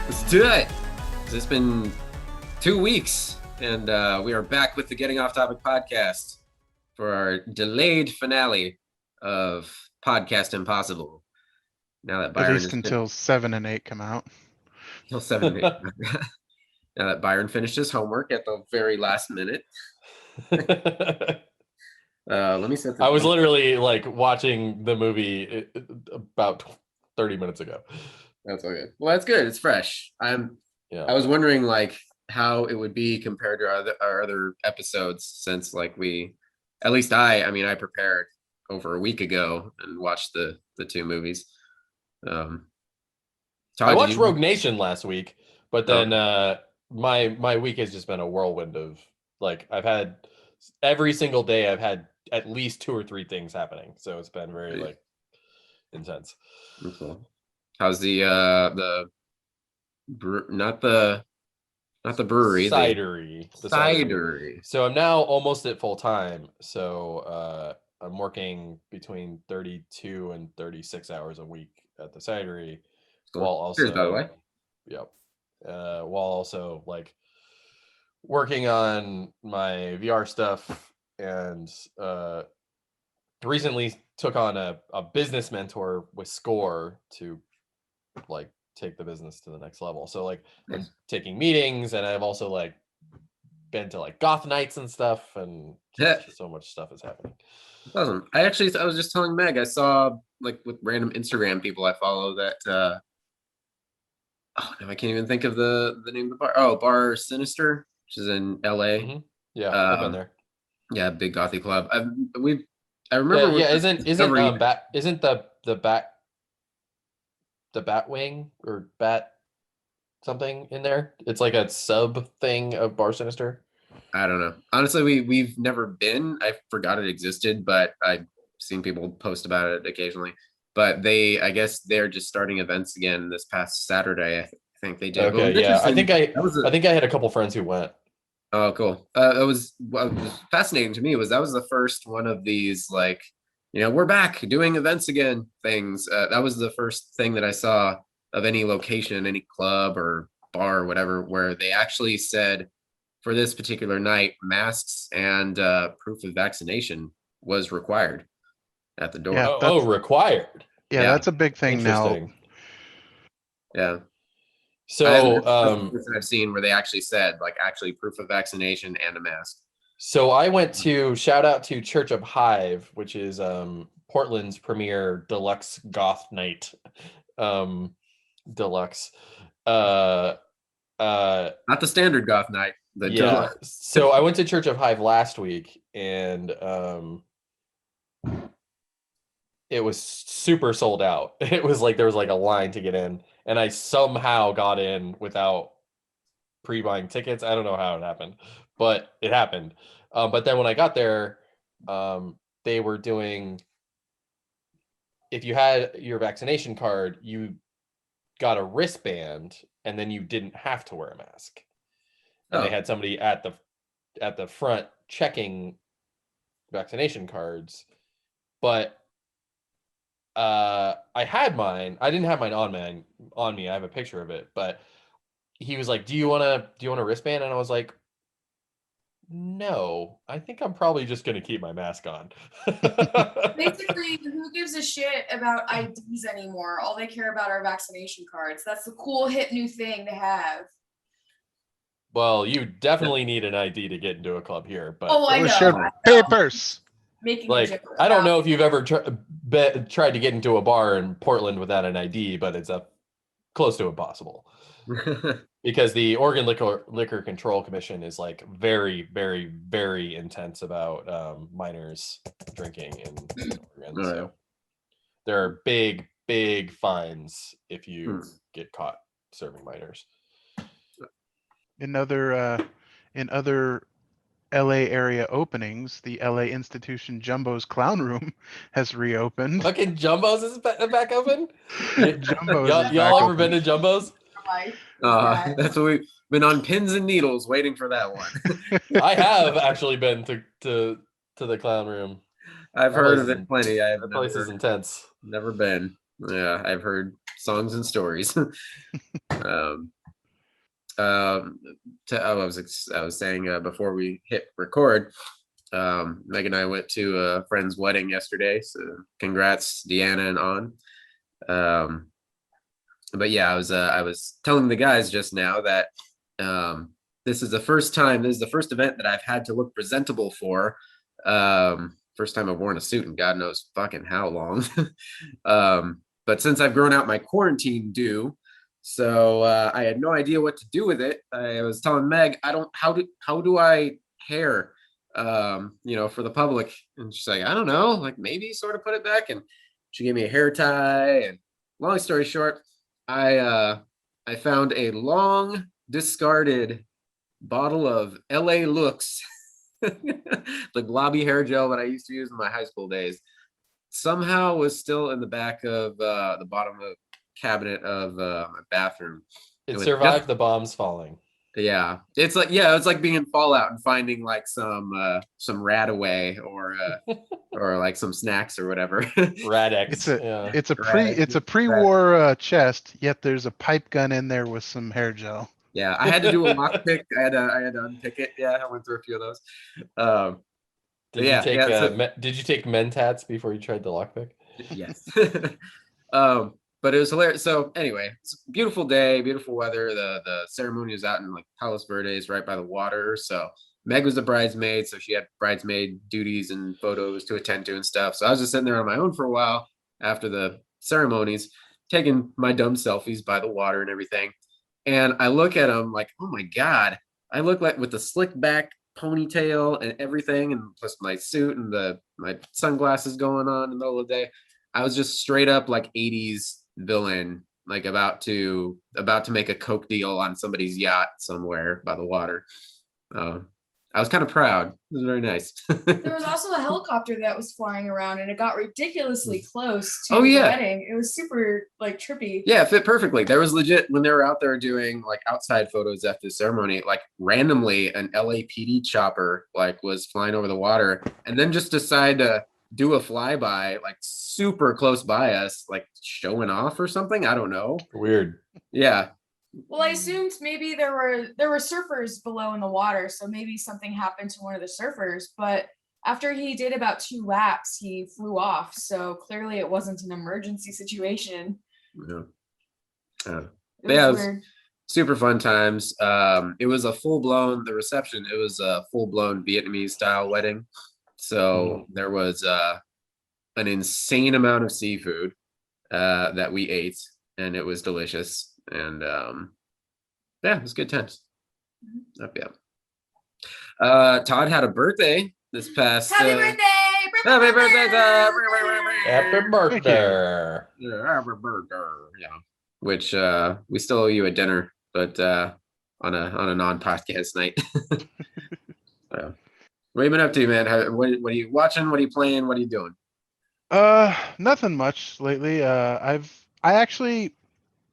Let's do it. It's been 2 weeks, and we are back with the Getting Off Topic podcast for our delayed finale of Podcast Impossible. Now that Byron at least until 7 and 8 come out. Until 7 and 8. Now that Byron finished his homework at the very last minute. Let me set. I was literally like watching the movie about 30 minutes ago. That's all good. Well, that's good. It's fresh. I was wondering like how it would be compared to our other episodes, since like I prepared over a week ago and watched the 2 movies. Todd, I watched Rogue Nation last week, but then my week has just been a whirlwind of like I've had every single day I've had at least 2 or 3 things happening, so it's been very like intense. Okay. How's the not the brewery, cidery. The cidery. So I'm now almost at full time. So I'm working between 32 and 36 hours a week at the cidery. Cool. While also, cheers, by the way. Yep. While also like working on my VR stuff, and recently took on a business mentor with Score to like take the business to the next level. So like I'm taking meetings, and I've also like been to like goth nights and stuff, and just so much stuff is happening. Awesome. I was just telling Meg, I saw like with random Instagram people I follow that now I can't even think of the name of the bar. Bar Sinister, which is in LA. Mm-hmm. Yeah, I've been there. Yeah, big gothy club. I remember. Yeah, isn't the bat wing or bat something in there? It's like a sub thing of Bar Sinister. I don't know. Honestly, we've never been. I forgot it existed, but I've seen people post about it occasionally. But I guess they're just starting events again this past Saturday. I think they did. Okay, yeah. I think I had a couple friends who went. Oh, cool. What was fascinating to me was that was the first one of these like, we're back doing events again things. That was the first thing that I saw of any location, any club or bar or whatever, where they actually said for this particular night, masks and proof of vaccination was required at the door. Yeah, required. Yeah, that's a big thing now. Yeah. So I've seen where they actually said like proof of vaccination and a mask. So I went to shout out to Church of Hive, which is Portland's premier deluxe goth night. Deluxe. Not the standard goth night. Deluxe. So I went to Church of Hive last week, and it was super sold out. It was like there was like a line to get in, and I somehow got in without pre-buying tickets. I don't know how it happened, but it happened. But then when I got there, they were doing, if you had your vaccination card, you got a wristband, and then you didn't have to wear a mask. And they had somebody at the front checking vaccination cards, but I had mine. I didn't have mine on me. I have a picture of it, but he was like, "Do you want a wristband?" And I was like, "No, I think I'm probably just going to keep my mask on." Basically, who gives a shit about IDs anymore? All they care about are vaccination cards. That's the cool, hip new thing to have. Well, you definitely need an ID to get into a club here, but I know. Show papers. Like, I don't know if you've ever tried to get into a bar in Portland without an ID, but it's close to impossible. Because the Oregon Liquor Control Commission is like very, very, very intense about minors drinking in Oregon. So there are big, big fines if you get caught serving minors. In other LA area openings, the LA institution Jumbo's Clown Room has reopened. Fucking Jumbo's is back open? Jumbo's y'all ever been to Jumbo's? That's what we've been on pins and needles waiting for that one. I have actually been to the Clown Room. I've heard of it plenty. That place is intense. Never been. Yeah, I've heard songs and stories. I was saying before we hit record, Meg and I went to a friend's wedding yesterday. So congrats, Deanna and On. But yeah, I was telling the guys just now that this is the first time. This is the first event that I've had to look presentable for. First time I've worn a suit in God knows fucking how long. But since I've grown out my quarantine due, so I had no idea what to do with it. I was telling Meg, how do I hair, for the public? And she's like, I don't know, like maybe sort of put it back. And she gave me a hair tie. And long story short, I found a long discarded bottle of LA Looks, the globby hair gel that I used to use in my high school days. Somehow was still in the back of the bottom of the cabinet of my bathroom. It survived the bombs falling. Yeah, it's like being in Fallout and finding like some rat away or like some snacks or whatever. Radex. It's a pre-war chest, yet there's a pipe gun in there with some hair gel. Yeah, I had to do a lockpick. I had to unpick it. Yeah, I went through a few of those. Did you take Mentats before you tried the lockpick? Yes. But it was hilarious. So anyway, it's a beautiful day, beautiful weather. The ceremony was out in like Palos Verdes, right by the water. So Meg was a bridesmaid, so she had bridesmaid duties and photos to attend to and stuff. So I was just sitting there on my own for a while after the ceremonies, taking my dumb selfies by the water and everything. And I look at them like, oh my God, I look like with the slick back ponytail and everything, and plus my suit and my sunglasses going on in the middle of the day. I was just straight up like 80s villain, like about to make a coke deal on somebody's yacht somewhere by the water. I was kind of proud. It was very nice. There was also a helicopter that was flying around, and it got ridiculously close to Oh, the yeah. wedding. It was super like trippy. Yeah, it fit perfectly. There was legit when they were out there doing like outside photos after the ceremony, like randomly an LAPD chopper like was flying over the water and then just decided to do a flyby like super close by us, like showing off or something. I don't know. Weird. Yeah. Well, I assumed maybe there were surfers below in the water, so maybe something happened to one of the surfers. But after he did about 2 laps, he flew off. So clearly, it wasn't an emergency situation. Yeah. It Yeah, it was weird. super fun times. It was a full-blown, the reception, it was a full-blown Vietnamese style wedding. So there was an insane amount of seafood that we ate, and it was delicious. And yeah, it was good times. Yeah. Todd had a birthday this past Happy birthday! Happy birthday, Todd! Happy birthday. Yeah, happy birthday. Yeah. Which we still owe you a dinner, but on a non-podcast night. What have you been up to, man? What are you watching? What are you playing? What are you doing? Nothing much lately.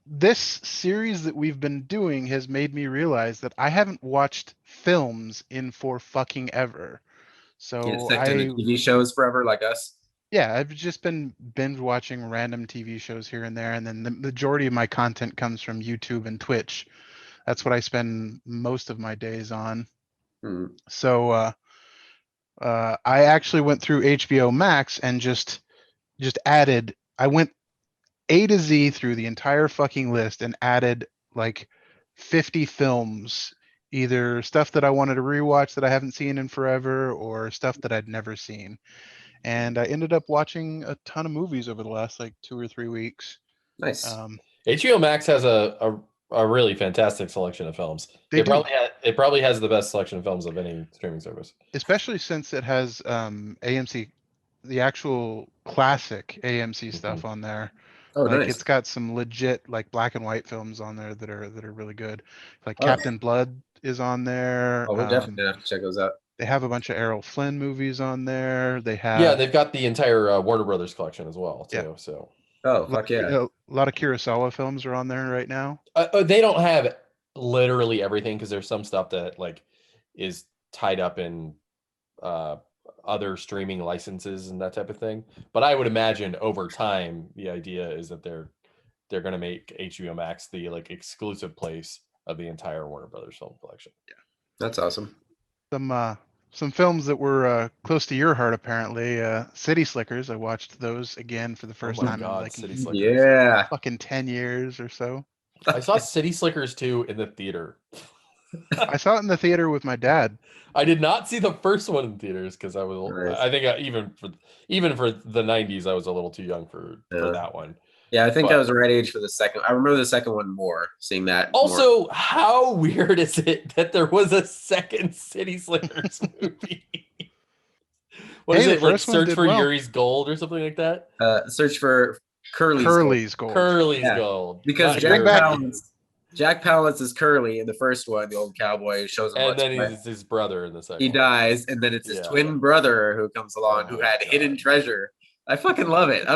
This series that we've been doing has made me realize that I haven't watched films in for fucking ever. So Get stuck to the TV shows forever, like us. Yeah, I've just been binge watching random TV shows here and there, and then the majority of my content comes from YouTube and Twitch. That's what I spend most of my days on. So I actually went through HBO Max and just added. I went A to Z through the entire fucking list and added like 50 films, either stuff that I wanted to rewatch that I haven't seen in forever or stuff that I'd never seen. And I ended up watching a ton of movies over the last like 2 or 3 weeks. Nice. HBO Max has a really fantastic selection of films. It probably has the best selection of films of any streaming service. Especially since it has AMC, the actual classic AMC stuff on there. Oh, like nice. It's got some legit like black and white films on there that are really good. Like Captain Blood is on there. Oh, we're definitely gonna have to check those out. They have a bunch of Errol Flynn movies on there. They have they've got the entire Warner Brothers collection as well too. Yeah. So fuck yeah, a lot of Kurosawa films are on there right now. They don't have literally everything because there's some stuff that like is tied up in other streaming licenses and that type of thing. But I would imagine over time the idea is that they're going to make HBO Max the like exclusive place of the entire Warner Brothers film collection. That's awesome. Some films that were close to your heart, apparently. City Slickers. I watched those again for the first my time in God, like City Slickers. Yeah. fucking 10 years or so. I saw City Slickers 2 in the theater. I saw it in the theater with my dad. I did not see the first one in theaters because I was. Nice. I think even for the 90s, I was a little too young for that one. Yeah, I think But- I was the right age for the second. I remember the second one more, seeing that. more. Also, how weird is it that there was a second City Slickers movie? What is Hey, the it like? first one Search did for well. Yuri's Gold or something like that? Search for Curly's. Gold. Curly's Gold. Curly's Yeah. Gold. Because Not Jack Bring back- Palance is Curly in the first one, the old cowboy, shows him and what's then what. he's his brother in the second. He one. dies, and then it's his Yeah. twin brother who comes along, Oh who my had hidden God. treasure. I fucking love it. I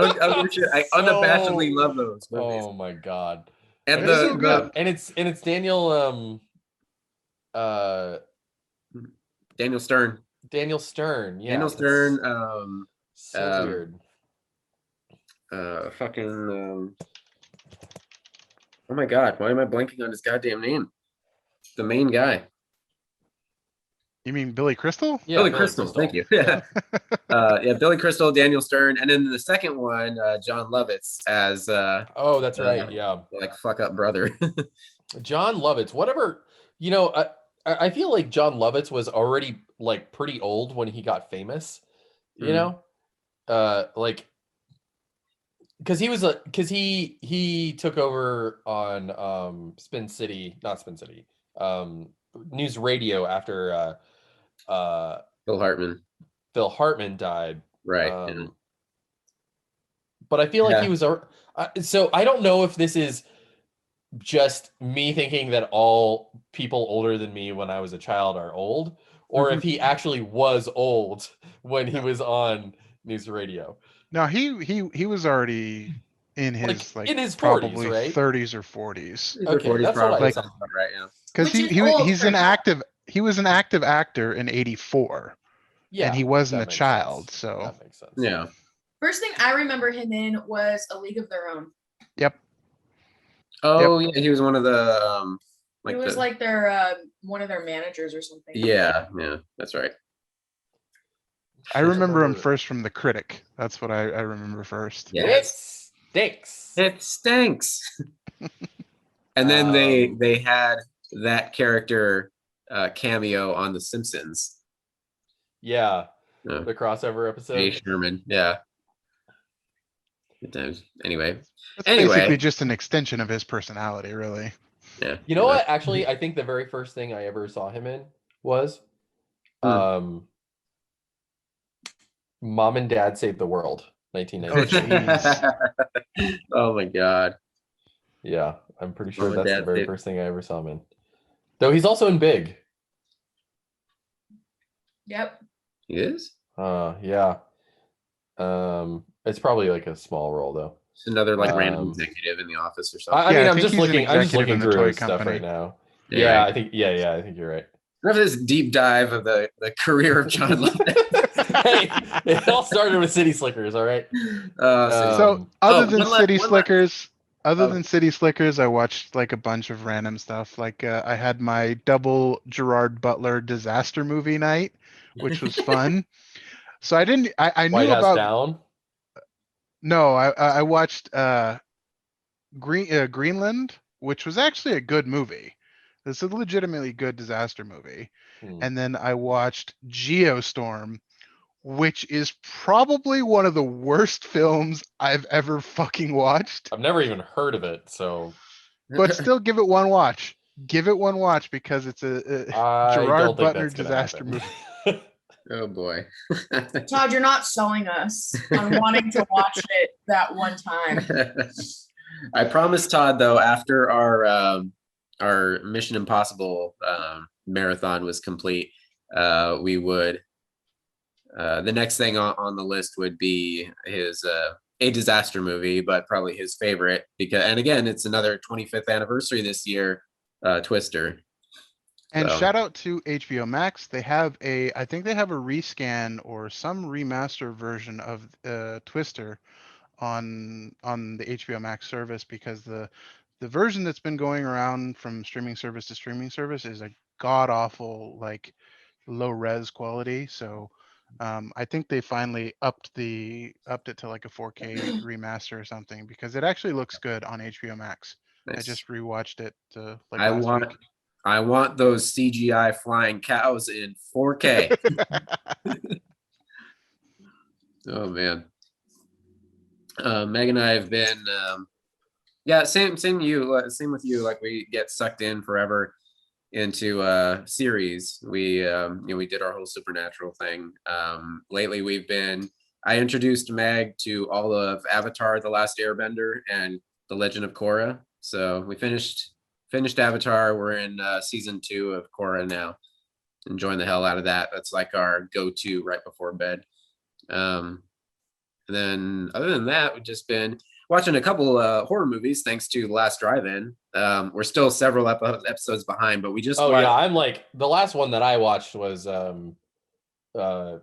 unabashedly love those movies. Oh my God! And They're so good. And it's Daniel Daniel Stern. Daniel Stern. Yeah, Daniel that's Stern. So weird. Oh my God, why am I blanking on his goddamn name? The main guy. You mean Billy Crystal? Yeah, Billy Crystal. Thank you. Yeah. Billy Crystal, Daniel Stern, and then the second one, John Lovitz as Oh, that's right. Yeah, like fuck up brother. John Lovitz. Whatever. You know, I feel like John Lovitz was already like pretty old when he got famous. You know, like because he took over on News Radio after Phil Hartman. Phil Hartman died. Right. Yeah. But I feel like Yeah. he was so I don't know if this is just me thinking that all people older than me when I was a child are old, or if he actually was old when he was on News Radio. No, he was already in his in his 40s, probably right? 30s or 40s. Okay, 40s that's what I probably thought. sounds about right. Yeah. Because Which is old he's for an him. active he was an active actor in 84 Yeah, and he wasn't a that makes child, sense. so That makes sense. Yeah. First thing I remember him in was A League of Their Own. Oh yeah, he was one of the He was like their one of their managers or something. yeah, that's right. I remember him first from The Critic. That's what I remember first. Yeah. It stinks. It stinks. And then they had that character cameo on The Simpsons. Yeah, Yeah. the crossover Jay episode. Sherman. Yeah. Good times. Anyway. It's Anyway. basically just an extension of his personality, really. Yeah. You know what? Actually, I think the very first thing I ever saw him in was Mom and Dad Saved the World, 1990. Oh my God. Yeah, I'm pretty sure Mom and that's Dad the very Saved- first thing I ever saw him in. Though he's also in Big. Yep. He is? Yeah. It's probably like a small role though. It's another like random Um, executive in the office or something. I Yeah, I mean, I'm think just he's an looking. I'm just executive looking in the through toy his stuff company. right now. Yeah, Yeah, right. I think. Yeah, I think you're right. After this deep dive of the career of John Lovitz. Hey, it all started with City Slickers. All right. So other than one City last- Slickers, Oh. than City Slickers, I watched like a bunch of random stuff. Like I had my double Gerard Butler disaster movie night, which was fun. So I knew White House about Down. no, I watched Greenland, which was actually a good movie. It's a legitimately good disaster movie. Hmm. And then I watched Geostorm, which is probably one of the worst films I've ever fucking watched. I've never even heard of it, so But still give it one watch. Give it one watch because it's a I Gerard don't think Butler that's gonna disaster happen. movie. Oh boy. Todd, you're not selling us on wanting to watch it that one time. I promised Todd though, after our Mission Impossible marathon was complete, we would the next thing on the list would be his a disaster movie, but probably his favorite because, and again, it's another 25th anniversary this year, Twister. And So- shout out to HBO Max. I think they have a rescan or some remaster version of Twister on the HBO Max service because the The version that's been going around from streaming service to streaming service is a god awful, like low res quality. So I think they finally upped it to like a 4K remaster or something because it actually looks good on HBO Max. I Nice. just rewatched it like I last want week. I want those CGI flying cows in 4K. Oh man. Meg and I have been yeah, same with you. Like we get sucked in forever into series. We we did our whole supernatural thing. Lately I introduced Meg to all of Avatar: The Last Airbender and The Legend of Korra. So we finished Avatar. We're in season 2 of Korra now. Enjoying the hell out of that. That's like our go-to right before bed. And then other than that, we've just been watching a couple horror movies thanks to The Last Drive-In. We're still several episodes behind, but we just Oh watched... yeah, I'm like the last one that I watched was the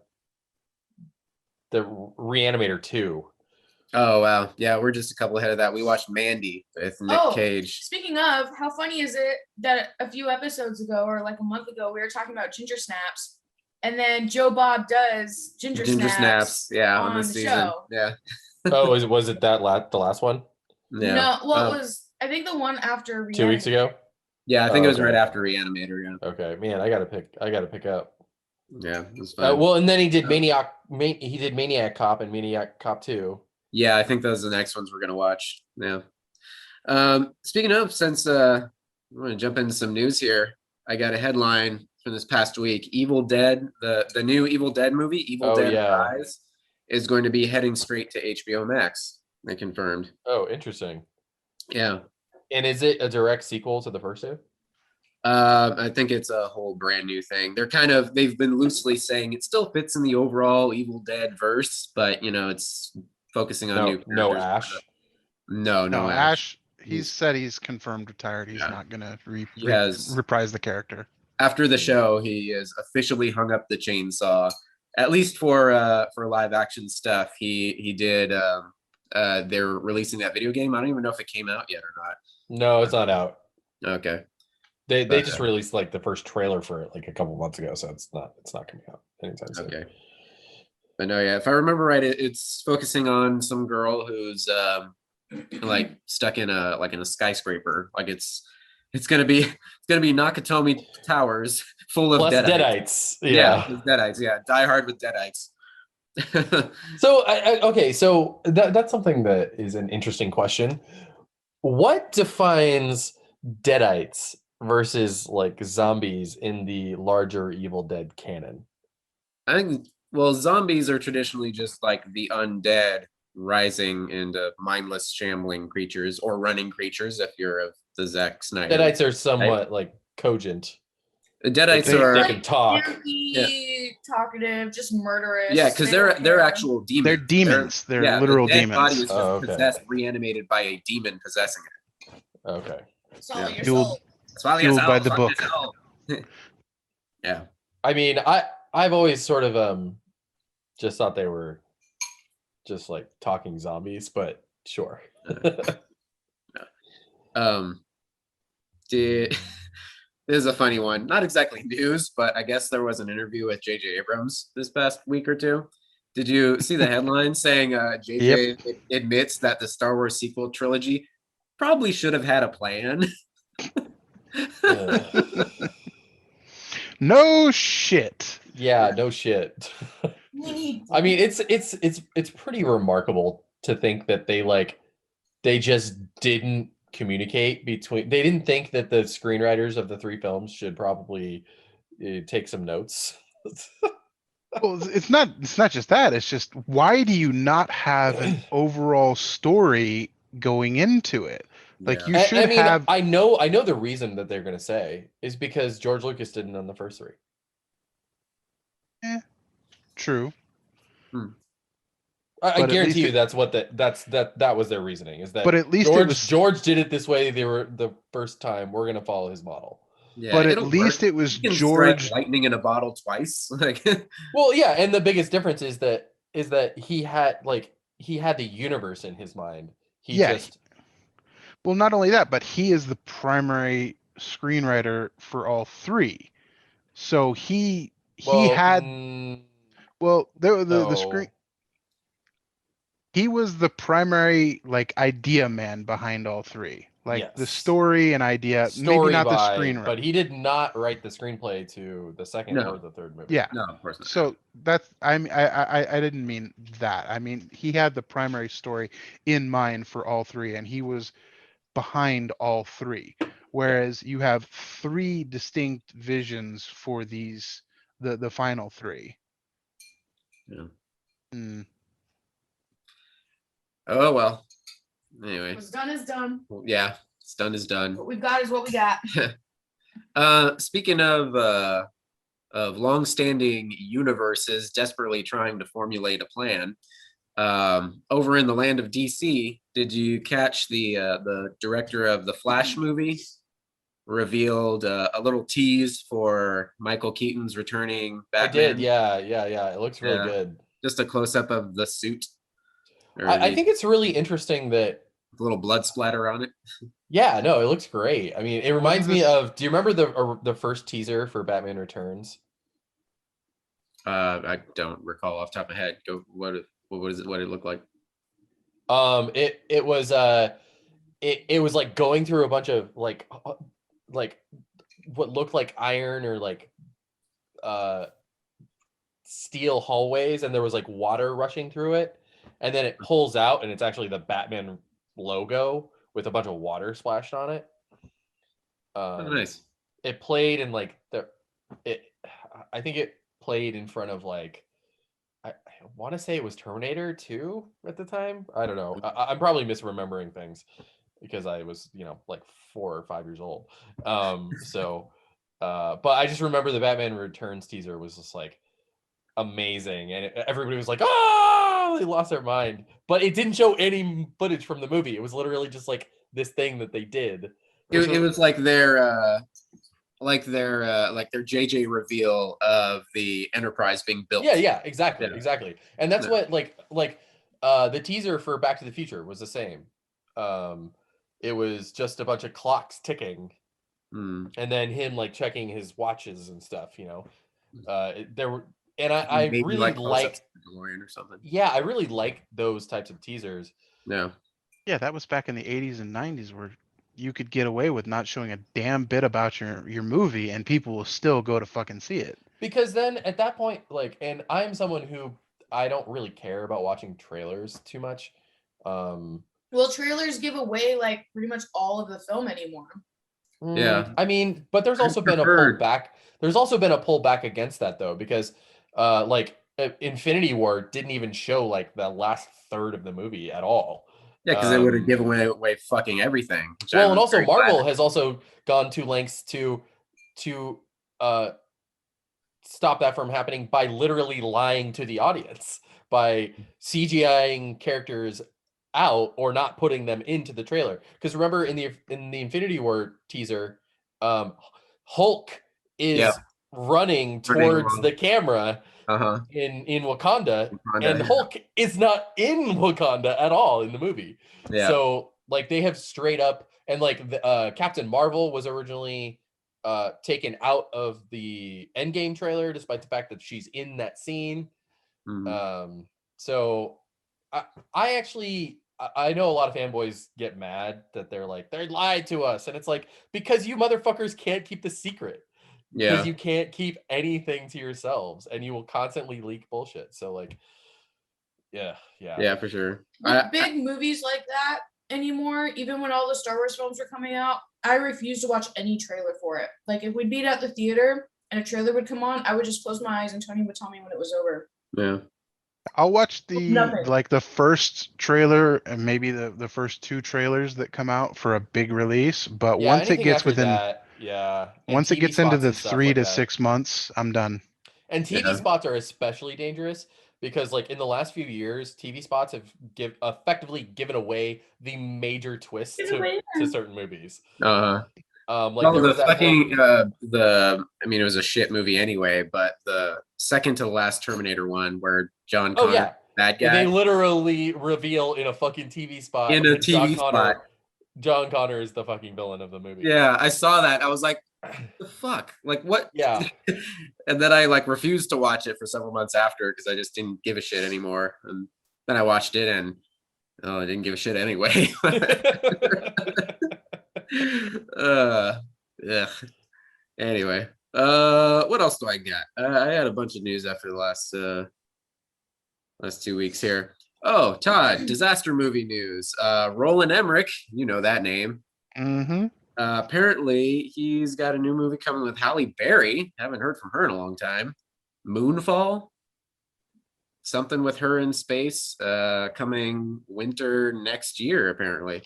Reanimator 2. Oh wow, yeah, we're just a couple ahead of that. We watched Mandy with Nick Cage. Speaking of, how funny is it that a few episodes ago or like a month ago we were talking about ginger snaps, and then Joe Bob does ginger snaps yeah, on this the season. show. Yeah. Oh, was it the last one? Yeah. No, well, it was I think the one after 2 weeks ago. Yeah, I think it was right after Reanimator. Yeah. Okay, man, I gotta pick up. Yeah, it was fun. Well, and then he did Maniac. He did Maniac Cop and Maniac Cop 2. Yeah, I think those are the next ones we're gonna watch. Yeah. Speaking of, since I'm gonna jump into some news here. I got a headline from this past week. Evil Dead, the new Evil Dead movie, Evil Dead Rise, is going to be heading straight to HBO Max. They confirmed. Oh, interesting. Yeah. And is it a direct sequel to the first two? I think it's a whole brand new thing. They've been loosely saying it still fits in the overall Evil Dead verse, but it's focusing on no Ash. No Ash. He's said he's confirmed retired. He's not gonna reprise the character. After the show, he has officially hung up the chainsaw. At least for live action stuff, he did. They're releasing that video game. I don't even know if it came out yet or not. No, it's not out. Okay. They just released like the first trailer for it like a couple months ago, so it's not coming out anytime soon. Okay. But no, yeah, if I remember right, it's focusing on some girl who's like stuck in a skyscraper. Like it's gonna be Nakatomi Towers full of deadites. Yeah, deadites. Yeah, Die Hard with deadites. So so that's something that is an interesting question. What defines deadites versus like zombies in the larger Evil Dead canon? I think zombies are traditionally just like the undead rising into mindless shambling creatures or running creatures if you're of the Zack Snyder. Deadites are somewhat like cogent. The deadites are they can talk. Talkative, just murderous. Yeah, because they're actual demons. They're demons. They're literal the demons. Body is just possessed, reanimated by a demon possessing it. Okay. Swallow your soul. Fueled by the book. Yeah. I mean, I've always sort of just thought they were just like talking zombies, but sure. This is a funny one. Not exactly news, but I guess there was an interview with J.J. Abrams this past week or two. Did you see the headline saying J.J. admits that the Star Wars sequel trilogy probably should have had a plan? No shit. Yeah, no shit. I mean, it's pretty remarkable to think that they just didn't communicate between. They didn't think that the screenwriters of the 3 films should probably take some notes. Well, it's not just that. It's just, why do you not have an overall story going into it? Like you should have. I know the reason that they're going to say is because George Lucas didn't on the first 3. True. I guarantee you that was their reasoning, is that. But at least George did it this way. They were the first time. We're going to follow his model. Yeah, but at least it was George. Lightning in a bottle twice. Well, yeah, and the biggest difference is that he had the universe in his mind. Well, not only that, but he is the primary screenwriter for all three. So he Well, had the screen. no. He was the primary like idea man behind all three. Like the Yes. story and idea, maybe Story not the by, screenwriter. but he did not write the screenplay to the second or No, the third movie. Yeah. no, of course not. So that's I didn't mean that. I mean he had the primary story in mind for all three, and he was behind all three. Whereas you have three distinct visions for the final three. Yeah. Mm. Oh well. Anyway, What's done is done. well, yeah, it's done is done. What we've got is what we got. Speaking of long-standing universes desperately trying to formulate a plan, over in the land of DC, did you catch the director of the Flash movie revealed a little tease for Michael Keaton's returning Batman? I did, yeah. It looks really Yeah. good. Just a close-up of the suit, or I think it's really interesting that a little blood splatter on it. yeah, no, it looks great. I mean, it reminds me this- of, do you remember the first teaser for Batman Returns? I don't recall off the top of my head. Go, what is it? What did it look like? It was it was like going through a bunch of like what looked like iron or like steel hallways, and there was like water rushing through it, and then it pulls out and it's actually the Batman logo with a bunch of water splashed on it. Oh, nice. It played in like I think it played in front of like I want to say it was Terminator 2 at the time. I don't know. I'm probably misremembering things because I was, like 4 or 5 years old. But I just remember the Batman Returns teaser was just like amazing, and everybody was like, "Oh!" They lost their mind. But it didn't show any footage from the movie. It was literally just like this thing that they did. It was like their JJ reveal of the Enterprise being built. Yeah, exactly, Yeah. exactly. And that's Yeah. what the teaser for Back to the Future was the same. It was just a bunch of clocks ticking, Hmm. and then him like checking his watches and stuff. There were, and I Maybe really like like, DeLorean or something. yeah, I really like those types of teasers. Yeah. Yeah, that was back in the 80s and 90s where you could get away with not showing a damn bit about your movie and people will still go to fucking see it. Because then at that point, like, and I'm someone who I don't really care about watching trailers too much. Well, trailers give away like pretty much all of the film anymore. Yeah. I mean, but there's also been a pullback. There's also been a pullback against that though, because Infinity War didn't even show like the last third of the movie at all. Yeah, because they would have given away fucking everything. Well, and also Marvel has also gone to lengths to stop that from happening by literally lying to the audience, by CGIing characters out or not putting them into the trailer. Because remember in the Infinity War teaser, Hulk is running towards the camera in Wakanda, and Hulk is not in Wakanda at all in the movie. Yeah. So like they have straight up, and like Captain Marvel was originally taken out of the Endgame trailer, despite the fact that she's in that scene. So I actually know a lot of fanboys get mad that they're like, they lied to us, and it's like, because you motherfuckers can't keep the secret. Because you can't keep anything to yourselves, and you will constantly leak bullshit. So like, yeah, for sure. With big movies like that anymore, even when all the Star Wars films are coming out, I refuse to watch any trailer for it. Like if we'd be at the theater and a trailer would come on, I would just close my eyes and Tony would tell me when it was over. Yeah. I'll watch the first trailer and maybe the first 2 trailers that come out for a big release, but once it gets within that, once it gets into the 3 to 6 months, I'm done. And TV spots are especially dangerous because like in the last few years, TV spots have effectively given away the major twists to certain movies. Like there was that it was a shit movie anyway, but the second to the last Terminator one where John Connor, bad guy, they literally reveal in a fucking TV spot in a TV spot John Connor is the fucking villain of the movie. Yeah, I saw that. I was like, the fuck? Like what? Yeah. And then I like refused to watch it for several months after because I just didn't give a shit anymore. And then I watched it and I didn't give a shit anyway. Yeah. Anyway, what else do I got? I had a bunch of news after the last 2 weeks here. Oh, Todd, disaster movie news. Roland Emmerich, you know that name. Mm-hmm. Apparently, he's got a new movie coming with Halle Berry. Haven't heard from her in a long time. Moonfall, something with her in space. Coming winter next year, apparently.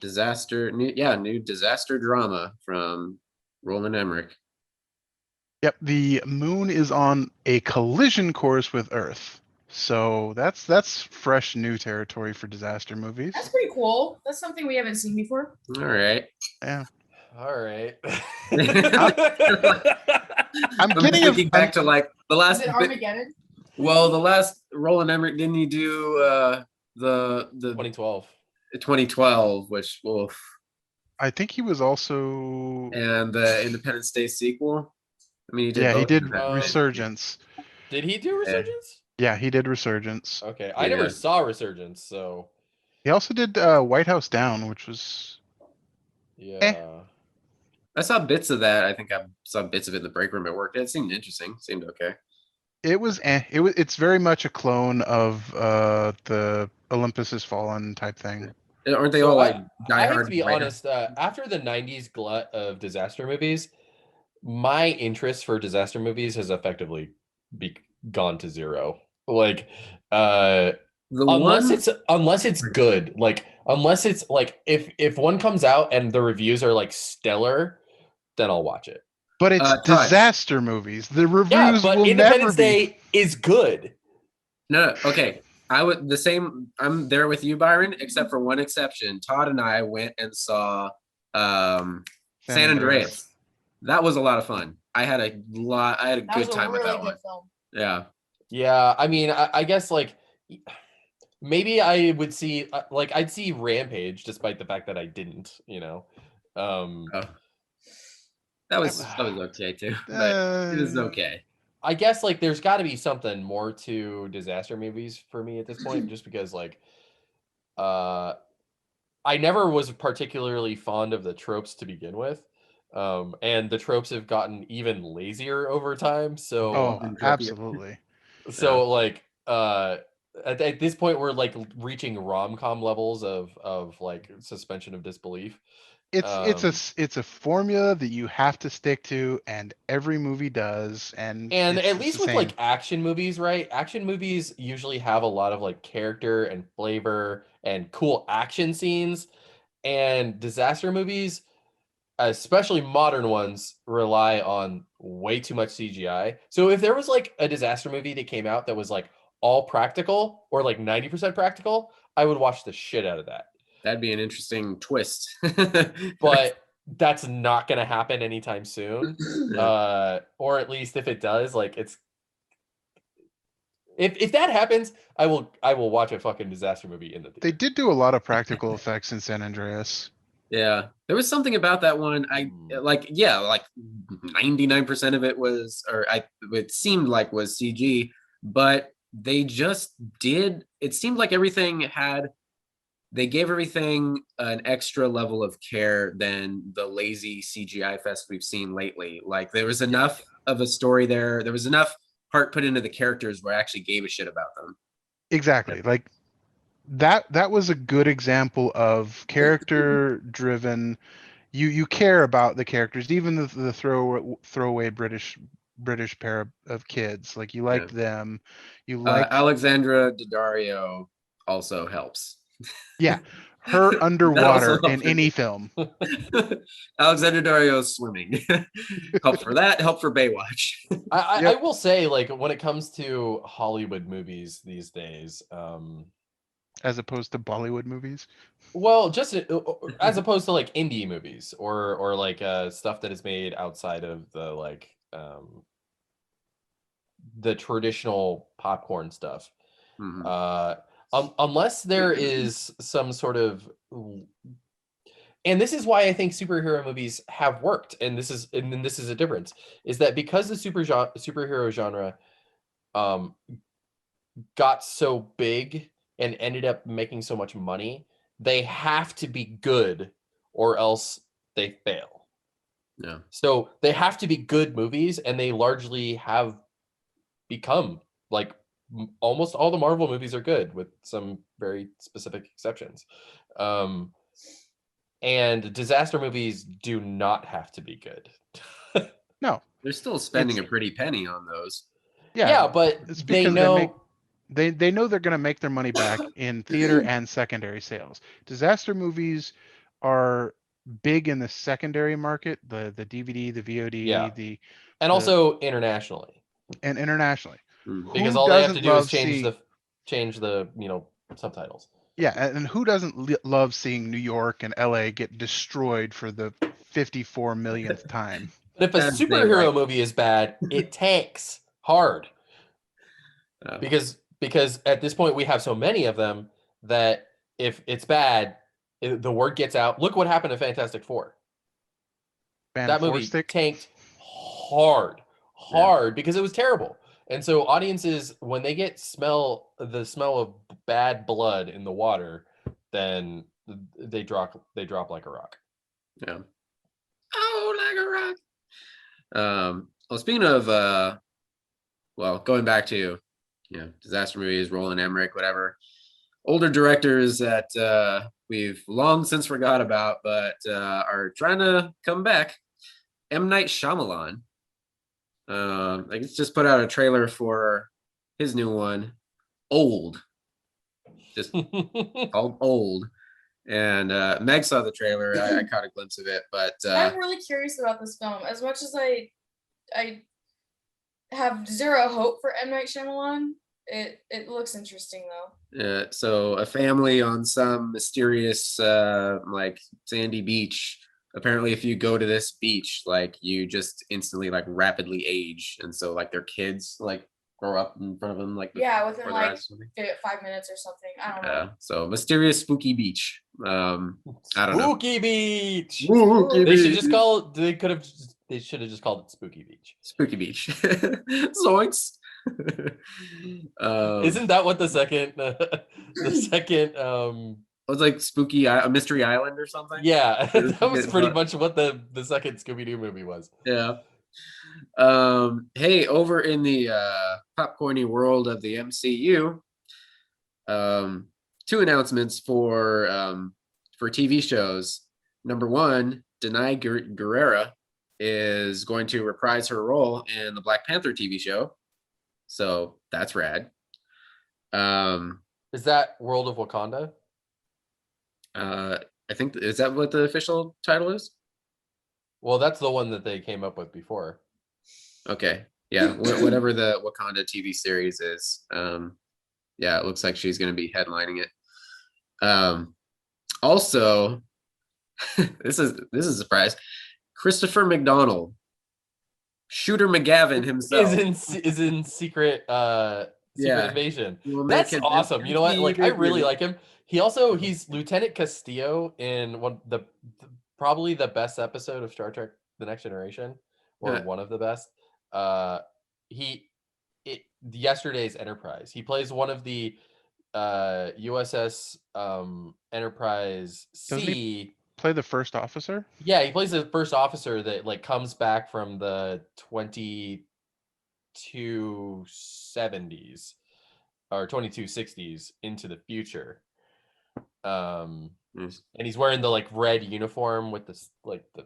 New disaster drama from Roland Emmerich. Yep, the moon is on a collision course with Earth. So that's fresh new territory for disaster movies. That's pretty cool. That's something we haven't seen before. All right. Yeah. All right. I'm getting back to like the Is last it Armageddon? Well, the last Roland Emmerich, didn't he do the 2012. 2012, which I think he was also and the Independence Day sequel. I mean, he did. he both did Independence Day. Resurgence. Did he do Resurgence? Yeah, he did Resurgence. Okay, I never saw Resurgence, so He also did White House Down, which was yeah. I saw bits of that. I think I saw bits of it in the break room at work. It seemed interesting. Seemed okay. It's very much a clone of the Olympus Has Fallen type thing. Aren't they So all like I Die have Hard? to be honest, after the 90s glut of disaster movies, my interest for disaster movies has effectively gone to zero. Like unless it's good, like unless it's like if one comes out and the reviews are like stellar, then I'll watch it. But it's disaster movies. The reviews but will Independence never be. Day is good. No, okay. I would the same. I'm there with you, Byron, except for one exception. Todd and I went and saw San Andreas. That was a lot of fun. I had a good time with that one. Film. Yeah. Yeah, I mean, I guess like maybe I would see like I'd see Rampage despite the fact that I didn't, you know. That was okay too. But it was okay. I guess like there's got to be something more to disaster movies for me at this point, just because like I never was particularly fond of the tropes to begin with. And the tropes have gotten even lazier over time. So absolutely. So like at this point we're like reaching rom-com levels of like suspension of disbelief. It's a formula that you have to stick to, and every movie does. And at least with like action movies, right? Action movies usually have a lot of like character and flavor and cool action scenes, and disaster movies, especially modern ones, rely on way too much CGI. So if there was like a disaster movie that came out that was like all practical or like 90% practical, I would watch the shit out of that. That'd be an interesting twist. But that's not going to happen anytime soon. Or at least if it does, like it's if that happens, I will watch a fucking disaster movie in the theater. They did do a lot of practical effects in San Andreas. Yeah, there was something about that one. I like 99% of it was, it seemed like was CG, but they just did. It seemed like they gave everything an extra level of care than the lazy CGI fest we've seen lately. Like there was enough of a story there. There was enough heart put into the characters where I actually gave a shit about them. Exactly. Like that was a good example of character driven. You care about the characters, even the throwaway British pair of kids. Like you liked them. You liked Alexandra Daddario also helps. Yeah, her underwater in any film. Alexandra Daddario swimming. Help for that. Help for Baywatch. I will say, like, when it comes to Hollywood movies these days, as opposed to Bollywood movies. Well, just as opposed to like indie movies or like stuff that is made outside of the like the traditional popcorn stuff. Mm-hmm. Unless there is some sort of And this is why I think superhero movies have worked, and this is a difference, is that because the superhero genre got so big and ended up making so much money, they have to be good or else they fail. Yeah. So they have to be good movies, and they largely have become like almost all the Marvel movies are good with some very specific exceptions. And disaster movies do not have to be good. No, They're still spending a pretty penny on those. Yeah, but it's they because know they know they're going to make their money back in theater and secondary sales. Disaster movies are big in the secondary market, the DVD, the VOD, Yeah. the and also internationally, and internationally. because Who all they have to doesn't do is love change the subtitles. Yeah, and who doesn't love seeing New York and LA get destroyed for the 54 millionth time? But if a As they superhero like. movie is bad, it tanks hard. Because at this point we have so many of them that if it's bad, the word gets out. Look what happened to Fantastic Four. That movie tanked hard because it was terrible. And so audiences, when they get the smell of bad blood in the water, then they drop like a rock. Yeah. Oh, like a rock. Well, speaking of going back to disaster movies, Roland Emmerich, whatever, older directors that we've long since forgot about, but are trying to come back. M. Night Shyamalan. I just put out a trailer for his new one, Old. Just called Old. And Meg saw the trailer. I caught a glimpse of it, but I'm really curious about this film. As much as I have zero hope for M. Night Shyamalan, it looks interesting though. So a family on some mysterious like sandy beach. Apparently, if you go to this beach, like you just instantly like rapidly age, and so like their kids like grow up in front of them, like within like eyes, 5 minutes or something. I don't know. So mysterious spooky beach. I don't know. Spooky Beach. Spooky They should beach. just call it. They should have just called it Spooky Beach. Spooky Beach. Zoinks. Isn't that what the second it was like Spooky Mystery Island or something? Yeah, that was pretty much what the second Scooby-Doo movie was. Yeah. Hey, over in the popcorny world of the MCU, two announcements for TV shows. Number one, Denai Guerrera is going to reprise her role in the Black Panther TV show. So that's rad. Is that World of Wakanda? I think, is that what the official title is? Well, that's the one that they came up with before. Okay. Yeah. Whatever the Wakanda TV series is. Yeah, it looks like she's going to be headlining it. Also, this is a surprise. Christopher McDonald, Shooter McGavin himself, is in Secret Invasion. That's awesome. You know what? Like, I really like him. He's Lieutenant Castillo in probably the best episode of Star Trek: The Next Generation, or one of the best. Yesterday's Enterprise. He plays one of the USS Enterprise C. Doesn't he play the first officer? Yeah, he plays the first officer that like comes back from the 2270s or 2260s into the future. And he's wearing the like red uniform with this like the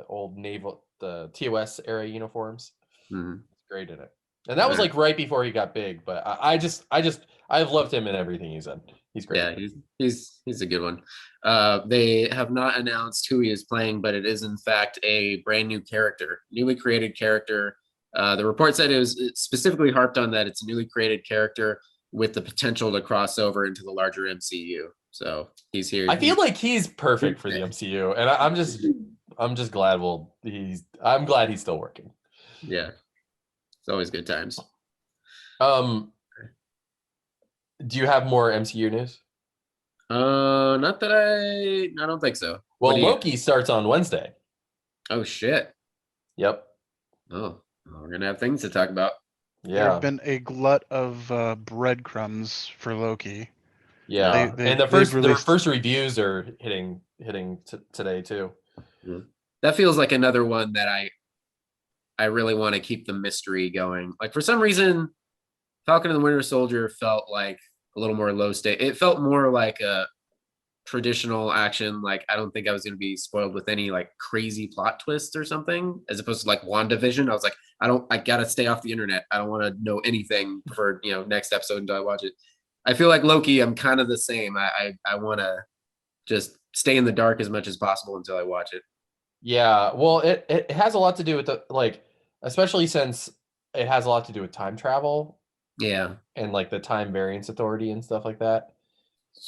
old naval, the TOS era uniforms. Mm-hmm. It's great in it. And that was like right before he got big, but I've loved him in everything he's in. He's great. Yeah, he's a good one. They have not announced who he is playing, but it is in fact a brand new character, newly created character. The report said it specifically harped on that it's a newly created character with the potential to cross over into the larger MCU. So he's here. I feel like he's perfect for the MCU, and I'm just glad. I'm glad he's still working. Yeah, it's always good times. Do you have more MCU news? Not that I don't think so. What Well, do you? Loki starts on Wednesday. Oh shit. Yep. Oh, well, we're gonna have things to talk about. There Yeah. have been a glut of breadcrumbs for Loki. Yeah. And the they've their released. first reviews are hitting today too. Yeah. That feels like another one that I really want to keep the mystery going. Like for some reason, Falcon and the Winter Soldier felt like a little more low state. It felt more like a traditional action. Like I don't think I was going to be spoiled with any like crazy plot twists or something, as opposed to like WandaVision. I was like, I gotta stay off the internet. I don't want to know anything for next episode until I watch it. I feel like Loki. I'm kind of the same. I want to just stay in the dark as much as possible until I watch it. Yeah. Well, it has a lot to do with the like, especially since it has a lot to do with time travel Yeah, and like the time variance authority and stuff like that.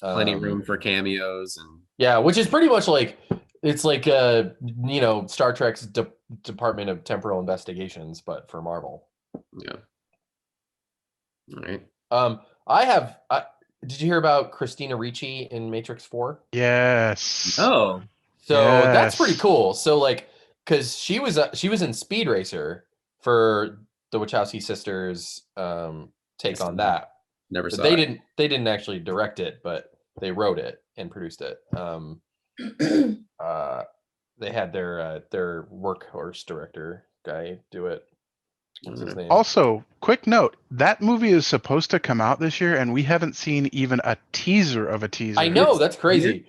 there's plenty room for cameos and Yeah, which is pretty much like it's like Star Trek's Department of Temporal Investigations, but for Marvel. yeah. All right. Did you hear about Christina Ricci in Matrix 4? Yes. Oh, So that's pretty Yes. cool. So like, because she was in Speed Racer for the Wachowski sisters take on that. never But saw they it. didn't actually direct it, but they wrote it and produced it. They had their workhorse director guy do it. What's his name? Also, quick note: that movie is supposed to come out this year, and we haven't seen even a teaser of a teaser. I know, It's that's crazy.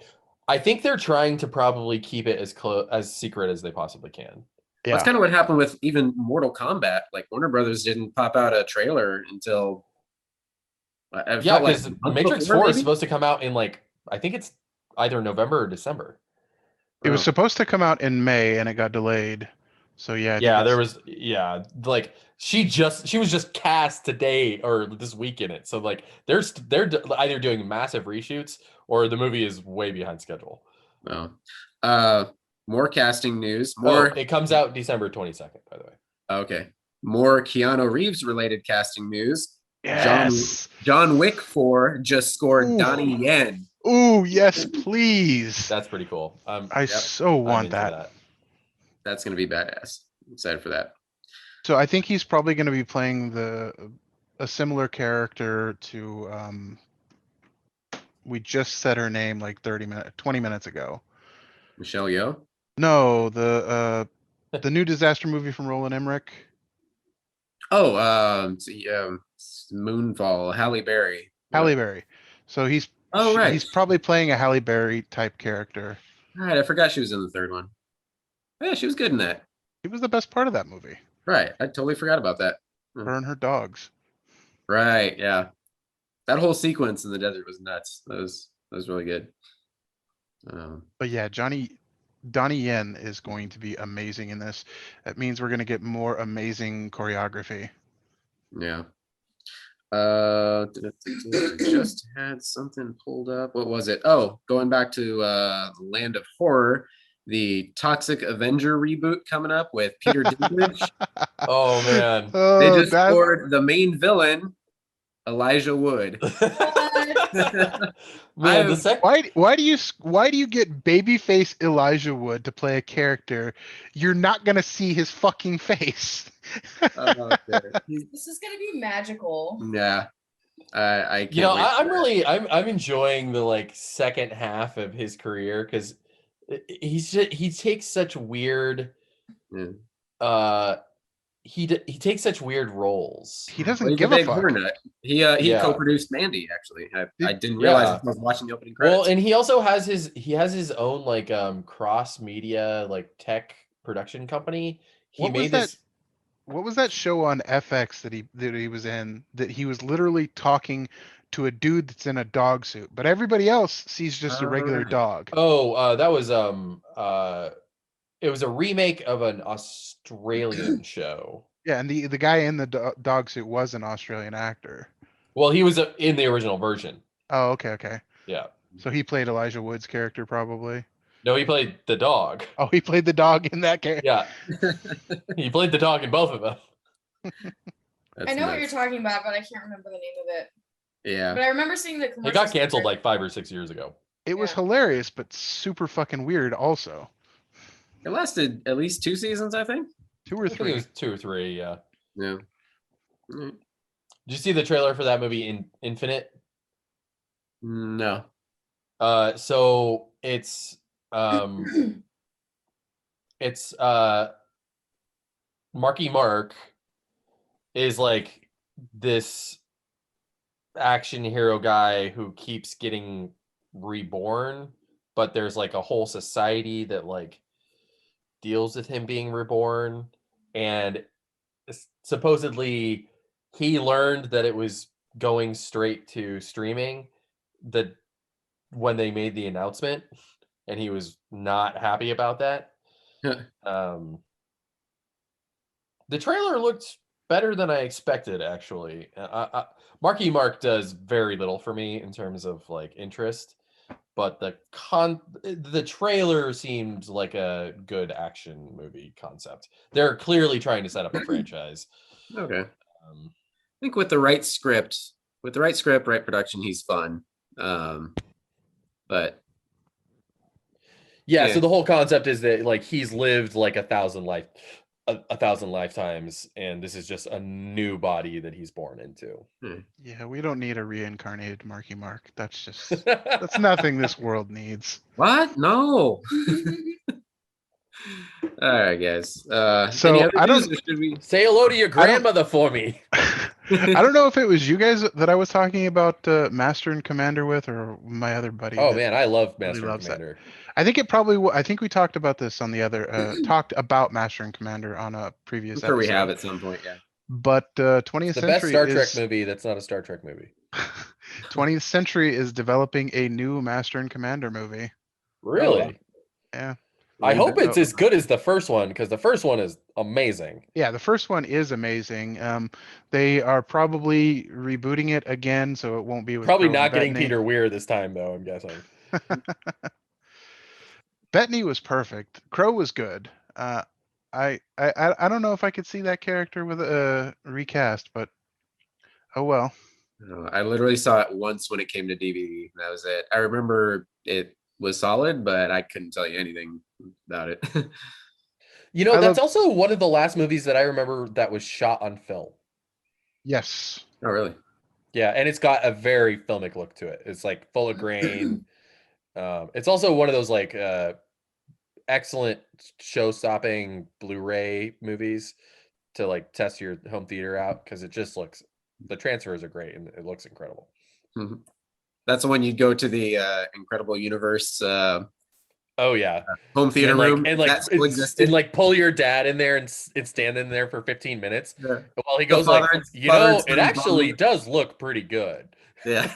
I think they're trying to probably keep it as secret as they possibly can. Yeah. That's kind of what happened with even Mortal Kombat. Like Warner Brothers didn't pop out a trailer until Yeah, felt like because a month Matrix before, 4 is maybe? supposed to come out in like I think it's either November or December. It was Oh, supposed to come out in May, and it got delayed. So yeah, I think Yeah, it's like she was just cast today or this week in it. So like either doing massive reshoots or the movie is way behind schedule. well. More casting news. Oh, More it comes out December 22nd, by the way. okay. More Keanu Reeves related casting news. yes. John Wick 4 just scored Ooh. Donnie Yen. Ooh, yes, please. That's pretty cool. I so I'm want into that. That's gonna be badass. I'm excited for that. So I think he's probably going to be playing a similar character to we just said her name like 20 minutes ago. Michelle Yeoh. No, the new disaster movie from Roland Emmerich. Oh, Moonfall, Halle Berry. Halle Berry. So he's Right. he's probably playing a Halle Berry type character. Right, I forgot she was in the third one. Yeah, she was good in that. He was the best part of that movie. Right, I totally forgot about that. Her and her dogs. Right, yeah. That whole sequence in the desert was nuts. That was really good. But yeah, Donnie Yen is going to be amazing in this. That means we're going to get more amazing choreography. Yeah. Just had something pulled up. What was it? Oh, going back to Land of Horror, the Toxic Avenger reboot coming up with Peter Dinklage. Oh man. They just scored the main villain, Elijah Wood. Man, why do you get babyface Elijah Wood to play a character you're not gonna see his fucking face? This is gonna be magical. Yeah, I can't wait. I'm enjoying the like second half of his career because he takes such weird he takes such weird roles. He doesn't give a fuck. He co-produced Mandy. Actually, I didn't realize I was watching the opening credits. Well, and he also has his own like cross media like tech production company. What was that show on FX that he was in that he was literally talking to a dude that's in a dog suit, but everybody else sees just a regular dog? Oh, that was it was a remake of an Australian show. Yeah, and the guy in the dog suit was an Australian actor. Well, he was in the original version. Oh, okay. Yeah. So he played Elijah Wood's character, probably. No, he played the dog. Oh, he played the dog in that character. Yeah. He played the dog in both of them. I know what you're talking about, but I can't remember the name of it. Yeah. But I remember seeing the It commercials. got canceled like 5 or 6 years ago. It was Yeah. hilarious, but super fucking weird also. It lasted at least 2 seasons, I think. 2 or I think 3. it was 2 or 3. Yeah. Yeah. Mm, Did you see the trailer for that movie in Infinite? No. So it's Marky Mark is like this action hero guy who keeps getting reborn, but there's like a whole society that like deals with him being reborn, and supposedly he learned that it was going straight to streaming that when they made the announcement, and he was not happy about that. The trailer looked better than I expected, actually. Marky Mark does very little for me in terms of like interest, but the trailer seemed like a good action movie concept. They're clearly trying to set up a franchise. Okay. I think with the right script, right production, he's fun. But yeah, yeah. so the whole concept is that like he's lived like a thousand lifetimes, and this is just a new body that he's born into. Yeah, we don't need a reincarnated Marky Mark. That's nothing this world needs. What? No. All right, guys. So, any other I news, don't- or should we? Say hello to your grandmother for me. I don't know if it was you guys that I was talking about Master and Commander with, or my other buddy. Oh that man, I love really Master and loves that. Commander. I think it probably. I think we talked about this on the other. Talked about Master and Commander on a previous I'm sure we episode. have at some point. Yeah. But 20th It's the best Century Star Trek is movie that's not a Star Trek movie. 20th Century is developing a new Master and Commander movie. Really? Yeah. I hope it's So- as good as the first one, because the first one is amazing. Yeah, the first one is amazing. They are probably rebooting it again, so it won't be with Probably Crow and not getting Bettany. Peter Weir this time, though, I'm guessing. Bettany was perfect. Crow was good. I don't know if I could see that character with a recast, but oh well. I literally saw it once when it came to DVD. That was it. I remember it was solid, but I couldn't tell you anything about it. You know, I that's love- also one of the last movies that I remember that was shot on film. Yes. Oh, really? Yeah, and it's got a very filmic look to it. It's like full of grain. It's also one of those like excellent show-stopping Blu-ray movies to like test your home theater out, because it just looks, the transfers are great and it looks incredible. Mhm. That's when you go to the Incredible Universe Oh yeah, home theater and like room. and like that still existed. and like pull your dad in there and stand in there for 15 minutes Yeah. while he The goes like, father and- you father know, and it son actually bonding. does look pretty good. Yeah.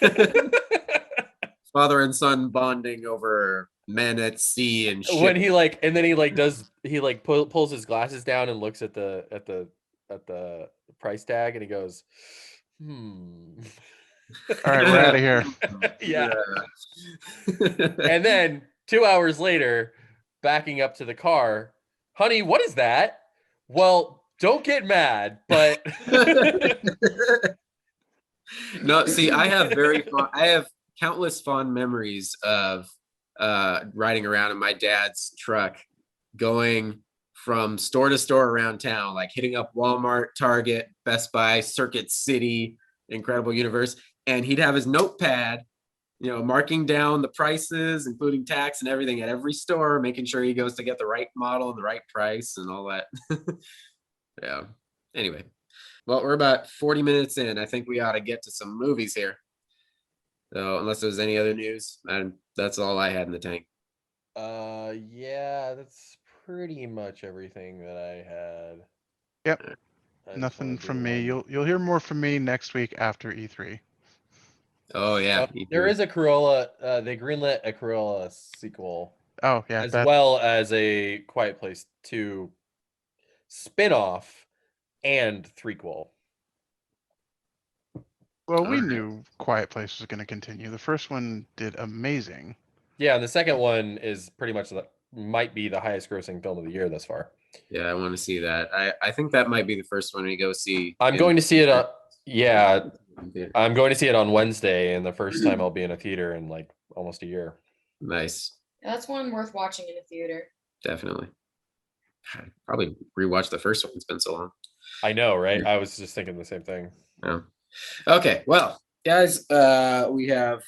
Father and son bonding over men at sea and shit. When he like, and then he like pulls his glasses down and looks at the price tag, and he goes, All right, we're out of here. yeah. And then 2 hours later, backing up to the car, honey, what is that? Well, don't get mad, but No, see, I have countless fond memories of riding around in my dad's truck, going from store to store around town, like hitting up Walmart, Target, Best Buy, Circuit City, Incredible Universe, and he'd have his notepad, marking down the prices, including tax and everything at every store, making sure he goes to get the right model and the right price and all that. Yeah. Anyway, well, we're about 40 minutes in. I think we ought to get to some movies here. So unless there's any other news, that's all I had in the tank. yeah, that's pretty much everything that I had. Yep. I just Nothing wanna do from me. one. You'll hear more from me next week after E3. Oh yeah. There is a Cruella. They greenlit a Cruella sequel, Oh yeah, as that, well as a Quiet Place 2 spin-off and threequel. well, we Alright. knew Quiet Place was going to continue. The first one did amazing. Yeah, and the second one is pretty much might be the highest grossing film of the year thus far. Yeah, I want to see that. I think that might be the first one we go see. I'm going to see it. Yeah, I'm going to see it on Wednesday, and the first time I'll be in a theater in like almost a year. Nice. Yeah, that's one worth watching in a theater. Definitely. I'd probably rewatch the first one. It's been so long. I know, right? I was just thinking the same thing. Yeah. Okay. Well, guys, we have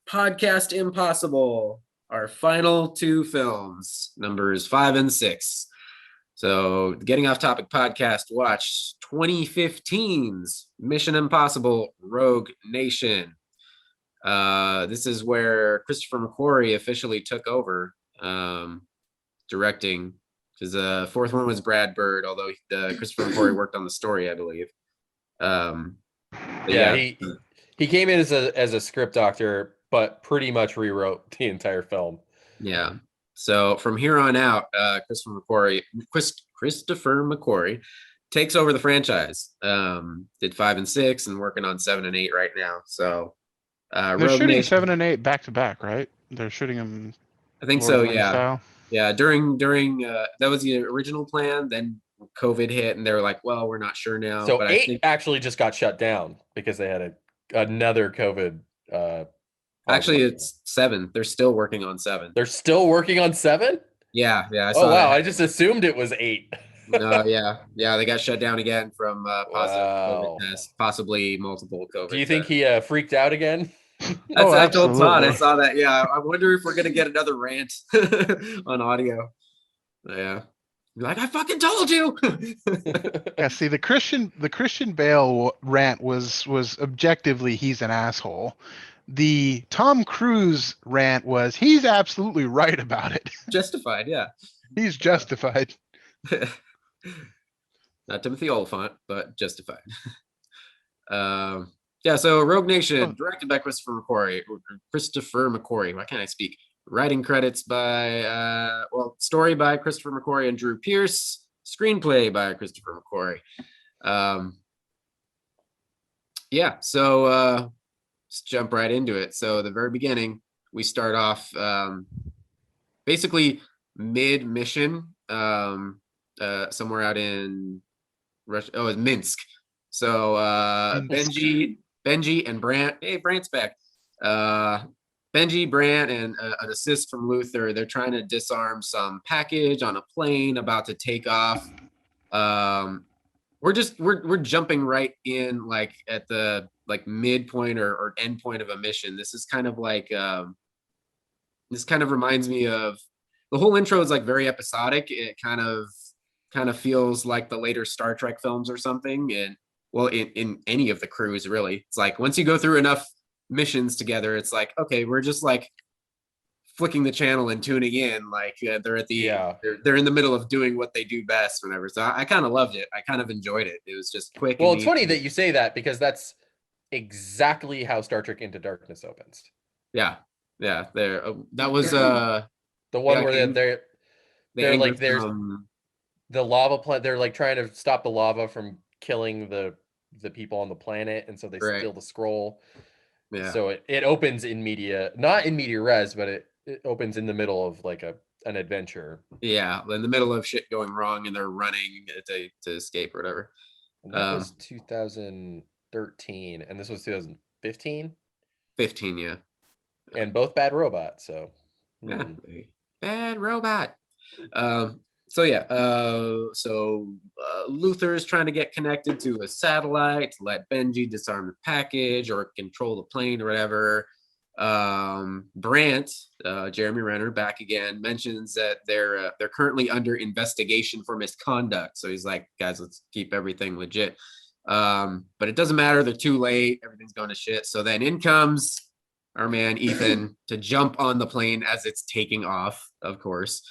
Podcast Impossible, our final two films, numbers 5 and 6. So, Getting Off Topic podcast, watch 2015's Mission Impossible Rogue Nation. This is where Christopher McQuarrie officially took over directing, because the fourth one was Brad Bird, although Christopher McQuarrie worked on the story, I believe. He came in as a script doctor, but pretty much rewrote the entire film. Yeah. So from here on out, Christopher McQuarrie takes over the franchise. Did 5 and 6 and working on 7 and 8 right now. So They're Rogue shooting Nation, 7 and 8 back to back, right? They're shooting them. I think Lord so. of the Rings Yeah. style. Yeah. During that was the original plan. Then COVID hit, and they were like, "Well, we're not sure now." So but 8 I think actually just got shut down because they had another COVID. actually positive. it's 7. They're still working on 7. They're still working on 7. Yeah. I Oh saw wow! that. I just assumed it was 8. No, yeah, they got shut down again from positive Wow. COVID test, possibly multiple COVID. Do you think tests. he freaked out again? That's I told Todd. I absolutely. saw that. Yeah, I wonder if we're gonna get another rant on audio. Yeah, you're like, I fucking told you. Yeah, see, the Christian Bale rant was objectively he's an asshole. The Tom Cruise rant was he's absolutely right about it. Justified, yeah. He's justified. Not Timothy Oliphant, but justified. Yeah, so Rogue Nation, directed by Christopher McQuarrie. Why can't I speak? Writing credits by, story by Christopher McQuarrie and Drew Pearce. Screenplay by Christopher McQuarrie. So let's jump right into it. So the very beginning, we start off basically mid-mission, somewhere out in Russia. Oh, it's Minsk. So Benji and Brant. Hey, Brant's back. Benji, Brant, and an assist from Luther. They're trying to disarm some package on a plane about to take off. We're jumping right in, like at the midpoint or end point of a mission. This is kind of like this kind of reminds me of the whole intro is like very episodic. It kind of feels like the later Star Trek films or something. And well, in any of the crews, really, it's like once you go through enough missions together, it's like, okay, we're just like flicking the channel and tuning in, like they're at the they're in the middle of doing what they do best, whatever. So I kind of loved it. I kind of enjoyed it. It was just quick. Well, it's funny that you say that because that's exactly how Star Trek Into Darkness opens. Yeah. There. That was the one where they're like there's the lava planet. They're like trying to stop the lava from killing the people on the planet, and so they steal the scroll. Yeah. So it opens in not in media res, but it opens in the middle of like an adventure. Yeah, in the middle of shit going wrong, and they're running to escape or whatever. And that was 2013, and this was 2015. 15, yeah. And both Bad Robot. So yeah, Bad Robot. Luther is trying to get connected to a satellite to let Benji disarm the package or control the plane or whatever. Brant, Jeremy Renner, back again, mentions that they're currently under investigation for misconduct. So he's like, guys, let's keep everything legit. But it doesn't matter. They're too late. Everything's going to shit. So then in comes our man Ethan to jump on the plane as it's taking off, of course.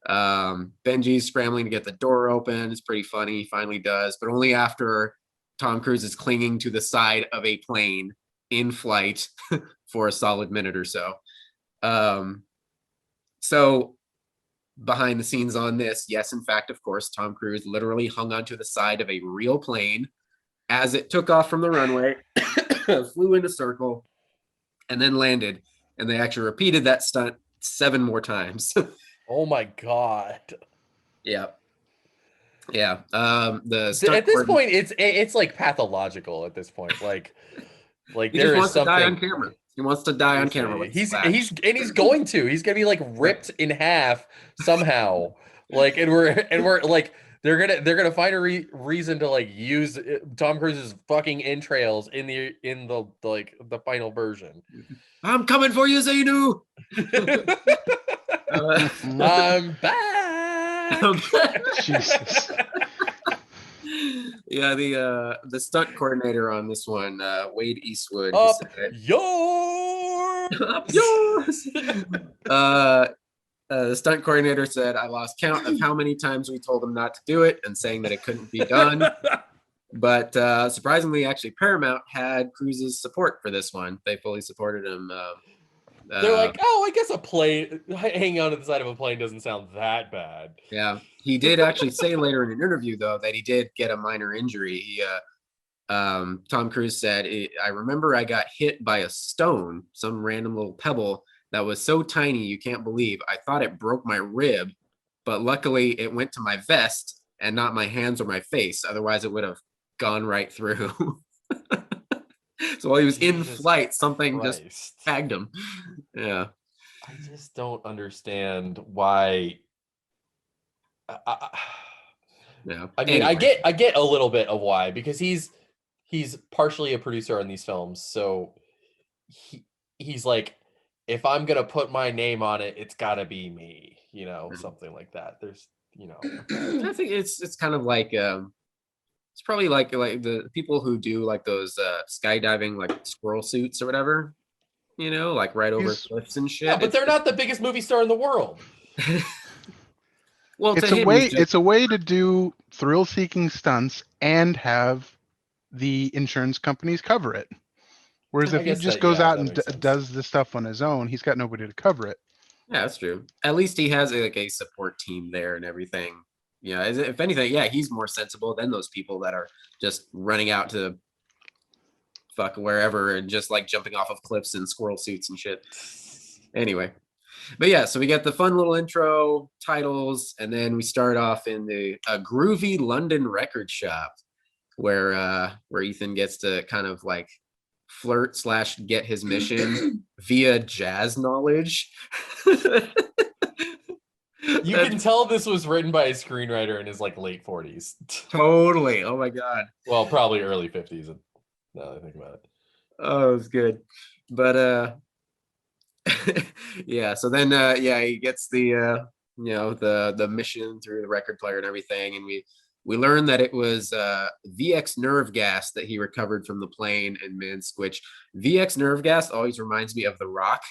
Benji's scrambling to get the door open. It's pretty funny. He finally does, but only after Tom Cruise is clinging to the side of a plane in flight for a solid minute or so. So behind the scenes on this, yes, in fact, of course, Tom Cruise literally hung onto the side of a real plane as it took off from the runway, flew in a circle, and then landed. And they actually repeated that stunt 7 more times. Oh my God. Yeah. Yeah. The At stunt this coordinator, point, it's like pathological. At this point, like he there just is wants to die on something. camera. He wants to die on camera with Seriously. his He's going to. He's gonna be like ripped in half somehow. Like and we're like they're gonna find a reason to like use Tom Cruise's fucking entrails in the like the final version. I'm coming for you, Zainu. I'm back. Jesus. Yeah, the stunt coordinator on this one, Wade Eastwood, he Up said, yours. "Up yours." uh, the stunt coordinator said, "I lost count of how many times we told him not to do it and saying that it couldn't be done." But surprisingly, actually, Paramount had Cruise's support for this one. They fully supported him. They're like, oh, I guess a plane hanging out at the side of a plane doesn't sound that bad. Yeah, he did actually say later in an interview though that he did get a minor injury. Tom Cruise said, "I remember I got hit by a stone, some random little pebble that was so tiny you can't believe. I thought it broke my rib, but luckily it went to my vest and not my hands or my face. Otherwise, it would have gone right through." So while he was in Jesus flight, something Christ. just tagged him. Yeah. I just don't understand why. Yeah. I mean, Anyway. I get a little bit of why, because he's partially a producer on these films, so he's like, if I'm gonna put my name on it, it's gotta be me, something like that. There's, I think it's kind of like it's probably like the people who do like those skydiving like squirrel suits or whatever, like right over cliffs and shit. Yeah, but they're not the biggest movie star in the world. Well, It's to a him, way. It's a way to do thrill-seeking stunts and have the insurance companies cover it. Whereas I if he guess just that- goes yeah, out that and makes sense. does the stuff on his own, he's got nobody to cover it. Yeah, that's true. At least he has like a support team there and everything. Yeah, if anything, yeah, he's more sensible than those people that are just running out to fuck wherever and just like jumping off of cliffs in squirrel suits and shit. Anyway, but yeah, so we get the fun little intro titles, and then we start off in a groovy London record shop where Ethan gets to kind of like flirt / get his mission via jazz knowledge. You can tell this was written by a screenwriter in his like late 40s. Totally. Oh my god. Well, probably early 50s. Now that I think about it. Oh, it was good. But yeah, so then he gets the the mission through the record player and everything, and we learned that it was VX nerve gas that he recovered from the plane in Minsk, which VX nerve gas always reminds me of The Rock,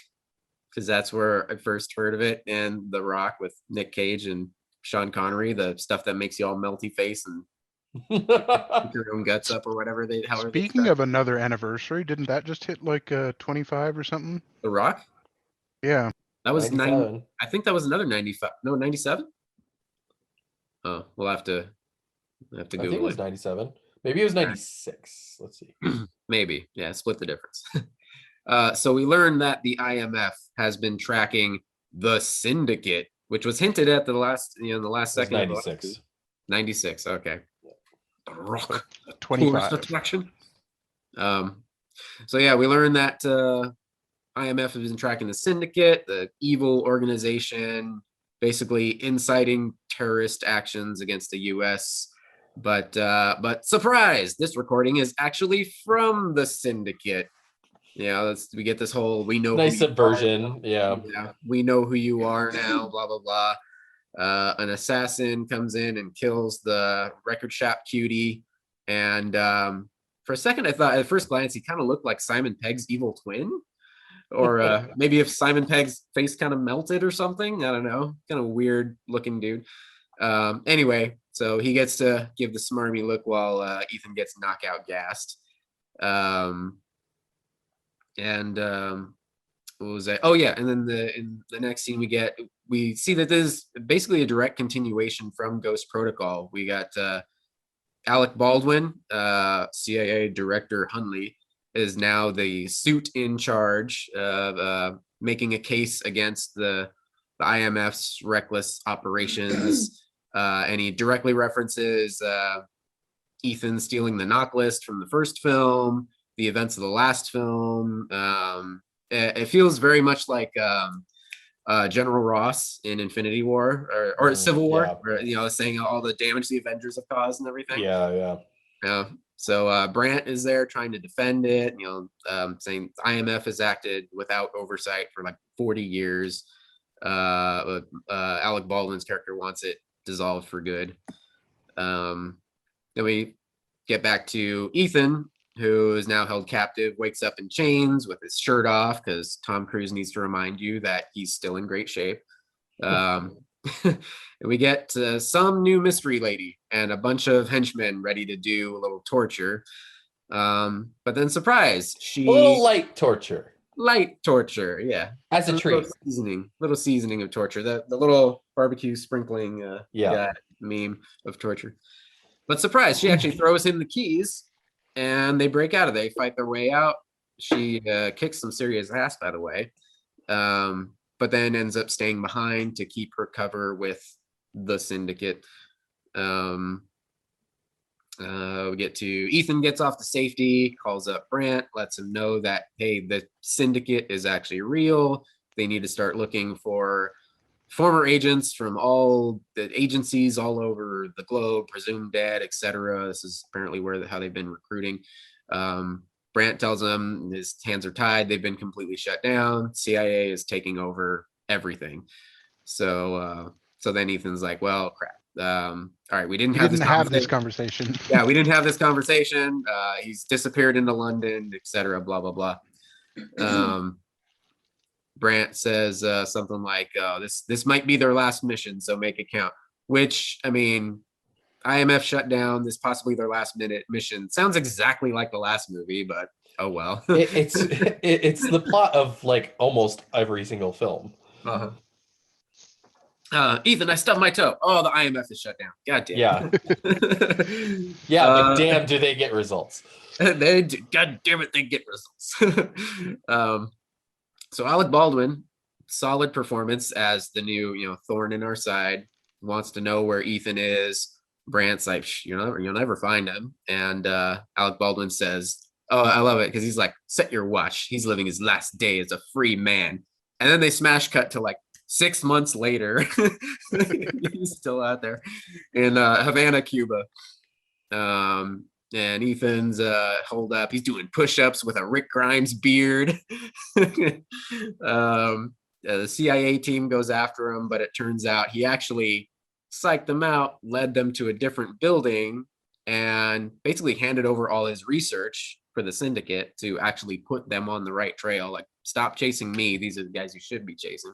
because that's where I first heard of it, and The Rock with Nick Cage and Sean Connery, the stuff that makes you all melty face and pick your own guts up or whatever they. Speaking of another anniversary, didn't that just hit like 25 or something? The Rock? Yeah. That was 97. I think that was another 95. No, 97? Oh, we'll have to Google I think it was 97. Maybe it was 96. Let's see. Maybe. Yeah, split the difference. So we learned that the IMF has been tracking the syndicate, which was hinted at in the last second. 96. 96. Okay. The Rock. 25. Attraction. So yeah, we learned that IMF has been tracking the syndicate, the evil organization, basically inciting terrorist actions against the U.S. But surprise, this recording is actually from the syndicate. Yeah, we get this whole we know Nice subversion. Yeah. We know who you are now. Blah blah blah. An assassin comes in and kills the record shop cutie, and for a second I thought at first glance he kind of looked like Simon Pegg's evil twin, or maybe if Simon Pegg's face kind of melted or something. I don't know, kind of weird looking dude. Anyway, so he gets to give the smarmy look while Ethan gets knockout gassed. What was that? Oh yeah, and then in the next scene we see that this is basically a direct continuation from Ghost Protocol. We got Alec Baldwin, CIA Director Hunley, is now the suit in charge of making a case against the IMF's reckless operations. And he directly references Ethan stealing the knock list from the first film, the events of the last film. It feels very much like General Ross in Infinity War or Civil War, yeah. where, you know, saying all the damage the Avengers have caused and everything. Yeah. Yeah. So Brant is there trying to defend it, you know, saying IMF has acted without oversight for like 40 years. Alec Baldwin's character wants it dissolved for good. Then we get back to Ethan, who is now held captive, wakes up in chains with his shirt off because Tom Cruise needs to remind you that he's still in great shape. And we get some new mystery lady and a bunch of henchmen ready to do a little torture. But then surprise, A little light torture. Light torture, yeah. As a treat. Little seasoning of torture. The little barbecue sprinkling Yeah. meme of torture. But surprise, she actually throws him the keys and they break out of it. They fight their way out. She kicks some serious ass, by the way. But then ends up staying behind to keep her cover with the syndicate. We get to Ethan gets off to safety, calls up Brant, lets him know that, hey, the syndicate is actually real. They need to start looking for former agents from all the agencies all over the globe, presumed dead, etc. This is apparently how they've been recruiting. Brant tells him his hands are tied. They've been completely shut down. CIA is taking over everything. So then Ethan's like, well, crap. All right, we didn't have this conversation. Yeah, we didn't have this conversation. He's disappeared into London, etc. Blah, blah, blah. Brant says something like, this might be their last mission, so make it count. Which, I mean, IMF shut down, this possibly their last minute mission. Sounds exactly like the last movie, but oh well. It's the plot of like almost every single film. Ethan, I stubbed my toe. Oh, the IMF is shut down. God damn. Yeah. Yeah, but damn, do they get results? They do. God damn it, they get results. So Alec Baldwin, solid performance as the new, thorn in our side. Wants to know where Ethan is. Brant's like, you'll never find him. And Alec Baldwin says, oh, I love it because he's like, set your watch. He's living his last day as a free man. And then they smash cut to like 6 months later. He's still out there in Havana, Cuba. And Ethan's holed up. He's doing push-ups with a Rick Grimes beard. The CIA team goes after him, but it turns out he actually psyched them out, led them to a different building, and basically handed over all his research for the syndicate to actually put them on the right trail. Like, stop chasing me. These are the guys you should be chasing.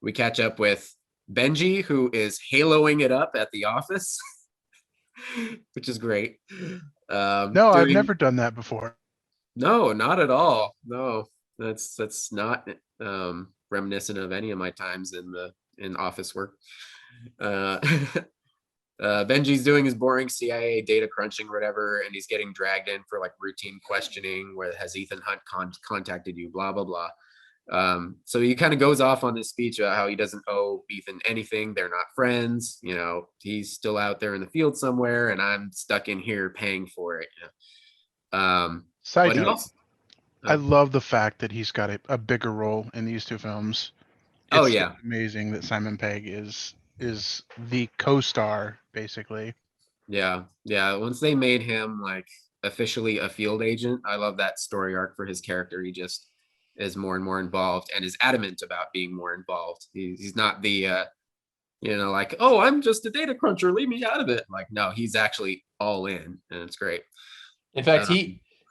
We catch up with Benji, who is haloing it up at the office, which is great. No, I've never done that before. No, not at all. No, that's not reminiscent of any of my times in office work. Benji's doing his boring CIA data crunching or whatever, and he's getting dragged in for like routine questioning where has Ethan Hunt contacted you, blah, blah, blah. So he kind of goes off on this speech about how he doesn't owe Ethan anything. They're not friends. He's still out there in the field somewhere, and I'm stuck in here paying for it. Side note, I love the fact that he's got a bigger role in these two films. It's amazing that Simon Pegg is the co-star, basically. Yeah. Once they made him like officially a field agent, I love that story arc for his character. He just is more and more involved and is adamant about being more involved. He's not the like, oh, I'm just a data cruncher, leave me out of it. Like, no, he's actually all in, and it's great. In fact,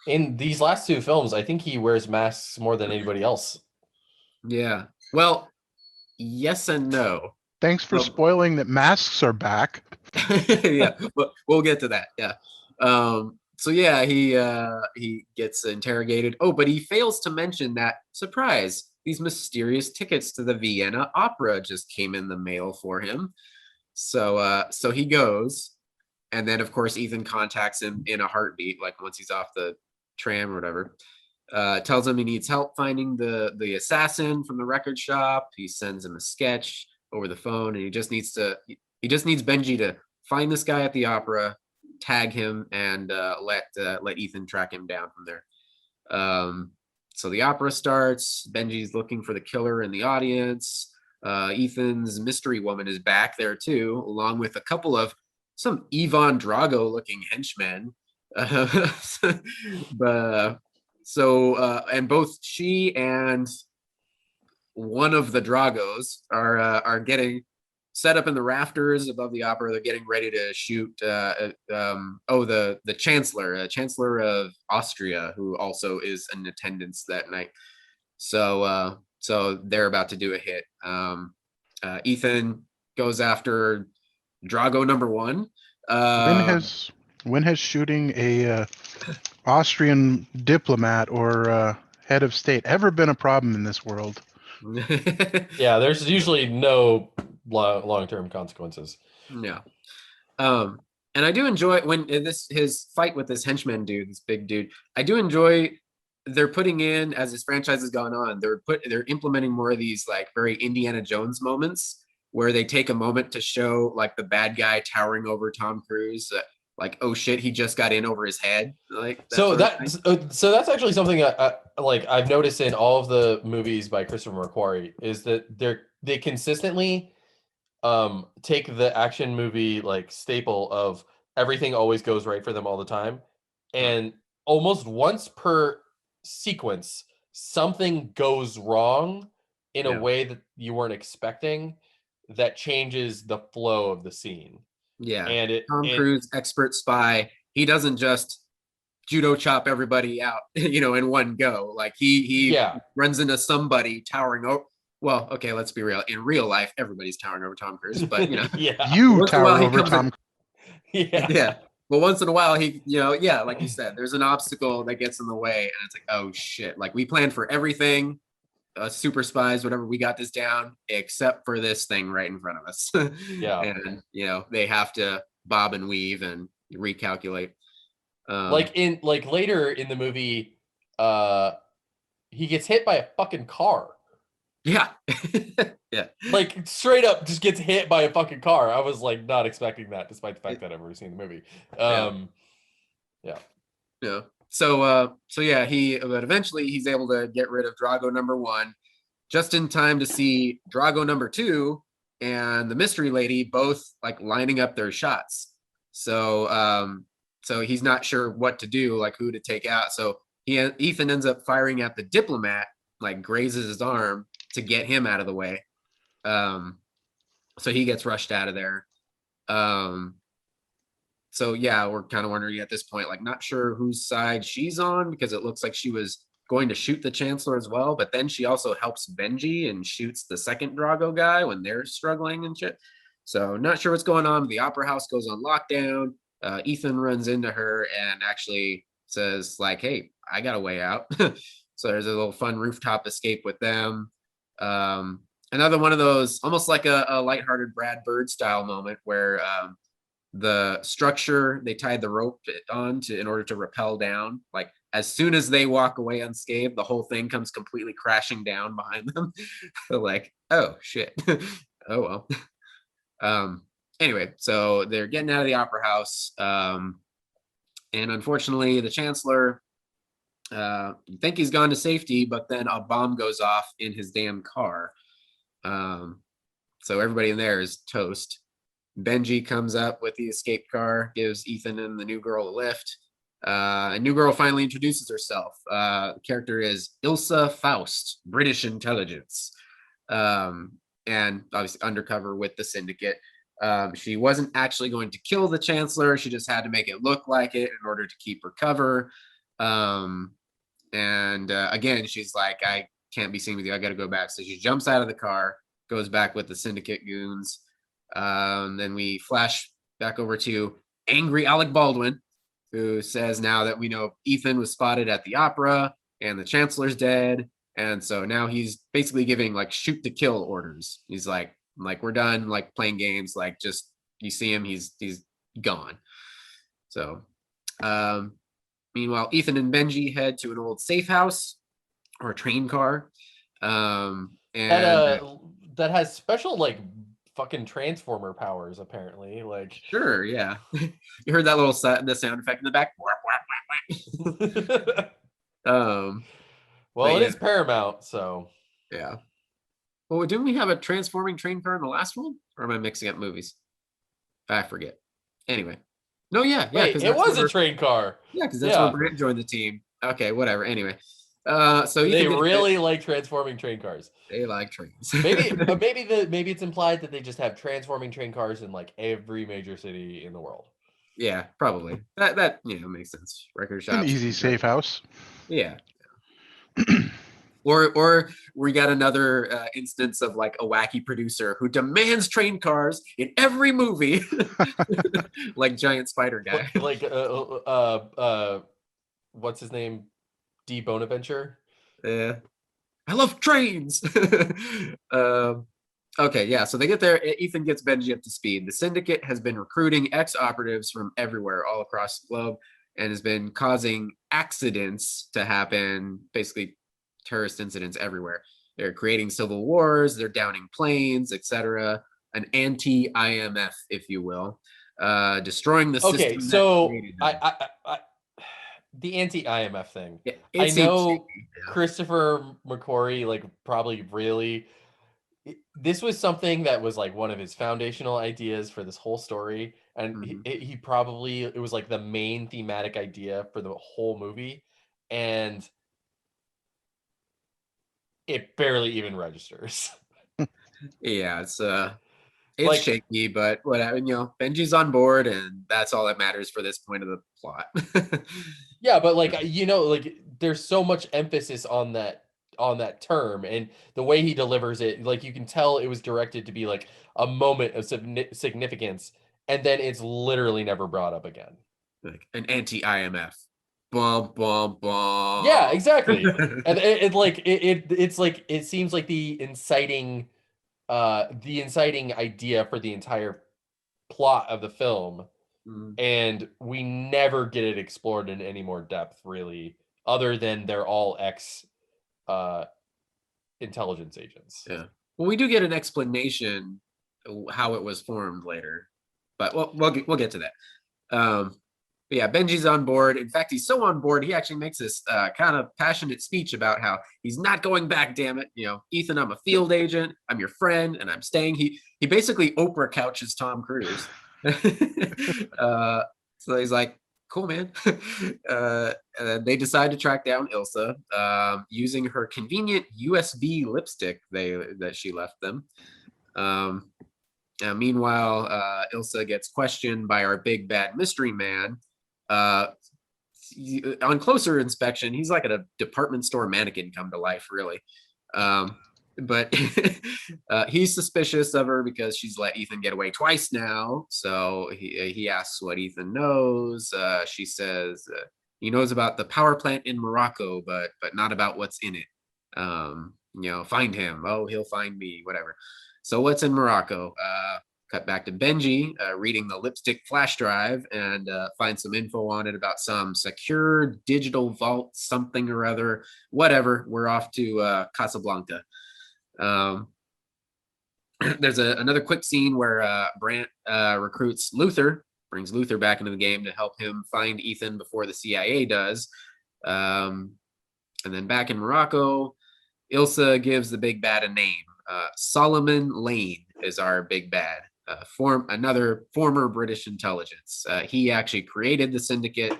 in these last two films, I think he wears masks more than anybody else. Yeah. Well, yes and no. Thanks for spoiling that masks are back. Yeah, but we'll get to that. Yeah. So yeah, he gets interrogated. Oh, but he fails to mention that, surprise, these mysterious tickets to the Vienna Opera just came in the mail for him. So he goes, and then of course Ethan contacts him in a heartbeat, like once he's off the tram or whatever. Tells him he needs help finding the assassin from the record shop. He sends him a sketch. over the phone, and he just needs Benji to find this guy at the opera, tag him, and let Ethan track him down from there. So the opera starts. Benji's looking for the killer in the audience. Ethan's mystery woman is back there too, along with a couple of some Ivan Drago looking henchmen. And both she and one of the Dragos are getting set up in the rafters above the opera. They're getting ready to shoot the chancellor of Austria, who also is in attendance that night. So they're about to do a hit. Ethan goes after Drago number one. When has shooting a Austrian diplomat or head of state ever been a problem in this world? Yeah, there's usually no long-term consequences. Yeah. And I do enjoy when his fight with this henchman dude, this big dude. I do enjoy they're putting in, as this franchise has gone on, they're implementing more of these like very Indiana Jones moments where they take a moment to show like the bad guy towering over Tom Cruise, like, oh shit, he just got in over his head. Like so that's actually something I've noticed in all of the movies by Christopher McQuarrie is that they consistently take the action movie like staple of everything always goes right for them all the time, and almost once per sequence something goes wrong in a way that you weren't expecting that changes the flow of the scene. Yeah. And Tom Cruise, expert spy, he doesn't just judo chop everybody out, in one go. Like he runs into somebody towering over. Well, okay, let's be real. In real life, everybody's towering over Tom Cruise, but you tower over Tom. Yeah. But once in a while, he, like you said, there's an obstacle that gets in the way, and it's like, oh shit! Like we planned for everything, super spies, whatever. We got this down, except for this thing right in front of us. Yeah, and they have to bob and weave and recalculate. Later in the movie, he gets hit by a fucking car. Yeah. Yeah. Like straight up just gets hit by a fucking car. I was like not expecting that despite the fact that I've never seen the movie. Yeah. So but eventually he's able to get rid of Drago number one just in time to see Drago number two and the mystery lady both like lining up their shots. So he's not sure what to do, like who to take out. So Ethan ends up firing at the diplomat, like grazes his arm to get him out of the way. So he gets rushed out of there. So yeah, we're kind of wondering at this point, like not sure whose side she's on, because it looks like she was going to shoot the Chancellor as well, but then she also helps Benji and shoots the second Drago guy when they're struggling and shit. So not sure what's going on. The opera house goes on lockdown. Ethan runs into her and actually says like, hey, I got a way out. So there's a little fun rooftop escape with them. Another one of those almost like a lighthearted Brad Bird style moment where the structure they tied the rope on in order to rappel down. Like as soon as they walk away unscathed, the whole thing comes completely crashing down behind them. Like, oh shit. Oh well. Anyway, so they're getting out of the opera house. And unfortunately, the Chancellor, you think he's gone to safety, but then a bomb goes off in his damn car. So everybody in there is toast. Benji comes up with the escape car, gives Ethan and the new girl a lift. A new girl finally introduces herself. The character is Ilsa Faust, British intelligence, and obviously undercover with the syndicate. She wasn't actually going to kill the Chancellor. She just had to make it look like it in order to keep her cover. Again, she's like, I can't be seen with you. I got to go back. So she jumps out of the car, goes back with the syndicate goons. Then we flash back over to angry Alec Baldwin, who says now that we know Ethan was spotted at the opera and the Chancellor's dead. And so now he's basically giving like shoot to kill orders. He's like we're done like playing games. Like just you see him, he's gone. So meanwhile, Ethan and Benji head to an old safe house or a train car. That has special like fucking transformer powers, apparently. Like, Sure, yeah. You heard that little the sound effect in the back. Um, well, but it yeah, is Paramount, so yeah. Well, didn't we have a transforming train car in the last one? Or am I mixing up movies? I forget. Anyway. No, yeah, wait, because it that's was a where train car. that's where Yeah, Brant joined the team. Okay, whatever. Anyway. So they Ethan gets really like transforming train cars. they like trains. Maybe it's implied that they just have transforming train cars in like every major city in the world. Yeah, probably. That makes sense. Record An shops. easy, safe house. Yeah. Or we got another instance of like a wacky producer who demands train cars in every movie, like giant spider guy. Like what's his name? D Bonaventure. Yeah, I love trains. Okay, yeah. So they get there. Ethan gets Benji up to speed. The syndicate has been recruiting ex-operatives from everywhere, all across the globe, and has been causing accidents to happen, basically terrorist incidents everywhere. They're creating civil wars. They're downing planes, etc. An anti-IMF, if you will, destroying the system. Okay, that so created them. I the anti-IMF thing. Yeah, I it seems know shaky, yeah. Christopher McQuarrie like probably really this was something that was like one of his foundational ideas for this whole story, and he probably it was like the main thematic idea for the whole movie, and it barely even registers. Yeah, it's Like, shaky, but whatever. Benji's on board, and that's all that matters for this point of the plot. yeah, but like like there's so much emphasis on that term, and the way he delivers it, like you can tell it was directed to be like a moment of significance, and then it's literally never brought up again. Like an anti-IMF. Bum bum Yeah, bum. exactly. And it's like it seems like the inciting idea for the entire plot of the film, and we never get it explored in any more depth, really, other than they're all ex intelligence agents. Yeah. Well, we do get an explanation how it was formed later, but we'll get to that. But yeah, Benji's on board. In fact, he's so on board, he actually makes this kind of passionate speech about how he's not going back, damn it. Ethan, I'm a field agent. I'm your friend, and I'm staying. He basically Oprah couches Tom Cruise. So he's like, cool, man. And they decide to track down Ilsa using her convenient USB lipstick that she left them. Meanwhile, Ilsa gets questioned by our big bad mystery man. On closer inspection, he's like a department store mannequin come to life, really. But he's suspicious of her because she's let Ethan get away twice now. So he asks what Ethan knows. She says he knows about the power plant in Morocco, but not about what's in it. Find him. Oh, he'll find me. Whatever. So what's in Morocco? Cut back to Benji reading the lipstick flash drive and find some info on it about some secure digital vault, something or other. Whatever. We're off to Casablanca. There's another quick scene where Brant recruits Luther, brings Luther back into the game to help him find Ethan before the CIA does. And then back in Morocco, Ilsa gives the big bad a name. Solomon Lane is our big bad. Another former British intelligence. He actually created the syndicate.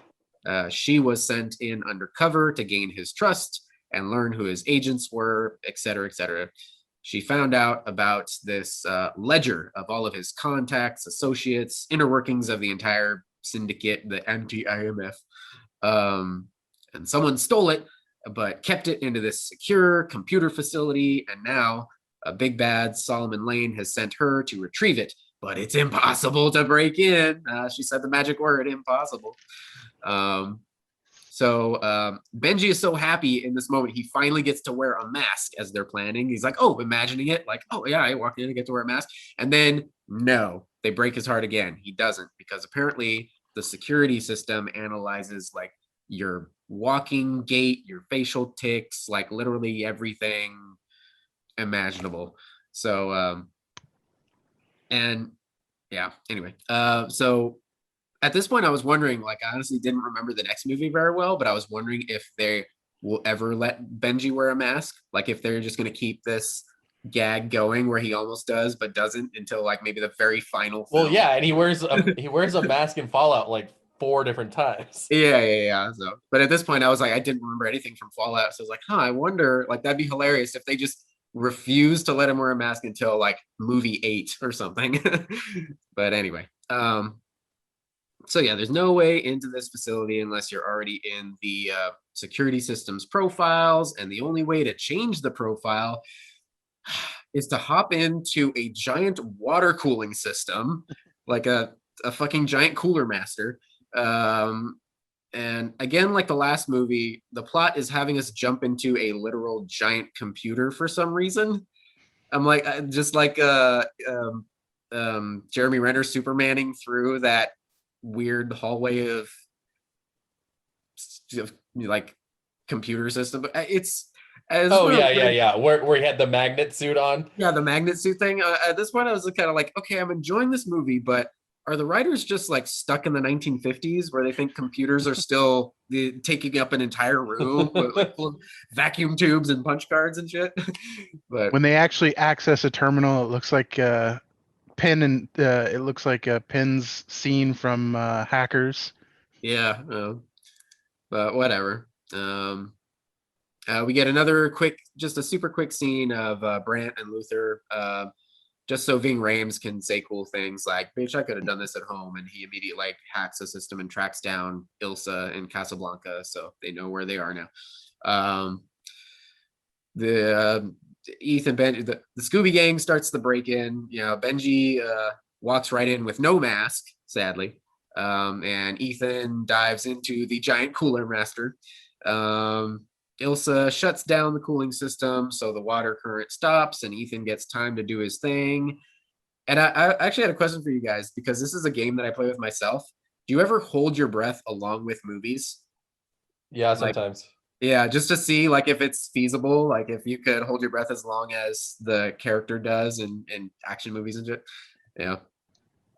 She was sent in undercover to gain his trust and learn who his agents were, et cetera, et cetera. She found out about this ledger of all of his contacts, associates, inner workings of the entire syndicate, the anti-IMF. And someone stole it, but kept it into this secure computer facility. And now a big bad Solomon Lane has sent her to retrieve it, but it's impossible to break in. She said the magic word, impossible. So Benji is so happy in this moment. He finally gets to wear a mask as they're planning. He's like, oh, imagining it. Like, oh, yeah, I walk in and get to wear a mask. And then, no, they break his heart again. He doesn't, because apparently the security system analyzes like your walking gait, your facial tics, like literally everything imaginable. So And yeah, anyway, so at this point, I was wondering, like, I honestly didn't remember the next movie very well, but I was wondering if they will ever let Benji wear a mask, like if they're just going to keep this gag going where he almost does but doesn't until like maybe the very final film. Well, yeah, and he wears a mask in Fallout like 4 different times. Yeah. So, but at this point, I was like, I didn't remember anything from Fallout, so I was like, I wonder, like, that'd be hilarious if they just refuse to let him wear a mask until like movie 8 or something. But anyway, so yeah, there's no way into this facility unless you're already in the security systems profiles, and the only way to change the profile is to hop into a giant water cooling system, like a fucking giant cooler master. And again, like the last movie, the plot is having us jump into a literal giant computer for some reason. I'm like, just like Jeremy Renner Supermaning through that weird hallway of like computer system. But it's Oh yeah. Where he had the magnet suit on. Yeah, the magnet suit thing. At this point, I was kind of like, okay, I'm enjoying this movie, but are the writers just like stuck in the 1950s where they think computers are still taking up an entire room with like, full of vacuum tubes and punch cards and shit? But When they actually access a terminal, it looks like Pin and it looks like Pin's scene from Hackers. yeah, but whatever. We get another just a super quick scene of Brant and Luther, just so Ving Rhames can say cool things like, bitch, I could have done this at home. And he immediately like hacks the system and tracks down Ilsa in Casablanca. So they know where they are now. Ethan, Benji, the Scooby Gang starts the break in. Benji walks right in with no mask, sadly. And Ethan dives into the giant cooler master. Ilsa shuts down the cooling system, so the water current stops, and Ethan gets time to do his thing. And I actually had a question for you guys, because this is a game that I play with myself. Do you ever hold your breath along with movies? Yeah, sometimes. Yeah, just to see like if it's feasible, like if you could hold your breath as long as the character does in action movies and shit. Yeah.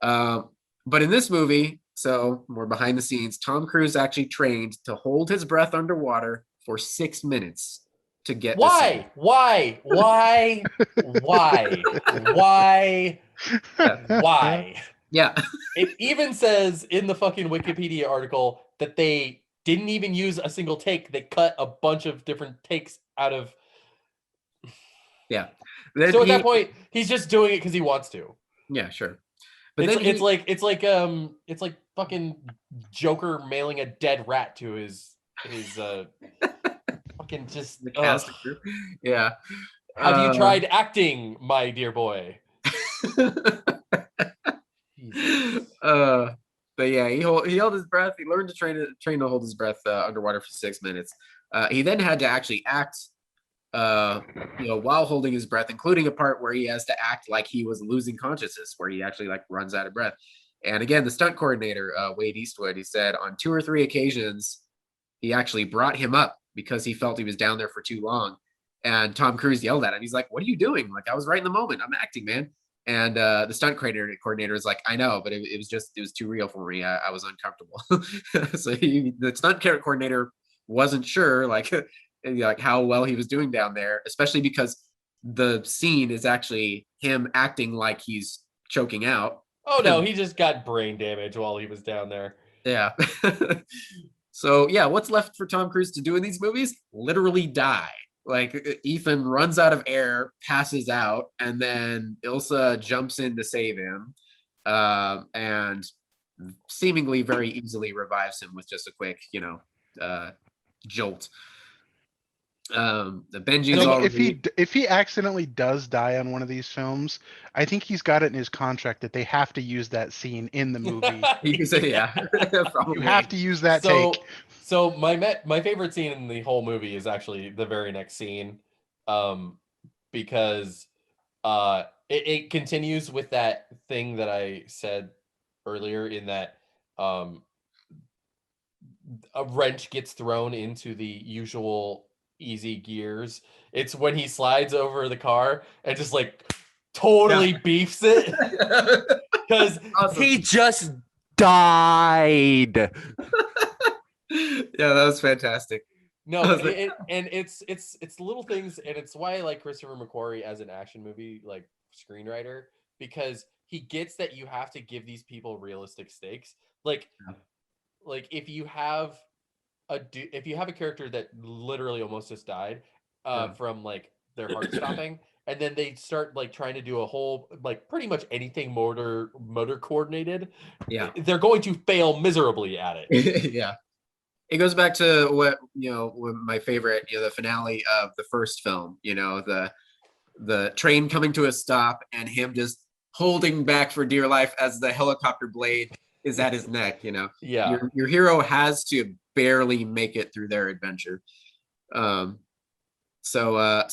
But in this movie, so more behind the scenes, Tom Cruise actually trained to hold his breath underwater for 6 minutes to get Why? Yeah. It even says in the fucking Wikipedia article that they didn't even use a single take. They cut a bunch of different takes out of. Yeah. So at that point, he's just doing it because he wants to. Yeah, sure. But it's like fucking Joker mailing a dead rat to his fucking just the cast crew. Yeah. Have you tried acting, my dear boy? But yeah, he held his breath. He learned to train to hold his breath underwater for 6 minutes. He then had to actually act while holding his breath, including a part where he has to act like he was losing consciousness, where he actually like runs out of breath. And again, the stunt coordinator, Wade Eastwood, he said on 2 or 3 occasions, he actually brought him up because he felt he was down there for too long. And Tom Cruise yelled at him. He's like, what are you doing? Like, I was right in the moment. I'm acting, man. And the stunt coordinator was like, I know, but it was too real for me. I was uncomfortable. So the stunt coordinator wasn't sure like how well he was doing down there, especially because the scene is actually him acting like he's choking out. Oh no, he just got brain damage while he was down there. Yeah. So yeah, what's left for Tom Cruise to do in these movies? Literally die. Like Ethan runs out of air, passes out, and then Ilsa jumps in to save him, and seemingly very easily revives him with just a quick, jolt. The Benji's already... if he accidentally does die on one of these films, I think he's got it in his contract that they have to use that scene in the movie. Yeah, you have to use that take. So my favorite scene in the whole movie is actually the very next scene, because it continues with that thing that I said earlier, in that a wrench gets thrown into the usual easy gears. It's when he slides over the car and just like totally beefs it because Awesome. He just died. Yeah, that was fantastic. No, I was like- and it's little things, and it's why I like Christopher McQuarrie as an action movie like screenwriter, because he gets that you have to give these people realistic stakes. Like if you have a character that literally almost just died from like their heart stopping, and then they start like trying to do a whole like pretty much anything motor coordinated, Yeah. they're going to fail miserably at it. Yeah. It goes back to what, my favorite, the finale of the first film, the train coming to a stop and him just holding back for dear life as the helicopter blade is at his neck, Yeah. Your hero has to barely make it through their adventure. So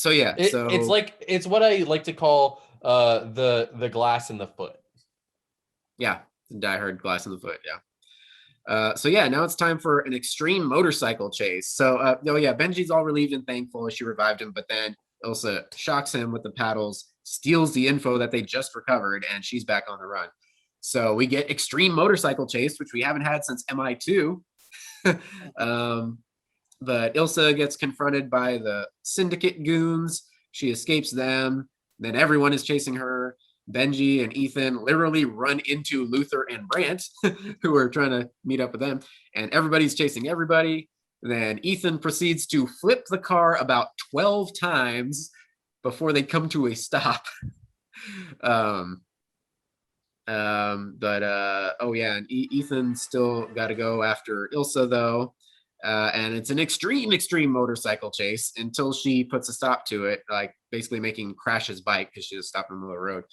yeah. It's what I like to call the glass in the foot. Yeah, Die Hard glass in the foot, yeah. So yeah, now it's time for an extreme motorcycle chase. So Benji's all relieved and thankful as she revived him, but then Ilsa shocks him with the paddles, steals the info that they just recovered, and she's back on the run. So we get extreme motorcycle chase, which we haven't had since MI2. But Ilsa gets confronted by the syndicate goons. She escapes them. Then everyone is chasing her. Benji and Ethan literally run into Luther and Brant, who are trying to meet up with them, and everybody's chasing everybody. Then Ethan proceeds to flip the car about 12 times before they come to a stop. And Ethan still got to go after Ilsa though. And it's an extreme motorcycle chase until she puts a stop to it, like basically making crash his bike because she was stopped in the middle of the road.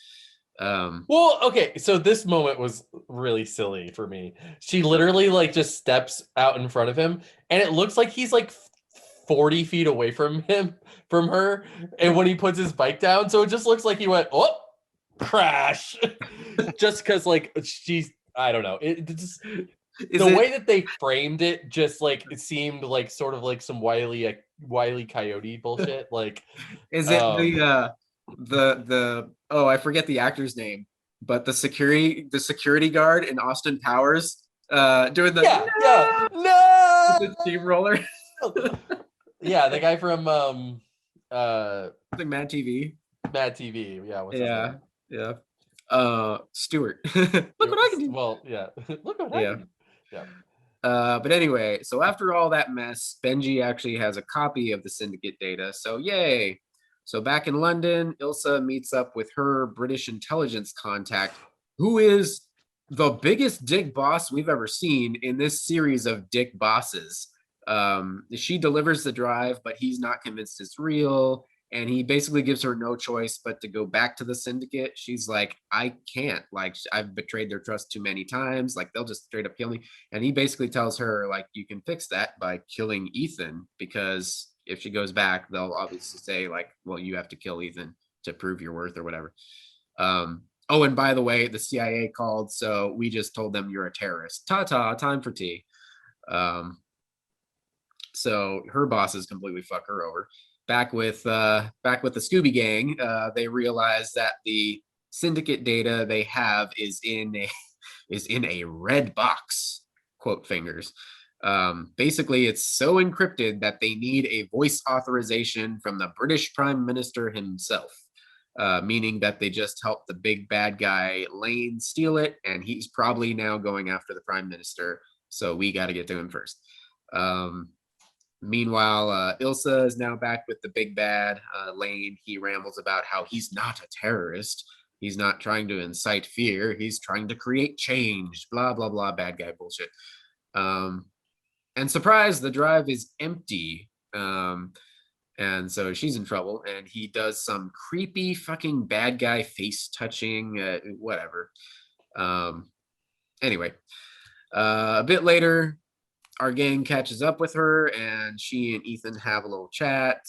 Well, okay, so this moment was really silly for me. She literally like just steps out in front of him, and it looks like he's like 40 feet away from her, and when he puts his bike down, so it just looks like he went, oh, crash. Just because like I don't know, the way that they framed it, just like it seemed like sort of like some Wile E. Coyote bullshit. Like, is it the I forget the actor's name, but the security guard in Austin Powers doing the no the steamroller. Yeah, the guy from Like Mad TV. Mad TV. Yeah, what's his name? Yeah. Stuart. Look what I can do. Well, yeah. Look what I can do. Yeah. But anyway, so after all that mess, Benji actually has a copy of the syndicate data. So yay. So back in London, Ilsa meets up with her British intelligence contact, who is the biggest dick boss we've ever seen in this series of dick bosses. She delivers the drive, but he's not convinced it's real. And he basically gives her no choice but to go back to the syndicate. She's like, I can't. Like, I've betrayed their trust too many times. Like, they'll just straight up kill me. And he basically tells her, like, you can fix that by killing Ethan, because if she goes back, they'll obviously say, like, well, you have to kill Ethan to prove your worth or whatever. And by the way, the CIA called, so we just told them you're a terrorist. Ta-ta, time for tea. So her bosses completely fuck her over. Back with the Scooby Gang, they realize that the syndicate data they have is in a red box. Quote fingers. Basically, it's so encrypted that they need a voice authorization from the British Prime Minister himself, meaning that they just helped the big bad guy Lane steal it, and he's probably now going after the Prime Minister. So we got to get to him first. Meanwhile, Ilsa is now back with the big bad Lane. He rambles about how he's not a terrorist. He's not trying to incite fear. He's trying to create change. Blah, blah, blah. Bad guy bullshit. And surprise, the drive is empty. And so she's in trouble. And he does some creepy fucking bad guy face touching, whatever. Anyway, a bit later, our gang catches up with her, and she and Ethan have a little chat.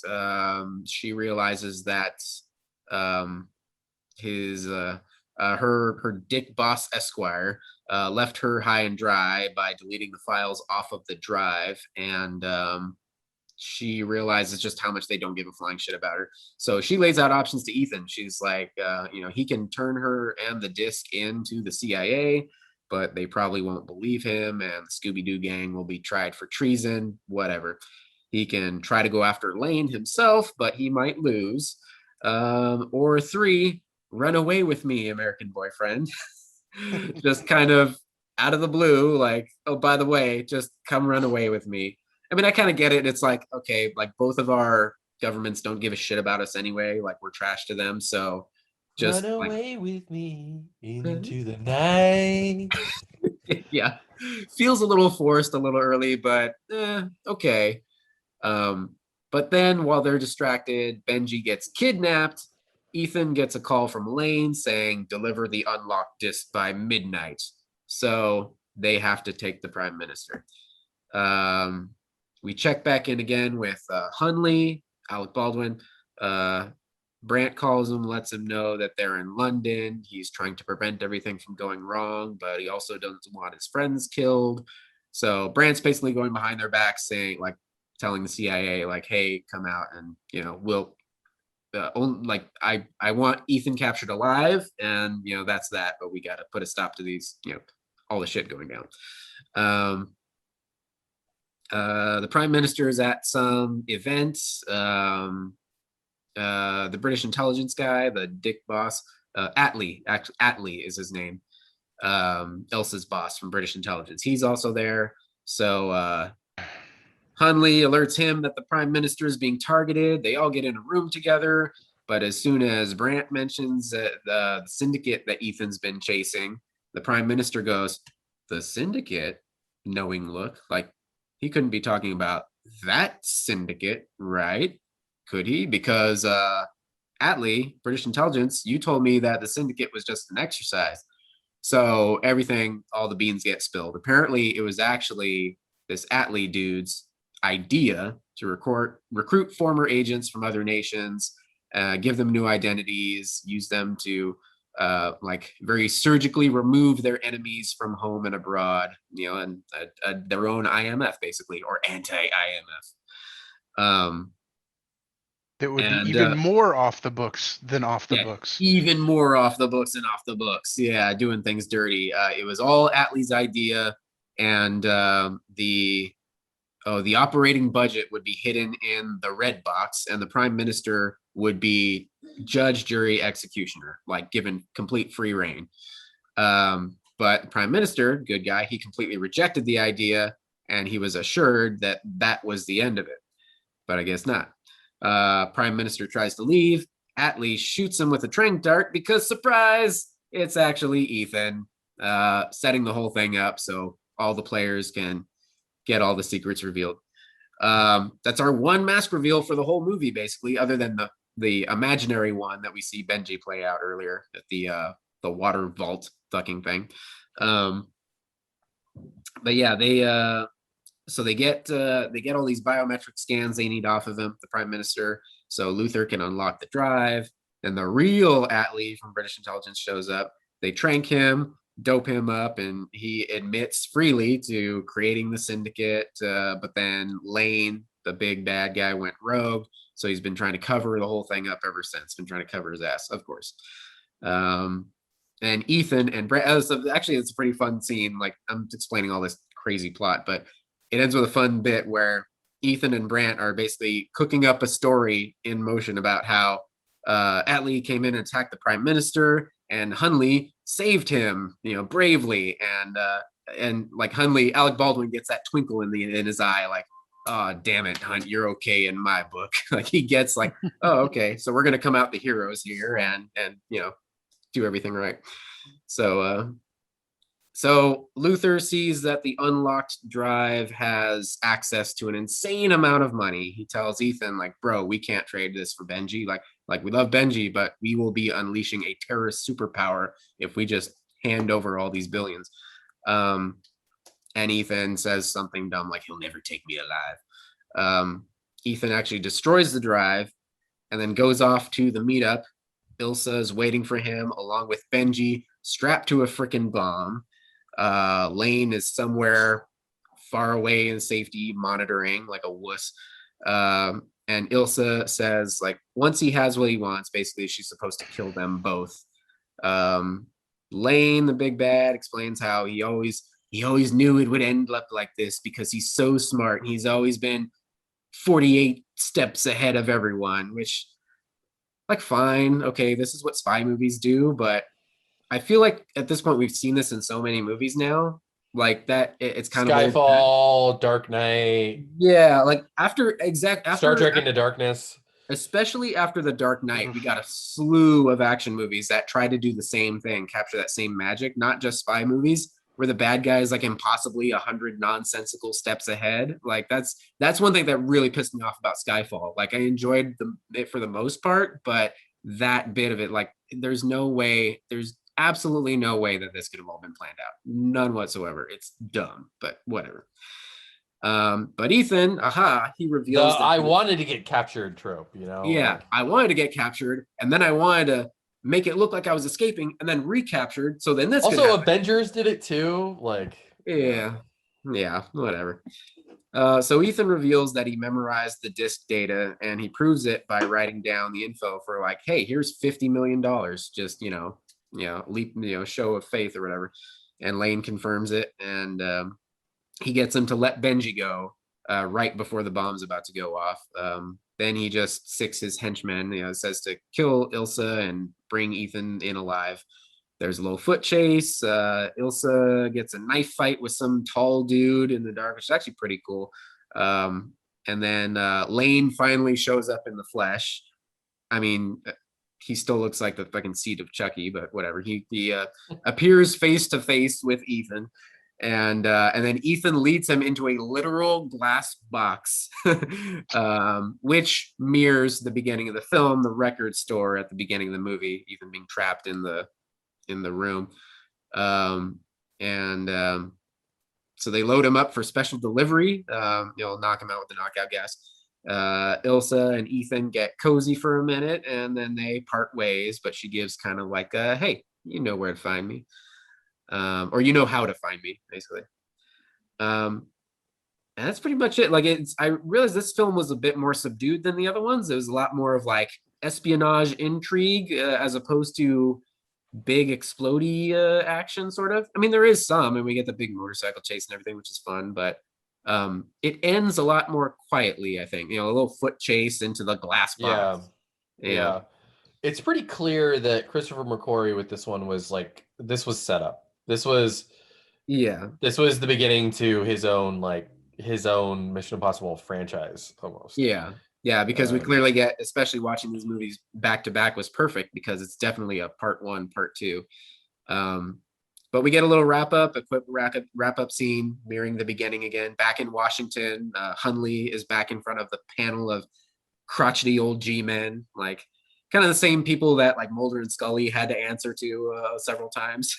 She realizes that her dick boss Esquire left her high and dry by deleting the files off of the drive, and she realizes just how much they don't give a flying shit about her. So she lays out options to Ethan. She's like, he can turn her and the disc into the CIA, but they probably won't believe him, and the Scooby-Doo gang will be tried for treason, whatever. He can try to go after Lane himself, but he might lose. Or 3, run away with me, American boyfriend. Just kind of out of the blue, like, oh, by the way, just come run away with me. I mean, I kind of get it. It's like, okay, like both of our governments don't give a shit about us anyway. Like we're trash to them. So just run like, away with me into the night. yeah, feels a little forced, a little early, but okay. But then while they're distracted, Benji gets kidnapped. Ethan gets a call from Lane saying, deliver the unlocked disc by midnight. So they have to take the prime minister. We check back in again with Hunley, Alec Baldwin. Brant calls him, lets him know that they're in London. He's trying to prevent everything from going wrong, but he also doesn't want his friends killed. So Brant's basically going behind their back saying, like, telling the CIA, like, hey, come out and, we'll, I want Ethan captured alive, and, that's that, but we got to put a stop to these, all the shit going down. The prime minister is at some event. The British intelligence guy, the dick boss, Attlee is his name. Elsa's boss from British intelligence. He's also there. So Hunley alerts him that the prime minister is being targeted. They all get in a room together. But as soon as Brant mentions the syndicate that Ethan's been chasing, the prime minister goes, the syndicate? Knowing look, like he couldn't be talking about that syndicate, right? Could he? Because Attlee, British intelligence, you told me that the syndicate was just an exercise. So everything, all the beans get spilled. Apparently, it was actually this Attlee dude's idea to recruit former agents from other nations, give them new identities, use them to very surgically remove their enemies from home and abroad, and their own IMF basically, or anti-IMF. That would be even more off the books than off the books. Even more off the books than off the books. Yeah, doing things dirty. It was all Attlee's idea, and the operating budget would be hidden in the red box, and the prime minister would be judge, jury, executioner, like given complete free reign. But prime minister, good guy, he completely rejected the idea, and he was assured that that was the end of it. But I guess not. Prime minister tries to leave. Attlee shoots him with a tranq dart because, surprise, it's actually Ethan, setting the whole thing up so all the players can get all the secrets revealed. That's our one mask reveal for the whole movie, basically, other than the imaginary one that we see Benji play out earlier at the water vault fucking thing. But yeah, they get all these biometric scans they need off of him, the prime minister, so Luther can unlock the drive. Then the real Attlee from British intelligence shows up. They trank him, dope him up, and he admits freely to creating the syndicate. But then Lane, the big bad guy, went rogue, so he's been trying to cover the whole thing up ever since. Been trying to cover his ass, of course. And Ethan and Brett. Actually, it's a pretty fun scene. Like, I'm explaining all this crazy plot, but it ends with a fun bit where Ethan and Brant are basically cooking up a story in motion about how Attlee came in and attacked the prime minister, and Hunley saved him, bravely. And like Hunley, Alec Baldwin gets that twinkle in his eye, like, oh, damn it, Hunt, you're okay in my book. Like he gets like, oh, okay, so we're gonna come out the heroes here and do everything right. So Luther sees that the unlocked drive has access to an insane amount of money. He tells Ethan, like, bro, we can't trade this for Benji. Like we love Benji, but we will be unleashing a terrorist superpower if we just hand over all these billions. And Ethan says something dumb like, he'll never take me alive. Ethan actually destroys the drive and then goes off to the meetup. Ilsa is waiting for him along with Benji, strapped to a freaking bomb. Lane is somewhere far away in safety, monitoring like a wuss. And Ilsa says, like, once he has what he wants, basically she's supposed to kill them both. Lane, the big bad, explains how he always knew it would end up like this because he's so smart. He's always been 48 steps ahead of everyone, which, like, fine, okay, this is what spy movies do, but I feel like at this point we've seen this in so many movies now, like that it's kind of old. Skyfall, Dark Knight, Yeah, like after Star Trek Into Darkness. especially after The Dark Knight, we got a slew of action movies that try to do the same thing, capture that same magic, not just spy movies where the bad guy is like impossibly 100 nonsensical steps ahead. Like that's one thing that really pissed me off about Skyfall. Like I enjoyed it for the most part, but that bit of it, like there's absolutely no way that this could have all been planned out. None whatsoever. It's dumb, but whatever. But Ethan, he reveals I wanted to get captured trope, you know? Yeah, I wanted to get captured, and then I wanted to make it look like I was escaping, and then recaptured. So then this also Avengers did it too. Like, yeah, whatever. So Ethan reveals that he memorized the disk data, and he proves it by writing down the info for like, hey, here's $50 million. Just show of faith or whatever. And Lane confirms it, and he gets him to let Benji go right before the bomb's about to go off. Then he just sicks his henchmen, says to kill Ilsa and bring Ethan in alive. There's a little foot chase. Ilsa gets a knife fight with some tall dude in the dark, which is actually pretty cool. And then Lane finally shows up in the flesh. I mean, he still looks like the fucking seed of Chucky, but whatever. He appears face to face with Ethan. And then Ethan leads him into a literal glass box, which mirrors the beginning of the film, the record store at the beginning of the movie, Ethan being trapped in the room. So they load him up for special delivery. Knock him out with the knockout gas. Ilsa and Ethan get cozy for a minute, and then they part ways, but she gives kind of like hey, you know where to find me. Or you know how to find me, basically. And that's pretty much it. Like I realized this film was a bit more subdued than the other ones. It was a lot more of like espionage intrigue as opposed to big explodey action, sort of. I mean, there is some, and we get the big motorcycle chase and everything, which is fun, but it ends a lot more quietly, I think. A little foot chase into the glass box. Yeah. It's pretty clear that Christopher McQuarrie with this one was like, this was set up. This was the beginning to his own Mission Impossible franchise almost. Yeah, because we clearly get, especially watching these movies back to back was perfect because it's definitely a part one, part two. But we get a little wrap up scene mirroring the beginning again. Back in Washington, Hunley is back in front of the panel of crotchety old G-men, like kind of the same people that like Mulder and Scully had to answer to several times.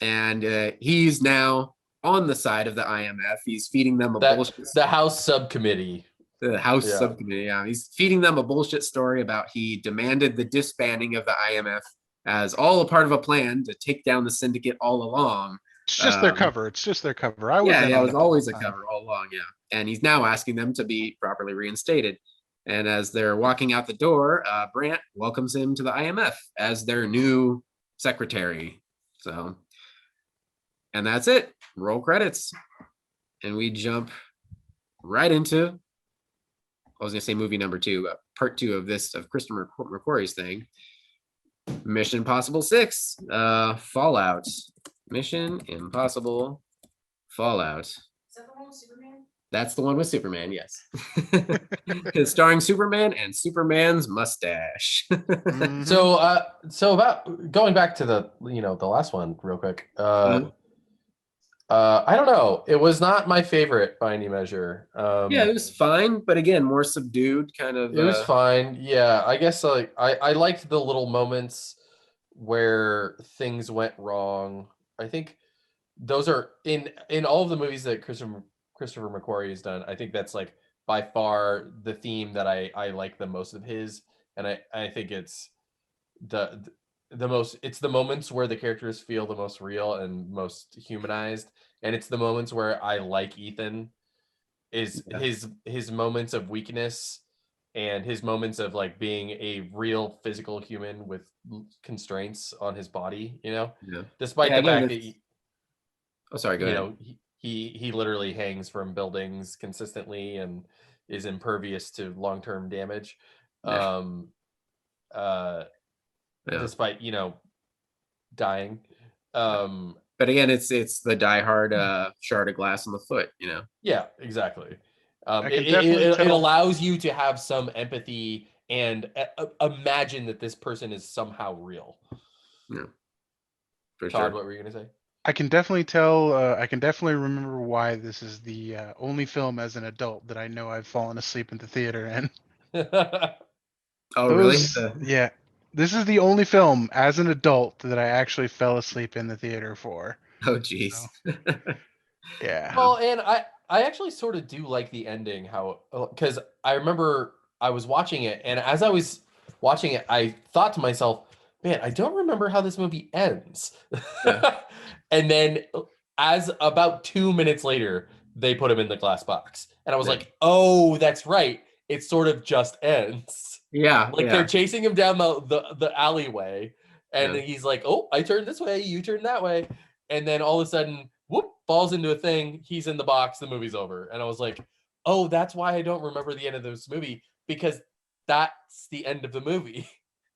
And he's now on the side of the IMF. He's feeding them the House subcommittee. The House subcommittee. Yeah, he's feeding them a bullshit story about he demanded the disbanding of the IMF as all a part of a plan to take down the syndicate all along. It's just their cover. It's just their cover. It was always a cover all along. Yeah, and he's now asking them to be properly reinstated. And as they're walking out the door, Brandt welcomes him to the IMF as their new secretary. So, and that's it. Roll credits. And we jump right into, I was going to say movie number 2, part 2 of Christopher McQuarrie's thing. Mission Impossible 6, Fallout. Mission Impossible Fallout. Is that the one with Superman? That's the one with Superman, yes. It's starring Superman and Superman's mustache. So about going back to the last one real quick. I don't know. It was not my favorite by any measure. It was fine, but again, more subdued kind of. It was fine. Yeah, I guess I liked the little moments where things went wrong. I think those are in all of the movies that Christopher McQuarrie has done. I think that's like by far the theme that I like the most of his, and I think it's the most, it's the moments where the characters feel the most real and most humanized, and it's the moments where I like Ethan is Yeah. his moments of weakness and his moments of like being a real physical human with constraints on his body, Yeah. despite Yeah, the again, fact that it's- oh, sorry, go ahead. he literally hangs from buildings consistently and is impervious to long-term damage. Yeah. uh Yeah. Despite dying. But again, it's the diehard shard of glass on the foot, Yeah, exactly. I can definitely It tell. allows you to have some empathy and imagine that this person is somehow real. Yeah, for Todd, sure. what were you gonna say? I can definitely tell. I can definitely remember why this is the only film as an adult that I know I've fallen asleep in the theater in. Oh, really? Those, yeah. This is the only film as an adult that I actually fell asleep in the theater for. Oh, geez. Yeah. Well, and I actually sort of do like the ending, how because I remember I was watching it, and as I was watching it, I thought to myself, man, I don't remember how this movie ends. Yeah. And then as about 2 minutes later, they put him in the glass box. And I was Yeah. like, oh, that's right. It sort of just ends. Yeah. Like they're chasing him down the alleyway, and Yeah. he's like, oh, I turned this way, you turned that way. And then all of a sudden, whoop, falls into a thing. He's in the box. The movie's over. And I was like, oh, that's why I don't remember the end of this movie, because that's the end of the movie.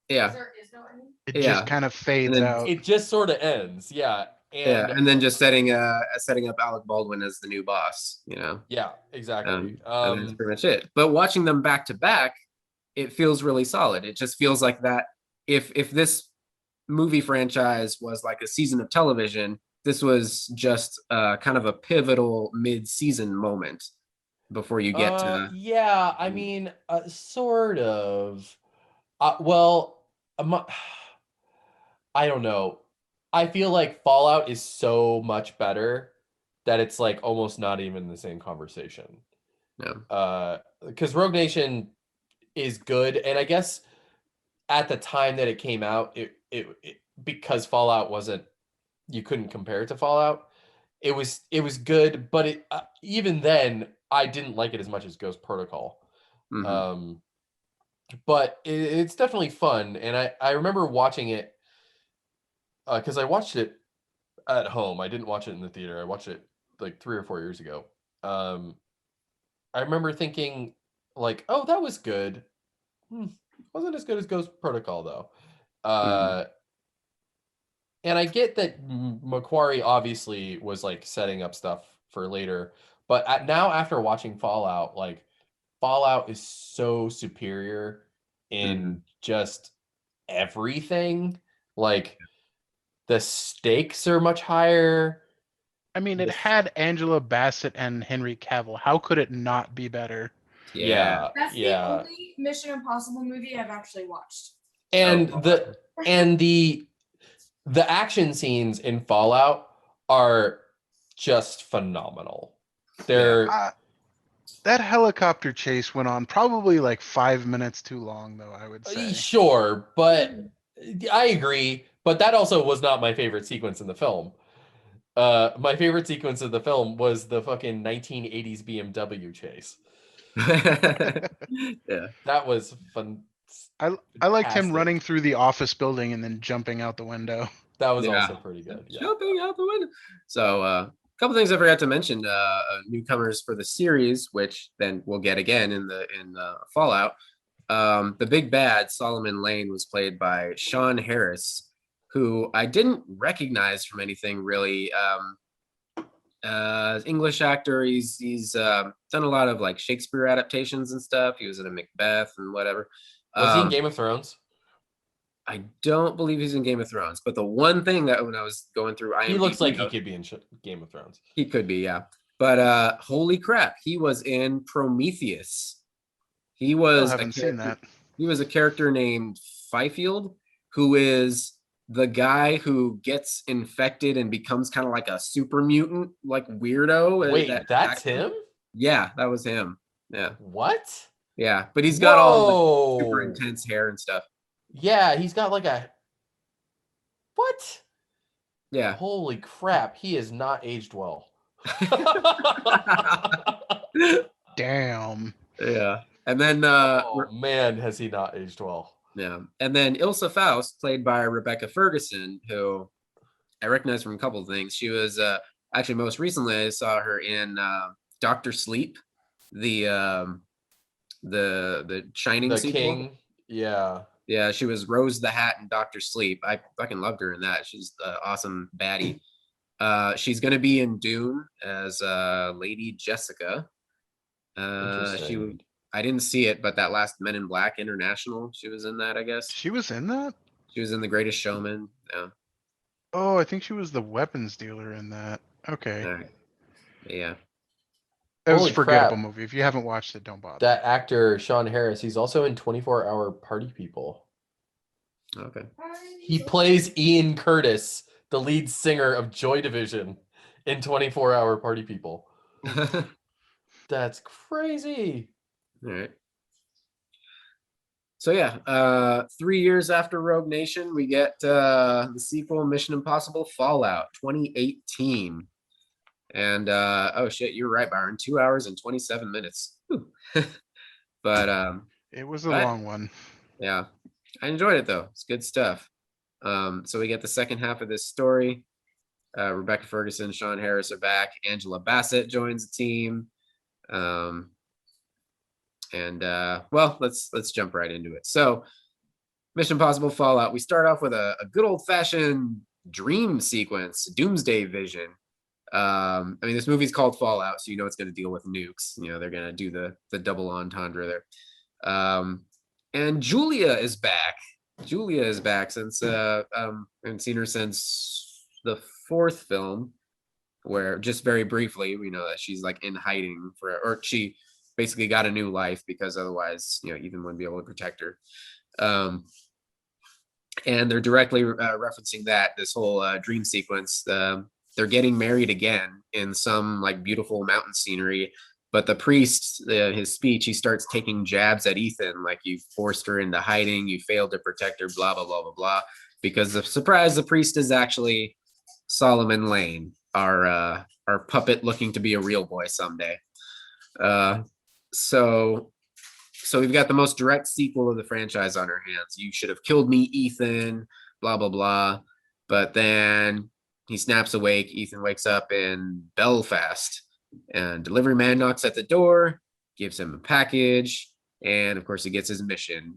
Yeah. There is no ending? It Yeah. just kind of fades then- out. It just sort of ends. Yeah. And And then just setting up Alec Baldwin as the new boss, yeah, exactly. and that's pretty much it. But watching them back to back, it feels really solid. It just feels like that if this movie franchise was like a season of television, this was just kind of a pivotal mid-season moment before you get to yeah, I mean, sort of. Well, I don't know. I feel like Fallout is so much better that it's like almost not even the same conversation. Because Rogue Nation is good, and I guess at the time that it came out, it because Fallout wasn't, you couldn't compare it to Fallout. It was good, but it even then I didn't like it as much as Ghost Protocol. Mhm. But it's definitely fun, and I remember watching it because I watched it at home. I didn't watch it in the theater. I watched it like 3 or 4 years ago. I remember thinking like, oh, that was good. Wasn't as good as Ghost Protocol though. And I get that Macquarie obviously was like setting up stuff for later, but now after watching Fallout, like Fallout is so superior in just everything. Like the stakes are much higher. I mean, it had Angela Bassett and Henry Cavill. How could it not be better? Yeah. That's the only Mission Impossible movie I've actually watched. And the action scenes in Fallout are just phenomenal. They're that helicopter chase went on probably like 5 minutes too long, though, I would say. Sure, but I agree. But that also was not my favorite sequence in the film. My favorite sequence of the film was the fucking 1980s BMW chase. Yeah. That was fun. I liked him running through the office building and then jumping out the window. That was also pretty good. Yeah. Jumping out the window. So a couple things I forgot to mention. Newcomers for the series, which then we'll get again in Fallout. The big bad Solomon Lane was played by Sean Harris, who I didn't recognize from anything really. English actor. He's done a lot of like Shakespeare adaptations and stuff. He was in a Macbeth and whatever. Was he in Game of Thrones? I don't believe he's in Game of Thrones, but the one thing that when I was going through IMDb, he looks like he could be in Game of Thrones. He could be, yeah. But holy crap, he was in Prometheus. He was haven't seen that. He was a character named Fifield, who is the guy who gets infected and becomes kind of like a super mutant, like weirdo. Wait, that's him? Yeah, that was him. Yeah. What? Yeah, but he's got all the super intense hair and stuff. Yeah, he's got like a what? Yeah. Holy crap, he is not aged well. Damn. Yeah. And then Oh man, has he not aged well? yeah. And then Ilsa Faust, played by Rebecca Ferguson, who I recognize from a couple of things. She was actually most recently I saw her in Doctor Sleep, the Shining The sequel. King, yeah. Yeah, she was Rose the Hat in Doctor Sleep. I fucking loved her in that. She's an awesome baddie. She's gonna be in Dune as Lady Jessica. Interesting. I didn't see it, but that last Men in Black International, she was in that, I guess. She was in that? She was in The Greatest Showman. Yeah. Oh, I think she was the weapons dealer in that. Okay. All right. Yeah. That was Holy a forgettable crap. movie. If you haven't watched it, don't bother. That actor, Sean Harris, he's also in 24-Hour Party People. Okay. He plays Ian Curtis, the lead singer of Joy Division in 24-Hour Party People. All That's crazy. right. So yeah, 3 years after Rogue Nation, we get the sequel, Mission Impossible Fallout 2018. And oh shit, you're right, Byron. 2 hours and 27 minutes. But It was a I- long one. yeah, I enjoyed it though. It's good stuff. So we get the second half of this story. Rebecca Ferguson, Sean Harris are back. Angela Bassett joins the team. Well, let's jump right into it. So, Mission Impossible Fallout. We start off with a good old fashioned dream sequence, Doomsday Vision. I mean, this movie's called Fallout, so you know it's going to deal with nukes. You know, they're going to do the double entendre there. And Julia is back. Julia is back since I haven't seen her since the fourth film, where just very briefly we know that she's like in hiding or she basically got a new life because otherwise, you know, Ethan wouldn't be able to protect her. And they're directly referencing this whole dream sequence. They're getting married again in some like beautiful mountain scenery, but the priest, his speech, he starts taking jabs at Ethan, like you forced her into hiding, you failed to protect her, blah blah blah blah blah. Because the surprise, the priest is actually Solomon Lane, our puppet looking to be a real boy someday. So we've got the most direct sequel of the franchise on our hands. You should have killed me, Ethan, blah blah blah. But then he snaps awake. Ethan wakes up in Belfast, and delivery man knocks at the door, gives him a package, and of course he gets his mission.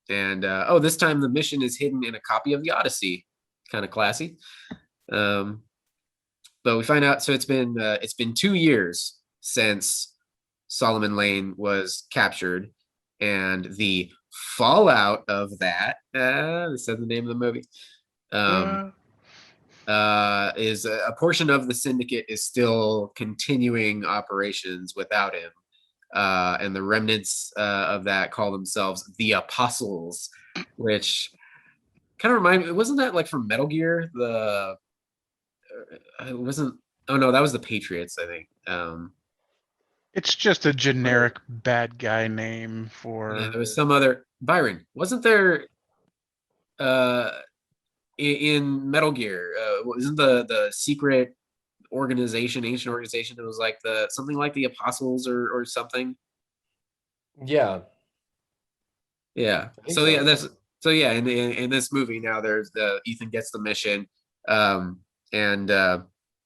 This time the mission is hidden in a copy of the Odyssey. Kind of classy. But we find out. So it's been 2 years since Solomon Lane was captured, and the fallout of that. They said the name of the movie. Is a portion of the syndicate is still continuing operations without him, and the remnants of that call themselves the Apostles, which kind of remind me. Wasn't that like from Metal Gear? It wasn't. Oh no, that was the Patriots, I think. It's just a generic bad guy name for. Yeah, there was some other Byron. Wasn't there? In Metal Gear, wasn't the secret organization, ancient organization, that was like something like the Apostles or something? Yeah. Yeah. So yeah, in this movie now, there's Ethan gets the mission, and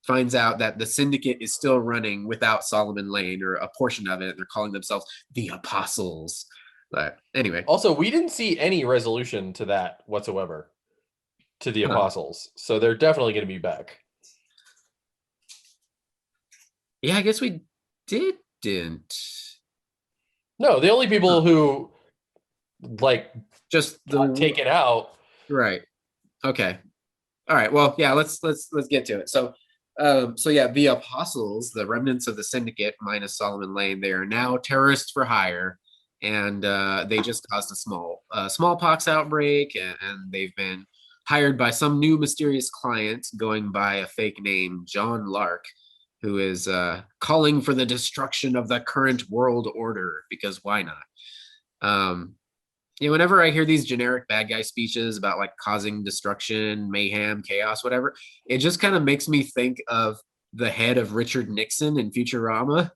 finds out that the syndicate is still running without Solomon Lane, or a portion of it. They're calling themselves the Apostles. But anyway. Also, we didn't see any resolution to that whatsoever, to the Apostles. So they're definitely going to be back. Yeah, I guess we didn't. No, the only people who like just got taken out. Right. Okay. All right. Well, yeah, let's get to it. So yeah, the Apostles, the remnants of the syndicate minus Solomon Lane, they are now terrorists for hire, and they just caused a smallpox outbreak, and they've been hired by some new mysterious client going by a fake name, John Lark, who is calling for the destruction of the current world order, because why not? Whenever I hear these generic bad guy speeches about like causing destruction, mayhem, chaos, whatever, it just kind of makes me think of the head of Richard Nixon in Futurama.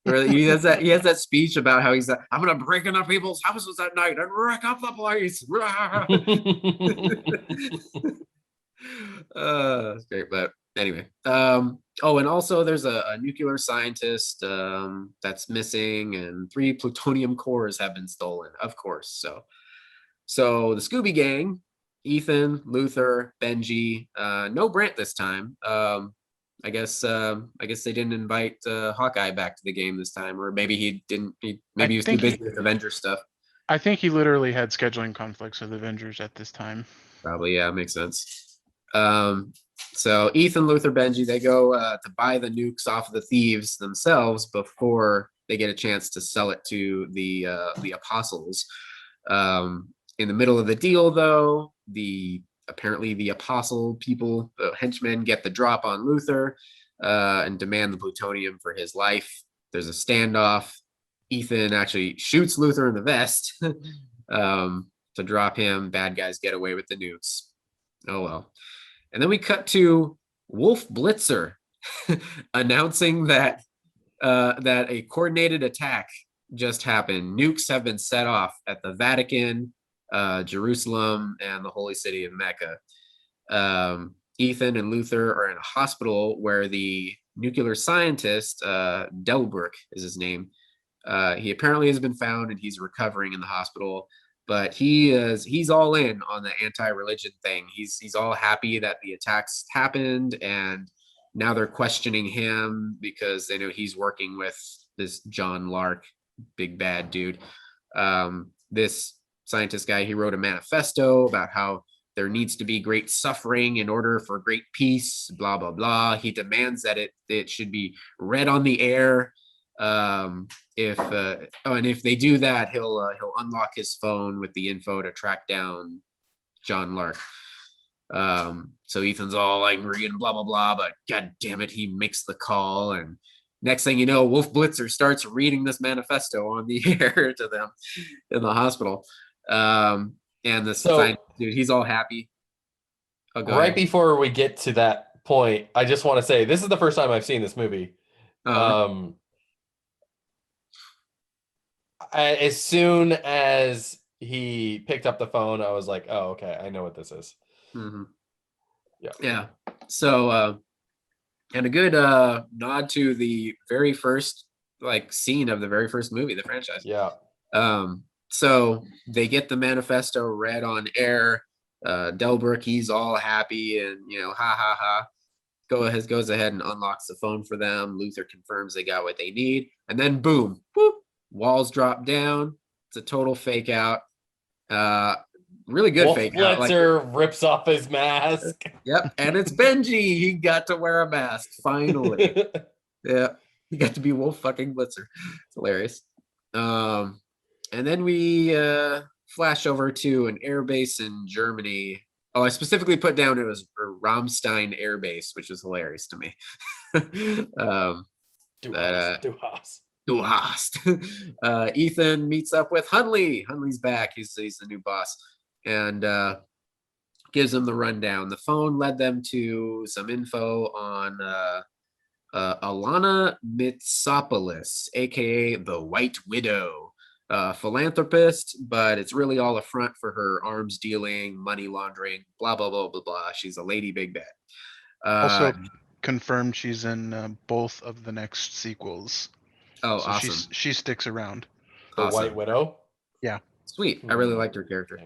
Where he has that speech about how he's like, I'm gonna break into people's houses at night and wreck up the place. It's great, but anyway. Oh, and also there's a nuclear scientist that's missing, and 3 plutonium cores have been stolen, of course. So the Scooby Gang, Ethan, Luther, Benji, no Brant this time. I guess they didn't invite Hawkeye back to the game this time, or maybe he didn't. Maybe he was too busy with Avenger stuff. I think he literally had scheduling conflicts with Avengers at this time. Probably, yeah, makes sense. So Ethan, Luther, Benji, they go to buy the nukes off of the thieves themselves before they get a chance to sell it to the apostles. In the middle of the deal, though, apparently the apostle people, the henchmen, get the drop on Luther and demand the plutonium for his life. There's a standoff. Ethan actually shoots Luther in the vest to drop him. Bad guys get away with the nukes. Oh well. And then we cut to Wolf Blitzer announcing that a coordinated attack just happened. Nukes have been set off at the Vatican, Jerusalem, and the holy city of Mecca. Ethan and Luther are in a hospital where the nuclear scientist, Delbruck is his name. He apparently has been found and he's recovering in the hospital, but he's all in on the anti-religion thing. He's all happy that the attacks happened, and now they're questioning him because they know he's working with this John Lark, big bad dude. This scientist guy, he wrote a manifesto about how there needs to be great suffering in order for great peace, blah blah blah. He demands that it should be read on the air. And if they do that, he'll unlock his phone with the info to track down John Lark. So Ethan's all angry and blah blah blah, but god damn it, he makes the call, and next thing you know, Wolf Blitzer starts reading this manifesto on the air to them in the hospital. And the scientist dude, he's all happy. Oh, right before we get to that point, I just want to say this is the first time I've seen this movie. As soon as he picked up the phone, I was like, "Oh, okay, I know what this is." Mm-hmm. Yeah. So, and a good nod to the very first scene of the very first movie, the franchise. Yeah. So they get the manifesto read on air. Delbruck, he's all happy and ha ha ha. Goes ahead and unlocks the phone for them. Luther confirms they got what they need, and then boom, whoop. Walls drop down. It's a total fake out. Really good Wolf fake Blitzer out. Rips off his mask. Yep, and it's Benji. He got to wear a mask finally. Yeah, he got to be Wolf fucking Blitzer. It's hilarious. And then we flash over to an airbase in Germany. Oh, I specifically put down it was Ramstein Air Base, which was hilarious to me. Du hast. Ethan meets up with Hunley. Hunley's back. He's the new boss, and gives him the rundown. The phone led them to some info on Alana Mitsopoulos, aka the White Widow, philanthropist, but it's really all a front for her arms dealing, money laundering, blah blah blah blah blah. She's a lady big bad. Also confirmed she's in both of the next sequels. Oh, so awesome. She sticks around. The White Widow? Yeah. Sweet. I really liked her character.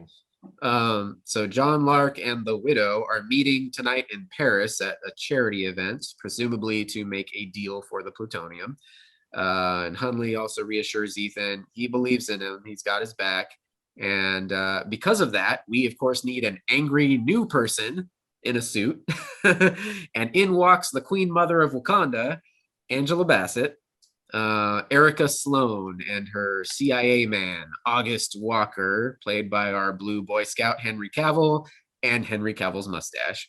So John Lark and the Widow are meeting tonight in Paris at a charity event, presumably to make a deal for the plutonium. And Hunley also reassures Ethan he believes in him. He's got his back. And because of that, we, of course, need an angry new person in a suit. And in walks the Queen Mother of Wakanda, Angela Bassett, Erica Sloan, and her CIA man, August Walker, played by our blue Boy Scout, Henry Cavill, and Henry Cavill's mustache.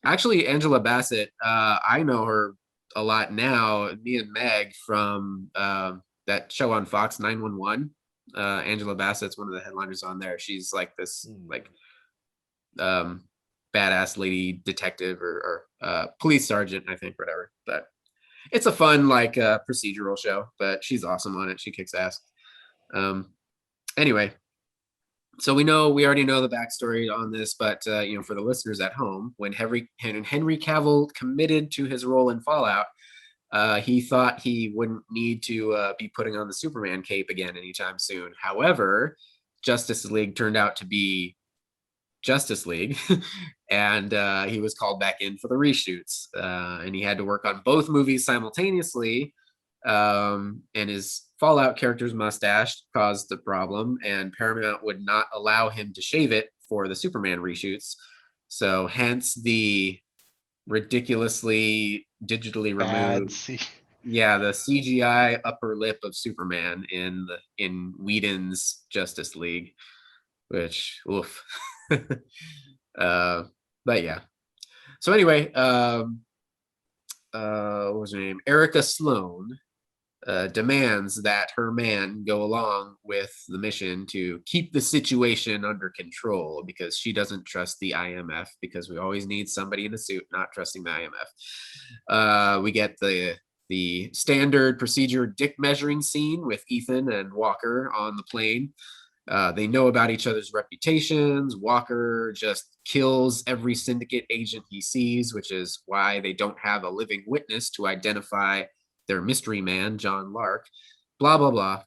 Actually, Angela Bassett, I know her a lot now. Me and Meg from that show on Fox, 911. Angela Bassett's one of the headliners on there. She's like this badass lady detective or police sergeant, I think, whatever. But it's a fun like procedural show, but she's awesome on it. She kicks ass. Anyway, so we already know the backstory on this, but for the listeners at home, when Henry Cavill committed to his role in Fallout, he thought he wouldn't need to be putting on the Superman cape again anytime soon. However, Justice League turned out to be Justice League, and he was called back in for the reshoots, and he had to work on both movies simultaneously. And his Fallout character's mustache caused the problem, and Paramount would not allow him to shave it for the Superman reshoots. So hence the ridiculously digitally removed the CGI upper lip of Superman in Whedon's Justice League, which oof. But yeah. So anyway, what was her name? Erica Sloan demands that her man go along with the mission to keep the situation under control because she doesn't trust the IMF, because we always need somebody in a suit not trusting the IMF. We get the standard procedure dick measuring scene with Ethan and Walker on the plane. They know about each other's reputations. Walker just kills every syndicate agent he sees, which is why they don't have a living witness to identify their mystery man, John Lark, blah, blah, blah.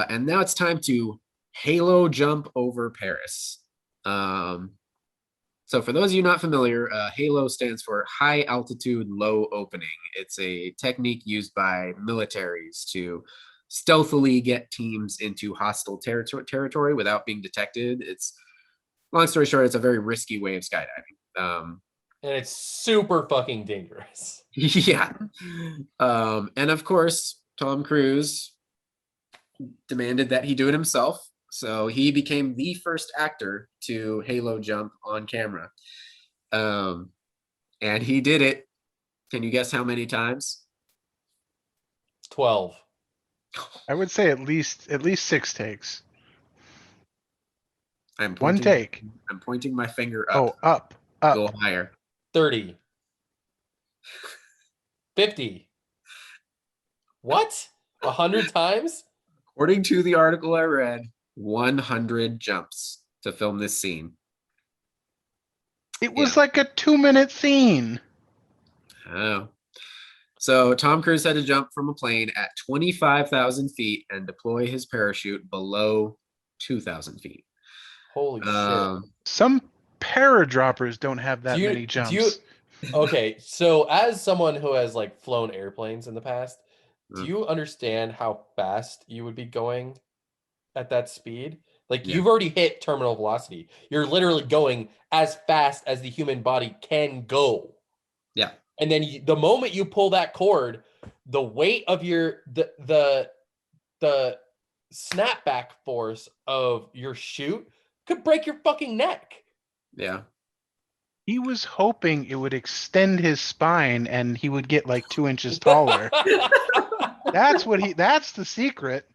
And now it's time to halo jump over Paris. So for those of you not familiar, halo stands for high altitude, low opening. It's a technique used by militaries to stealthily get teams into hostile territory without being detected. It's, long story short, it's a very risky way of skydiving. And it's super fucking dangerous. Yeah. And of course, Tom Cruise demanded that he do it himself. So he became the first actor to halo jump on camera. And he did it. Can you guess how many times? 12. I would say at least 6 takes. One take. I'm pointing my finger up. Oh, up. Go higher. 30. 50. What? 100 times? According to the article I read, 100 jumps to film this scene. It was like a 2-minute scene. Oh. So Tom Cruise had to jump from a plane at 25,000 feet and deploy his parachute below 2,000 feet. Holy shit. Some paradroppers don't have that many jumps. Okay, so as someone who has like flown airplanes in the past, do you understand how fast you would be going at that speed? Like you've already hit terminal velocity. You're literally going as fast as the human body can go. Yeah. And then the moment you pull that cord, the weight of the snapback force of your chute could break your fucking neck. Yeah. He was hoping it would extend his spine and he would get like 2 inches taller. That's the secret.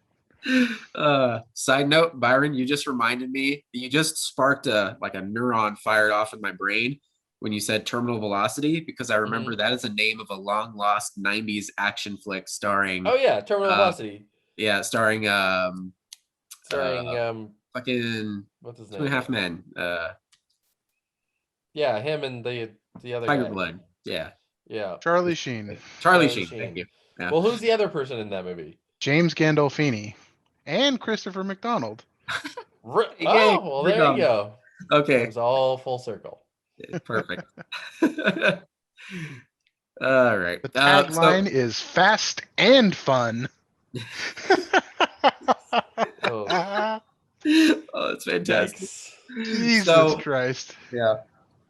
Side note, Byron, you just reminded me, you just sparked a neuron fired off in my brain when you said terminal velocity, because I remember that is a name of a long lost 90s action flick starring Terminal velocity. Yeah, starring fucking what's his name? 2.5 Men. Yeah, him and the other Tiger guy. Blood. Yeah. Yeah. Charlie Sheen. Charlie Sheen. Thank you. Yeah. Well, who's the other person in that movie? James Gandolfini and Christopher McDonald. There you go. Okay. It was all full circle. Perfect. All right. The tagline is fast and fun. Oh, it's fantastic. Jesus Christ. Yeah.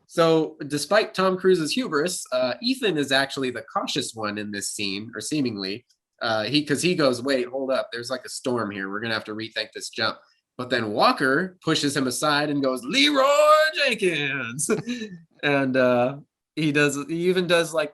So despite Tom Cruise's hubris, Ethan is actually the cautious one in this scene, or seemingly. Because he goes, wait, hold up. There's like a storm here. We're going to have to rethink this jump. But then Walker pushes him aside and goes, Leroy Jenkins. And he even does like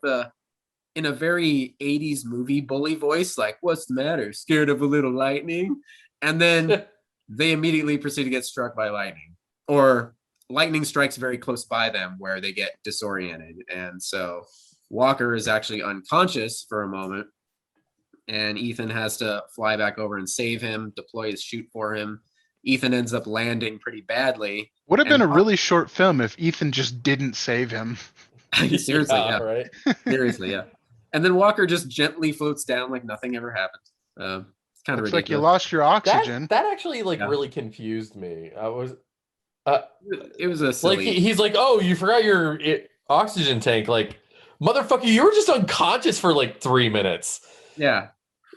in a very 80s movie bully voice, like, what's the matter? Scared of a little lightning? And then they immediately proceed to get struck by lightning. Or lightning strikes very close by them where they get disoriented. And so Walker is actually unconscious for a moment, and Ethan has to fly back over and save him, deploy his chute for him. Ethan ends up landing pretty badly. Would have been And a really short film if Ethan just didn't save him. seriously, yeah. Right. Seriously, yeah. And then Walker just gently floats down like nothing ever happened. It's kind of Looks like you ridiculous. lost your oxygen. That actually like Yeah. really confused me. I was It was a like silly. he's like, oh, you forgot your oxygen tank. Like, motherfucker, you were just unconscious for like 3 minutes, Yeah,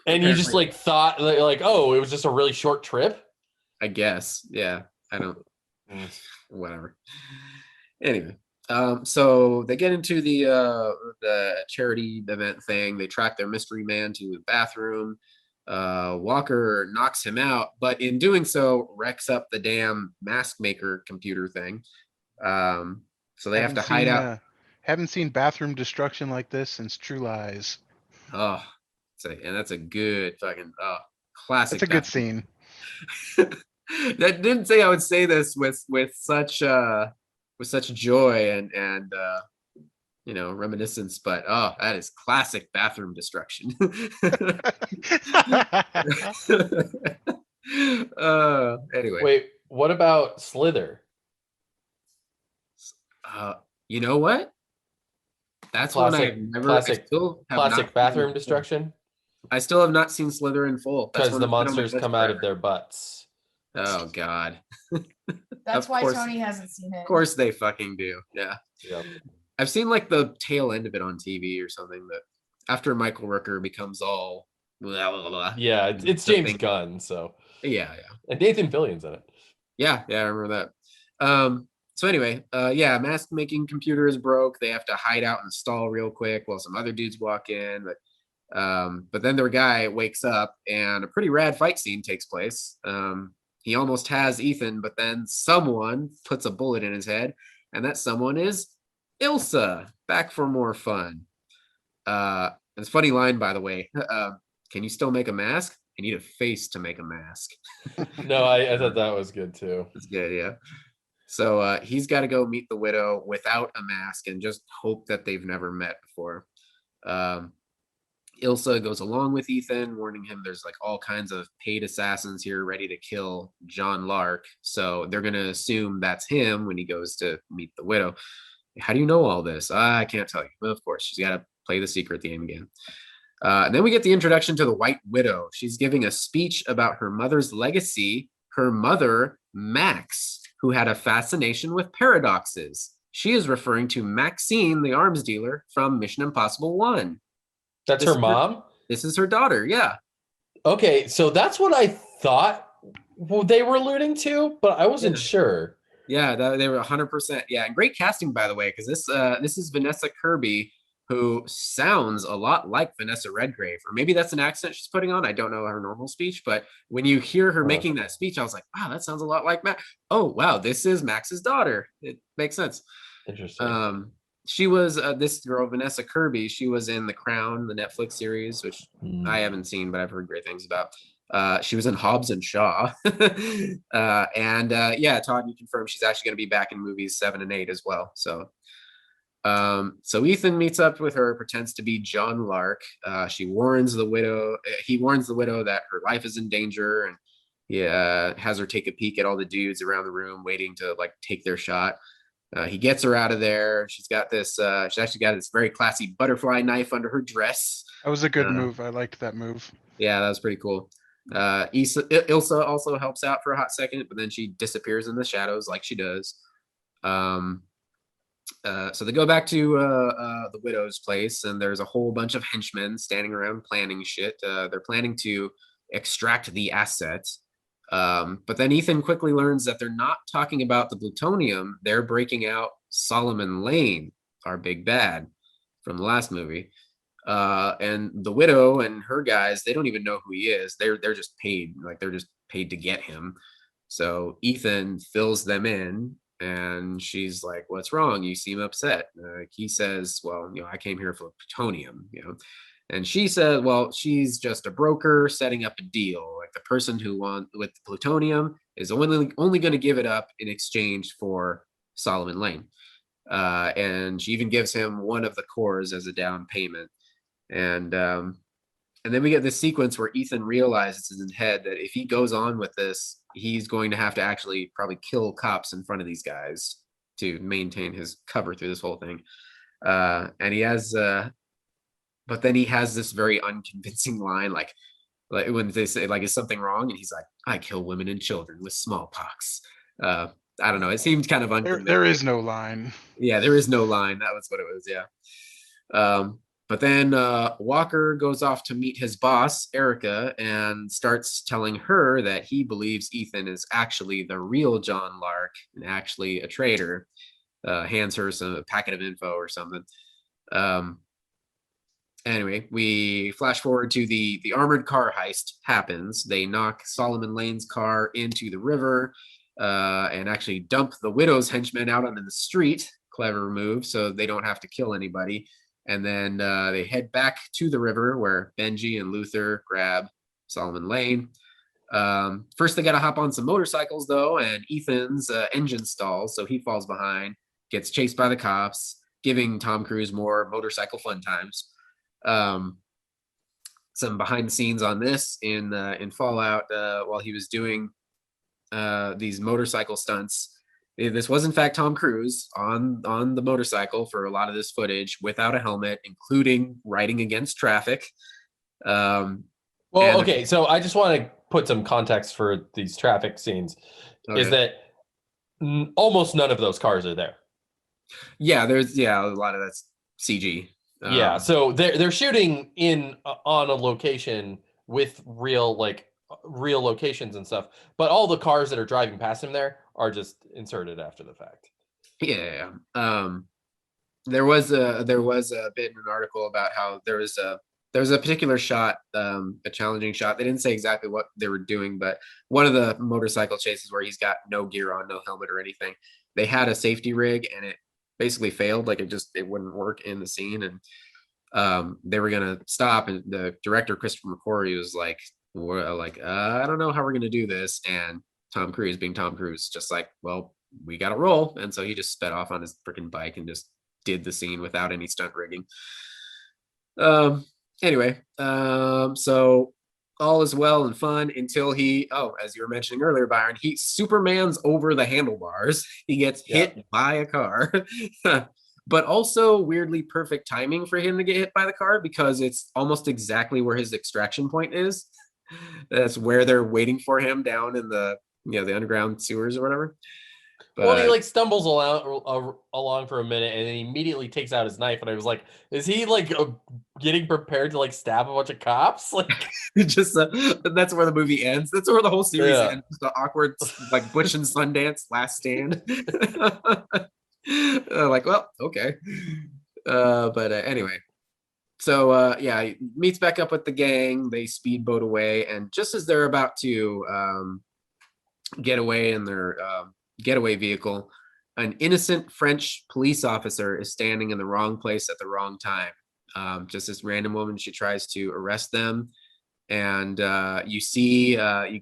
and you just Apparently. like thought like, oh, it was just a really short trip. I guess. Yeah, I don't. Whatever. Anyway, so they get into the charity event thing. They track their mystery man to the bathroom. Walker knocks him out, but in doing so, wrecks up the damn mask maker computer thing. So they have to hide out. Haven't seen bathroom destruction like this since True Lies. Oh, and that's a good fucking classic. It's a good scene. That didn't say I would say this with such joy and reminiscence, but that is classic bathroom destruction. Anyway, Wait, what about Slither? you know what? That's one I've never. Classic bathroom destruction. I still have not seen Slither in full. Because the monsters come out of their butts. Oh God. That's Of why course. Tony hasn't seen it. Of course they fucking do. Yeah. Yep. I've seen like the tail end of it on TV or something, that after Michael Rooker becomes all blah, blah, blah, Yeah, it's the James thing- Gunn, so Yeah. and Nathan Fillion's in it. Yeah, I remember that. So anyway, mask making computer is broke. They have to hide out in the stall real quick while some other dudes walk in. But then their guy wakes up and a pretty rad fight scene takes place. He almost has Ethan, but then someone puts a bullet in his head, and that someone is Ilsa, back for more fun. It's a funny line, by the way. Can you still make a mask? I need a face to make a mask. No, I thought that was good too. That's good, yeah. So he's got to go meet the widow without a mask and just hope that they've never met before. Ilsa goes along with Ethan, warning him there's like all kinds of paid assassins here ready to kill John Lark. So they're going to assume that's him when he goes to meet the widow. How do you know all this? I can't tell you. Well, of course, she's got to play the secret game again. And then we get the introduction to the White Widow. She's giving a speech about her mother's legacy. Her mother, Max, who had a fascination with paradoxes. She is referring to Maxine, the arms dealer from Mission Impossible 1. That's This her is mom? This is her daughter, yeah. Okay, so that's what I thought they were alluding to, but I wasn't sure. Yeah, they were 100%. Yeah, and great casting, by the way, because this is Vanessa Kirby, who sounds a lot like Vanessa Redgrave, or maybe that's an accent she's putting on. I don't know her normal speech, but when you hear her making that speech, I was like, wow, that sounds a lot like Max. Oh, wow, this is Max's daughter. It makes sense. Interesting. She was this girl, Vanessa Kirby. She was in The Crown, the Netflix series, which I haven't seen, but I've heard great things about. She was in Hobbs and Shaw. Todd, you confirmed she's actually going to be back in movies 7 and 8 as well. So Ethan meets up with her, pretends to be John Lark. He warns the widow that her life is in danger, and he has her take a peek at all the dudes around the room waiting to like take their shot. He gets her out of there. She's got this. She's actually got this very classy butterfly knife under her dress. That was a good move. I liked that move. Yeah, that was pretty cool. Ilsa also helps out for a hot second, but then she disappears in the shadows like she does. So they go back to the widow's place, and there's a whole bunch of henchmen standing around planning shit. They're planning to extract the asset. But then Ethan quickly learns that they're not talking about the plutonium. They're breaking out Solomon Lane, our big bad from the last movie. And the widow and her guys, they don't even know who he is. They're just paid. Like they're just paid to get him. So Ethan fills them in, and she's like, "What's wrong? You seem upset." He says, "Well, I came here for plutonium, And she said, well, she's just a broker setting up a deal. Like the person who wants with the plutonium is only going to give it up in exchange for Solomon Lane. and she even gives him one of the cores as a down payment. And then we get this sequence where Ethan realizes in his head that if he goes on with this, he's going to have to actually probably kill cops in front of these guys to maintain his cover through this whole thing. And he has, but then he has this very unconvincing line, like when they say, like, is something wrong? And he's like, I kill women and children with smallpox. I don't know. It seemed kind of unconvincing. There is no line. Yeah, there is no line. That was what it was. Yeah. But then Walker goes off to meet his boss, Erica, and starts telling her that he believes Ethan is actually the real John Lark and actually a traitor. Hands her a packet of info or something. Anyway, we flash forward to the armored car heist happens. They knock Solomon Lane's car into the river and actually dump the widow's henchmen out onto the street. Clever move, so they don't have to kill anybody. And then they head back to the river where Benji and Luther grab Solomon Lane. First, they got to hop on some motorcycles, though, and Ethan's engine stalls, so he falls behind, gets chased by the cops, giving Tom Cruise more motorcycle fun times. Some behind the scenes on this in Fallout while he was doing these motorcycle stunts. This was in fact Tom Cruise on the motorcycle for a lot of this footage without a helmet, including riding against traffic. Well, okay, so I just want to put some context for these traffic scenes. Okay. Is that almost none of those cars are there? Yeah, there's a lot of that's CG. Yeah, so they're shooting on a location with real locations and stuff, but all the cars that are driving past him there are just inserted after the fact. Yeah. There was a bit in an article about how there was a particular shot, a challenging shot. They didn't say exactly what they were doing, but one of the motorcycle chases where he's got no gear on, no helmet or anything, they had a safety rig and it basically failed. Like it wouldn't work in the scene, and they were gonna stop, and the director Christopher McQuarrie was like, I don't know how we're gonna do this, and Tom Cruise, being Tom Cruise, just like, well, we gotta roll, and so he just sped off on his freaking bike and just did the scene without any stunt rigging. Anyway, so all is well and fun until as you were mentioning earlier, Byron, he Superman's over the handlebars. He gets hit by a car, but also weirdly perfect timing for him to get hit by the car because it's almost exactly where his extraction point is. That's where they're waiting for him down in the the underground sewers or whatever. But, well, he stumbles along for a minute and then he immediately takes out his knife. And I was like, is he getting prepared to stab a bunch of cops? Just that's where the movie ends. That's where the whole series ends. The awkward Butch and Sundance last stand. Well, okay. But anyway. So he meets back up with the gang. They speedboat away, and just as they're about to get away in their getaway vehicle, an innocent French police officer is standing in the wrong place at the wrong time. Just this random woman, she tries to arrest them, and you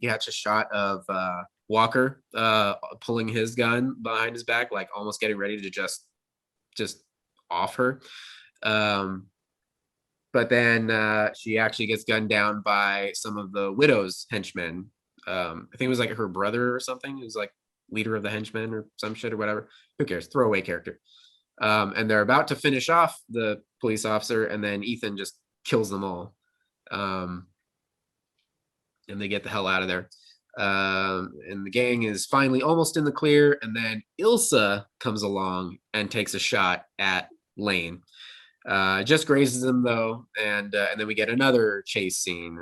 catch a shot of Walker pulling his gun behind his back, almost getting ready to just off her. But then she actually gets gunned down by some of the widow's henchmen. I think it was her brother or something. It was leader of the henchmen or some shit or whatever. Who cares? Throwaway character. And they're about to finish off the police officer, and then Ethan just kills them all. And they get the hell out of there. And the gang is finally almost in the clear, and then Ilsa comes along and takes a shot at Lane. Just grazes him though, and then we get another chase scene.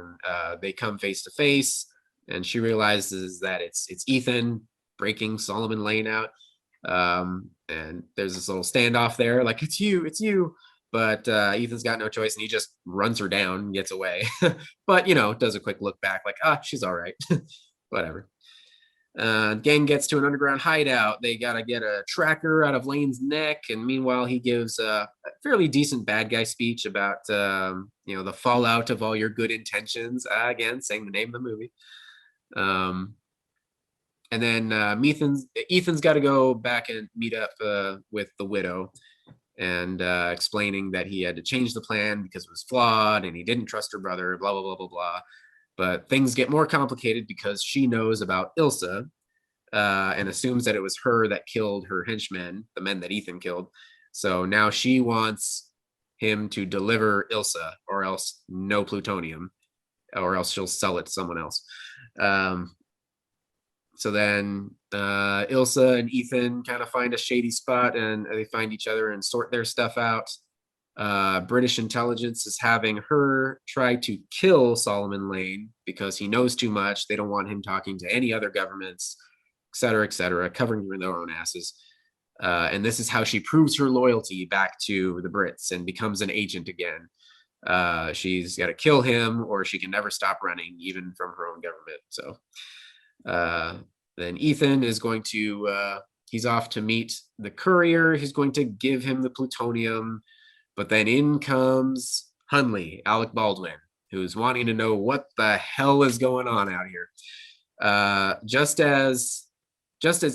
They come face to face, and she realizes that it's Ethan breaking Solomon Lane out. And there's this little standoff there, it's you. But Ethan's got no choice, and he just runs her down and gets away. But does a quick look back, she's all right. Whatever. Gang gets to an underground hideout. They gotta get a tracker out of Lane's neck, and meanwhile he gives a fairly decent bad guy speech about the fallout of all your good intentions. Again, saying the name of the movie. And then Ethan's got to go back and meet up with the widow, and explaining that he had to change the plan because it was flawed and he didn't trust her brother, blah, blah, blah, blah, blah. But things get more complicated because she knows about Ilsa, and assumes that it was her that killed her henchmen, the men that Ethan killed. So now she wants him to deliver Ilsa, or else no plutonium, or else she'll sell it to someone else. So then Ilsa and Ethan kind of find a shady spot, and they find each other and sort their stuff out. British intelligence is having her try to kill Solomon Lane because he knows too much. They don't want him talking to any other governments, et cetera, covering their own asses. And this is how she proves her loyalty back to the Brits and becomes an agent again. She's got to kill him, or she can never stop running, even from her own government. So then Ethan is going to, he's off to meet the courier. He's going to give him the plutonium. But then in comes Hunley, Alec Baldwin, who's wanting to know what the hell is going on out here. Just as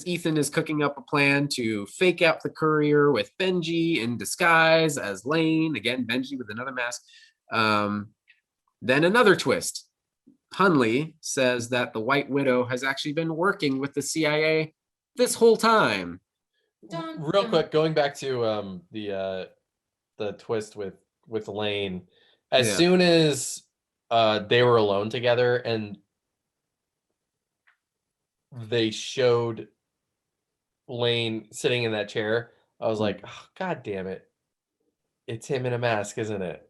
Ethan is cooking up a plan to fake out the courier with Benji in disguise as Lane, again, Benji with another mask, then another twist. Hunley says that the White Widow has actually been working with the CIA this whole time. Real quick, going back to the twist with Lane, as soon as they were alone together and they showed Lane sitting in that chair, I was like, oh, God damn it. It's him in a mask, isn't it?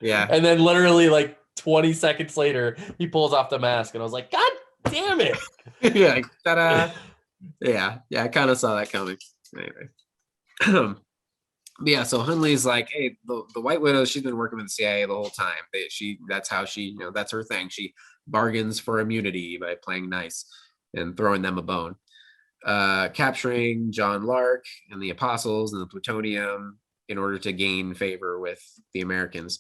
Yeah. And then literally like 20 seconds later, he pulls off the mask and I was like, God damn it. Yeah, like, ta-da. Yeah, I kind of saw that coming. Anyway. Yeah, so Hunley's like, hey, the White Widow, she's been working with the CIA the whole time. That's how she, that's her thing. She bargains for immunity by playing nice and throwing them a bone. Capturing John Lark and the Apostles and the plutonium in order to gain favor with the Americans.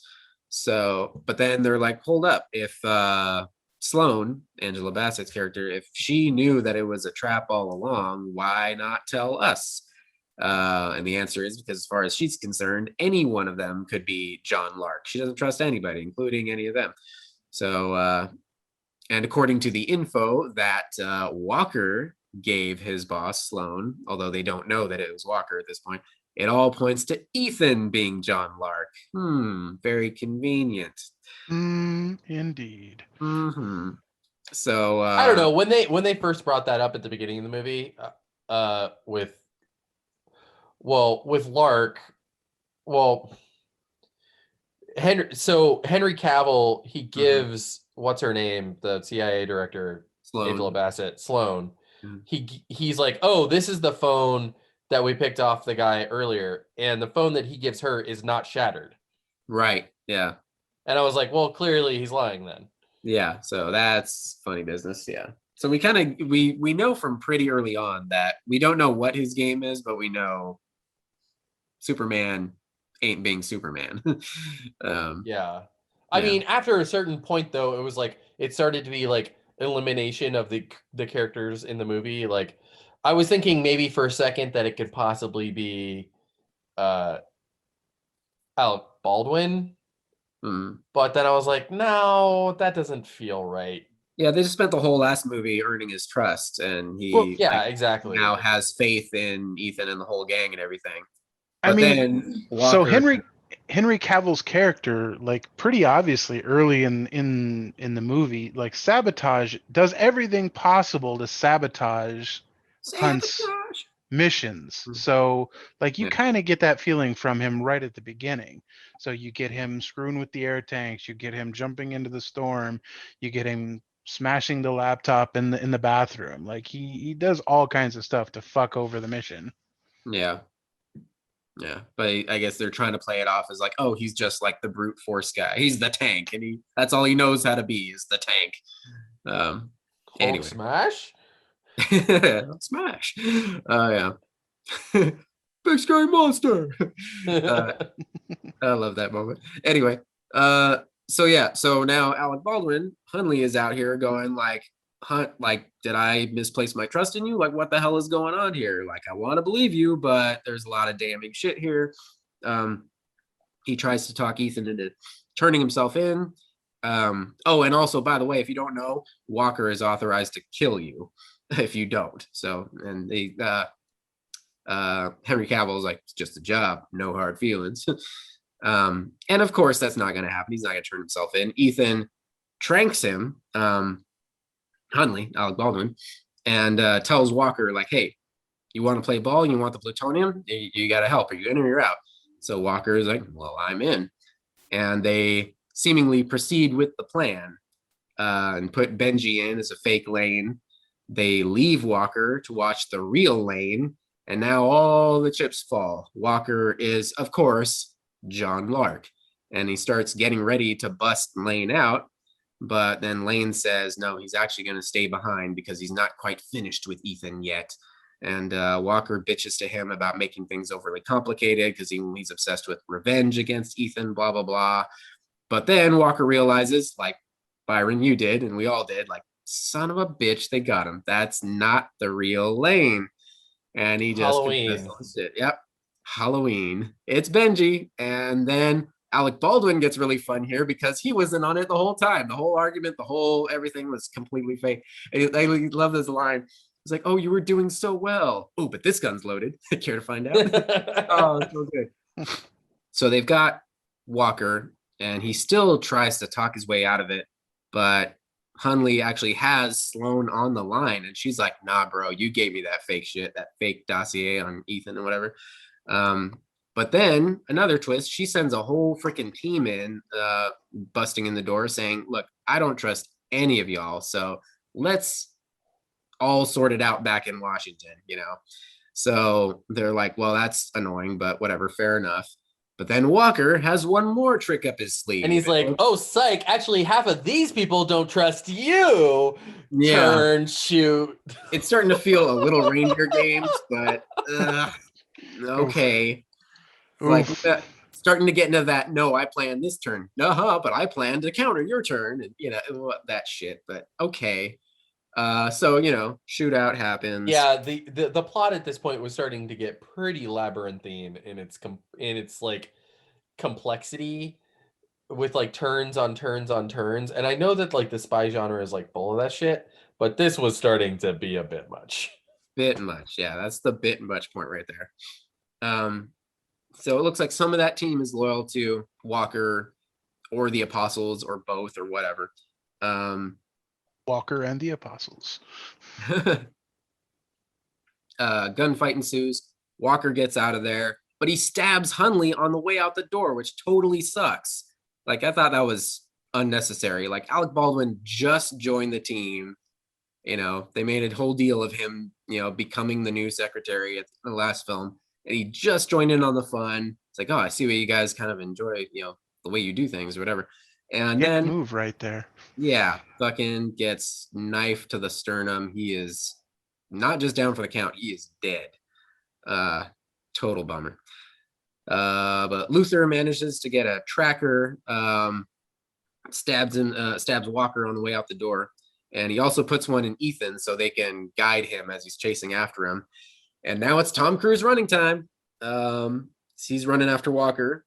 So, but then they're like, hold up, if Sloane, Angela Bassett's character, if she knew that it was a trap all along, why not tell us? And the answer is because as far as she's concerned, any one of them could be John Lark. She doesn't trust anybody, including any of them. So, and according to the info that Walker gave his boss, Sloane, although they don't know that it was Walker at this point, it all points to Ethan being John Lark. Very convenient. Indeed. Mm-hmm. So I don't know, when they first brought that up at the beginning of the movie, with Lark, Henry Cavill, he gives what's her name, the CIA director, Angela Bassett, Sloane. He's like, oh, this is the phone that we picked off the guy earlier, and the phone that he gives her is not shattered. Right. Yeah. And I was like, well, clearly he's lying then. Yeah. So that's funny business. Yeah. So we know from pretty early on that we don't know what his game is, but we know Superman ain't being Superman. Yeah. I mean, after a certain point, though, it was like it started to be like elimination of the characters in the movie. Like, I was thinking maybe for a second that it could possibly be Alec Baldwin, but then I was like, no, that doesn't feel right. Yeah, they just spent the whole last movie earning his trust, and he exactly now has faith in Ethan and the whole gang and everything. But I mean, Walker, so Henry Cavill's character, like pretty obviously early in the movie, like does everything possible to sabotage Hunt's missions. So like you kind of get that feeling from him right at the beginning. So you get him screwing with the air tanks, you get him jumping into the storm, you get him smashing the laptop in the bathroom. Like he does all kinds of stuff to fuck over the mission. Yeah. Yeah, but I guess they're trying to play it off as like, oh, he's just like the brute force guy. He's the tank, and that's all he knows how to be is the tank. Anyway. Smash? Smash. Yeah. Big scary monster. I love that moment. Anyway, so now Alec Baldwin, Hunley is out here going like, Hunt, like, did I misplace my trust in you? Like, what the hell is going on here? Like, I want to believe you, but there's a lot of damning shit here. He tries to talk Ethan into turning himself in. Oh, and also, by the way, if you don't know, Walker is authorized to kill you if you don't. So, and they, Henry Cavill is like, it's just a job, no hard feelings. And of course, that's not going to happen. He's not going to turn himself in. Ethan tranks him. Hunley, Alec Baldwin, and tells Walker, like, hey, you want to play ball? You want the plutonium? You got to help. Are you in or you're out? So Walker is like, well, I'm in. And they seemingly proceed with the plan and put Benji in as a fake Lane. They leave Walker to watch the real Lane. And now all the chips fall. Walker is, of course, John Lark. And he starts getting ready to bust Lane out. But then Lane says, no, he's actually going to stay behind because he's not quite finished with Ethan yet. And Walker bitches to him about making things overly complicated because he's obsessed with revenge against Ethan, blah, blah, blah. But then Walker realizes, like Byron, you did, and we all did, like, son of a bitch, they got him. That's not the real Lane. And he just Halloween. it. Yep. Halloween. It's Benji. And then Alec Baldwin gets really fun here because he wasn't on it the whole time. The whole argument, the whole everything was completely fake. I love this line. It's like, oh, you were doing so well. Oh, but this gun's loaded. Care to find out? Oh, it's so good. So they've got Walker, and he still tries to talk his way out of it. But Hunley actually has Sloane on the line, and she's like, nah, bro, you gave me that fake shit, that fake dossier on Ethan and whatever. But then another twist, she sends a whole freaking team in, busting in the door saying, look, I don't trust any of y'all. So let's all sort it out back in Washington, you know? So they're like, well, that's annoying, but whatever, fair enough. But then Walker has one more trick up his sleeve. And he's like, oh, psych, actually half of these people don't trust you. Yeah. Turn, shoot. It's starting to feel a little Ranger Games, but okay. Like starting to get into that, no, I planned this turn. But I planned to counter your turn, and you know, that shit. But okay. So you know, shootout happens. Yeah, the plot at this point was starting to get pretty labyrinthine in its like complexity, with like turns on turns on turns. And I know that like the spy genre is like full of that shit, but this was starting to be a bit much. Bit much, yeah. That's the bit much point right there. So it looks like some of that team is loyal to Walker or the Apostles or both or whatever. Walker and the Apostles. Gunfight ensues. Walker gets out of there, but he stabs Hunley on the way out the door, which totally sucks. Like, I thought that was unnecessary. Like, Alec Baldwin just joined the team. You know, they made a whole deal of him, you know, becoming the new secretary at the last film. And he just joined in on the fun. It's like, oh, I see what you guys kind of enjoy, you know, the way you do things or whatever. And then move right there. Yeah, fucking gets knifed to the sternum. He is not just down for the count, he is dead. Total bummer. But Luther manages to get a tracker, stabs Walker on the way out the door. And he also puts one in Ethan so they can guide him as he's chasing after him. And now it's Tom Cruise running time. He's running after Walker.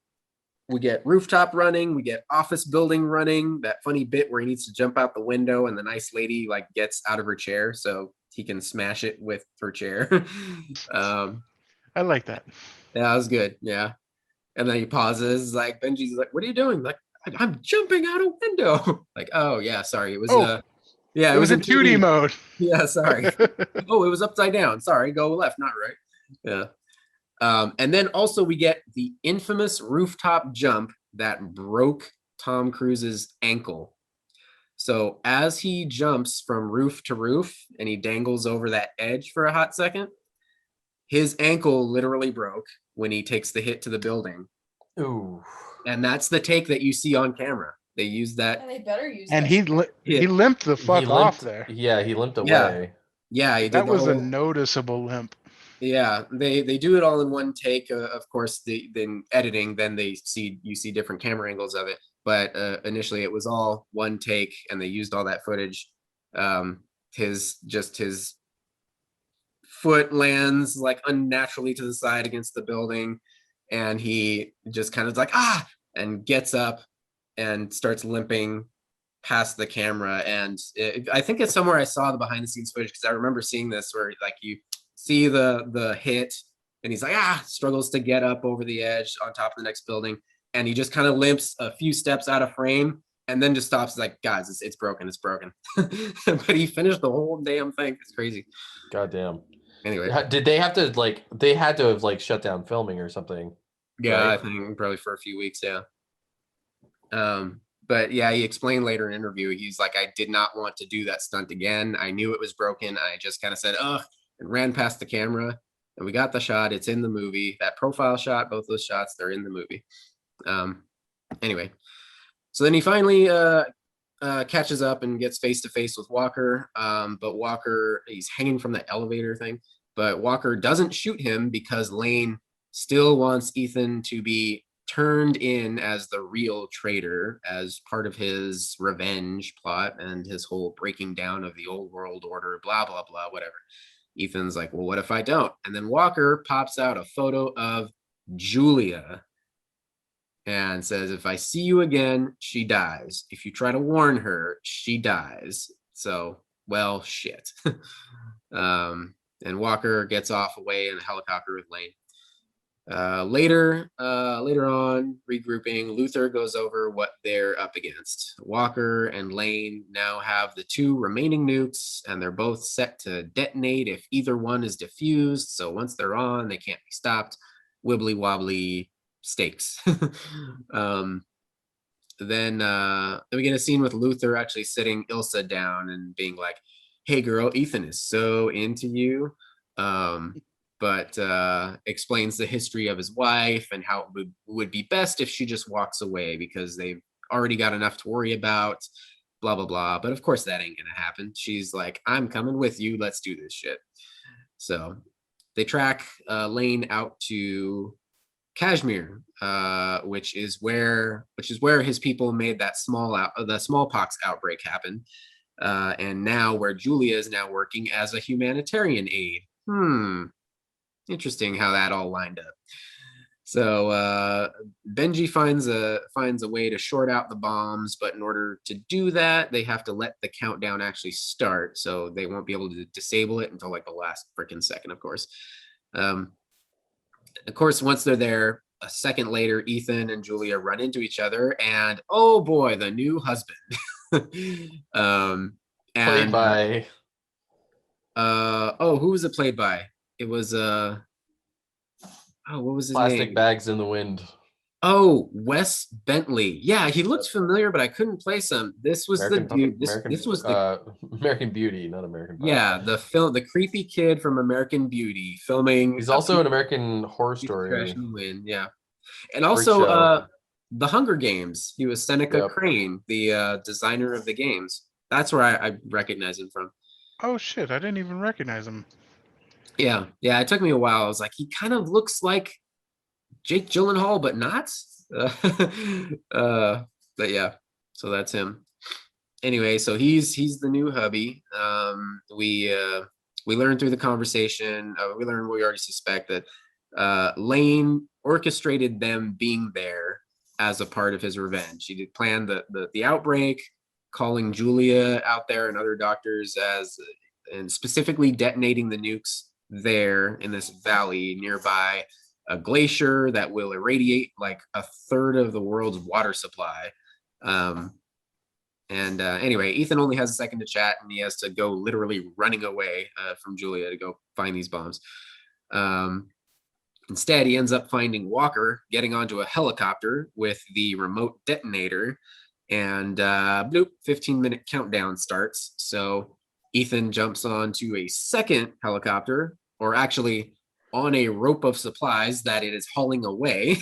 We get rooftop running. We get office building running. That funny bit where he needs to jump out the window and the nice lady like gets out of her chair so he can smash it with her chair. I like that. Yeah, that was good. Yeah. And then he pauses. Like Benji's like, "What are you doing?" Like, "I'm jumping out a window." Like, "Oh yeah, sorry. It was yeah, it was in 2D mode. Yeah, sorry. Oh, it was upside down. Sorry, go left, not right." Yeah. And then also we get the infamous rooftop jump that broke Tom Cruise's ankle. So as he jumps from roof to roof and he dangles over that edge for a hot second, his ankle literally broke when he takes the hit to the building. Ooh. And that's the take that you see on camera. They use that. Yeah, they better use and that. he limped the fuck off there. Yeah, he limped away. Yeah, he did that was a noticeable limp. Yeah, they do it all in one take. Of course, then editing, then you see different camera angles of it. But initially, it was all one take, and they used all that footage. his foot lands like unnaturally to the side against the building, and he just kind of like and gets up and starts limping past the camera. And I think it's somewhere I saw the behind the scenes footage, because I remember seeing this where like you see the hit and he's like struggles to get up over the edge on top of the next building, and he just kind of limps a few steps out of frame and then just stops. Like, guys, it's broken. But he finished the whole damn thing. It's crazy. Goddamn. Anyway, did they have to like? They had to have like shut down filming or something. yeah, right? I think probably for a few weeks. Yeah. But yeah, he explained later in an interview, he's like, I did not want to do that stunt again. I knew it was broken. I just kind of said, ugh, and ran past the camera, and we got the shot. It's in the movie. That profile shot, both those shots, they're in the movie. Anyway, so then he finally catches up and gets face to face with Walker. But Walker, he's hanging from the elevator thing, but Walker doesn't shoot him because Lane still wants Ethan to be turned in as the real traitor as part of his revenge plot and his whole breaking down of the old world order, blah, blah, blah, whatever. Ethan's like, well, what if I don't? And then Walker pops out a photo of Julia and says, if I see you again, she dies. If you try to warn her, she dies. So, well, shit. And Walker gets off away in a helicopter with Lane. Later on, regrouping, Luther goes over what they're up against. Walker and Lane now have the 2 remaining nukes, and they're both set to detonate if either one is diffused. So once they're on, they can't be stopped. Wibbly wobbly stakes. Then we get a scene with Luther actually sitting Ilsa down and being like, hey girl, Ethan is so into you. But explains the history of his wife and how it would be best if she just walks away because they've already got enough to worry about, blah, blah, blah. But of course that ain't gonna happen. She's like, I'm coming with you. Let's do this shit. So they track Lane out to Kashmir, which is where his people made that the smallpox outbreak happen. And now where Julia is now working as a humanitarian aid. Interesting how that all lined up. So Benji finds a way to short out the bombs, but in order to do that, they have to let the countdown actually start. So they won't be able to disable it until like the last freaking second, of course. Of course, once they're there, a second later, Ethan and Julia run into each other, and oh boy, the new husband. Played by who was it played by? It was what was his Plastic name? Bags in the Wind. Oh, Wes Bentley. Yeah, he looked familiar, but I couldn't place him. This was American, the dude. This was the American Beauty, not American Pie. yeah, the creepy kid from American Beauty filming. He's also an American Horror Story. Crash and Win, yeah, and also the Hunger Games. He was Seneca Crane, the designer of the games. That's where I recognize him from. Oh shit! I didn't even recognize him. Yeah. It took me a while. I was like, he kind of looks like Jake Gyllenhaal, but not. But yeah, so that's him. Anyway, so he's the new hubby. We learned through the conversation. We learned what we already suspect, that Lane orchestrated them being there as a part of his revenge. He did plan the outbreak, calling Julia out there and other doctors and specifically detonating the nukes there in this valley nearby a glacier that will irradiate like a third of the world's water supply. Anyway, Ethan only has a second to chat, and he has to go literally running away from Julia to go find these bombs. Instead, he ends up finding Walker getting onto a helicopter with the remote detonator, and bloop, 15-minute countdown starts. So Ethan jumps onto a second helicopter, or actually on a rope of supplies that it is hauling away.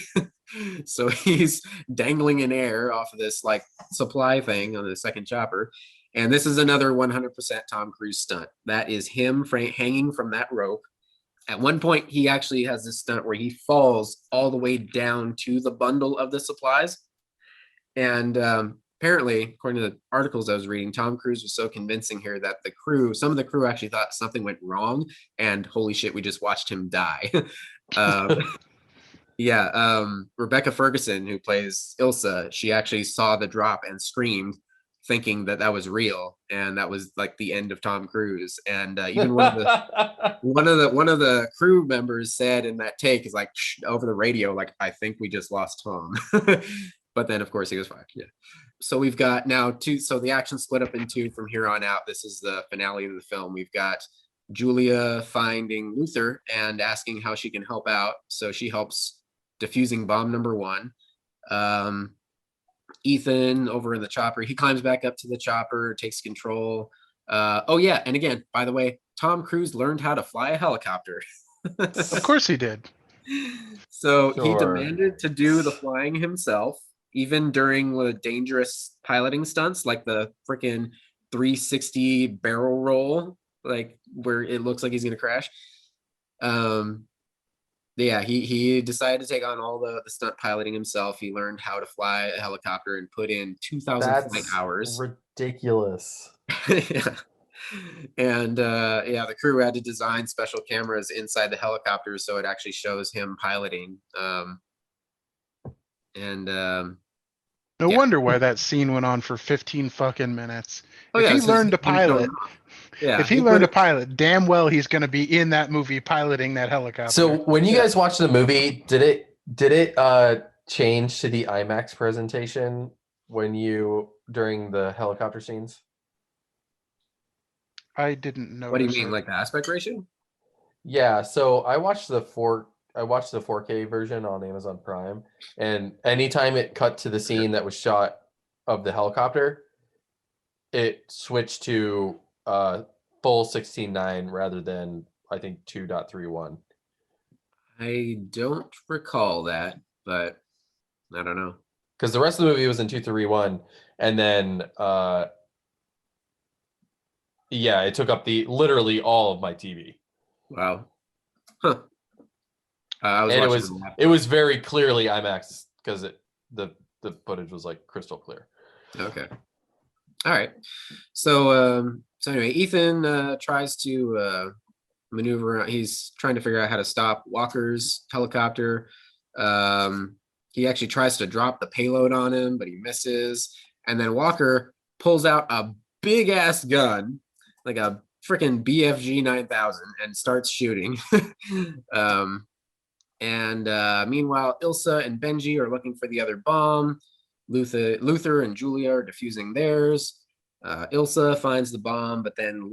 So he's dangling in air off of this like supply thing on the second chopper. And this is another 100% Tom Cruise stunt. That is him hanging from that rope. At one point, he actually has this stunt where he falls all the way down to the bundle of the supplies. And apparently, according to the articles I was reading, Tom Cruise was so convincing here that some of the crew actually thought something went wrong, and holy shit, we just watched him die. um, Rebecca Ferguson, who plays Ilsa, she actually saw the drop and screamed, thinking that that was real, and that was like the end of Tom Cruise. And even one of the crew members said in that take is like over the radio, like, I think we just lost Tom. But then of course he was fine. Yeah. So we've got now two. So the action split up in two from here on out. This is the finale of the film. We've got Julia finding Luther and asking how she can help out. So she helps defusing bomb number one. Ethan over in the chopper, he climbs back up to the chopper, takes control. Oh yeah, and again, by the way, Tom Cruise learned how to fly a helicopter. Of course he did. So he Sure. demanded to do the flying himself, even during the dangerous piloting stunts, like the freaking 360 barrel roll, like where it looks like he's gonna crash. Yeah, he decided to take on all the stunt piloting himself. He learned how to fly a helicopter and put in 2,000 flight hours. Ridiculous. Yeah. And the crew had to design special cameras inside the helicopter so it actually shows him piloting. No wonder why that scene went on for 15 fucking minutes. Oh, If yeah, he it's learned to just him showing pilot, off. Yeah, if he learned to pilot, damn well he's going to be in that movie piloting that helicopter. So when you guys watched the movie, did it change to the IMAX presentation during the helicopter scenes? I didn't know. What do you mean, like the aspect ratio? Yeah, so I watched the 4K version on Amazon Prime, and anytime it cut to the scene that was shot of the helicopter, it switched to full 16:9 rather than, I think, 2.31. I don't recall that, but I don't know. Because the rest of the movie was in 2.31, and then it took up literally all of my TV. Wow. Huh. I was And watching it was very clearly IMAX because the footage was like crystal clear. Okay. All right. So anyway, Ethan tries to maneuver around. He's trying to figure out how to stop Walker's helicopter. He actually tries to drop the payload on him, but he misses. And then Walker pulls out a big ass gun, like a freaking BFG 9000, and starts shooting. Meanwhile, Ilsa and Benji are looking for the other bomb. Luther and Julia are defusing theirs. Ilsa finds the bomb, but then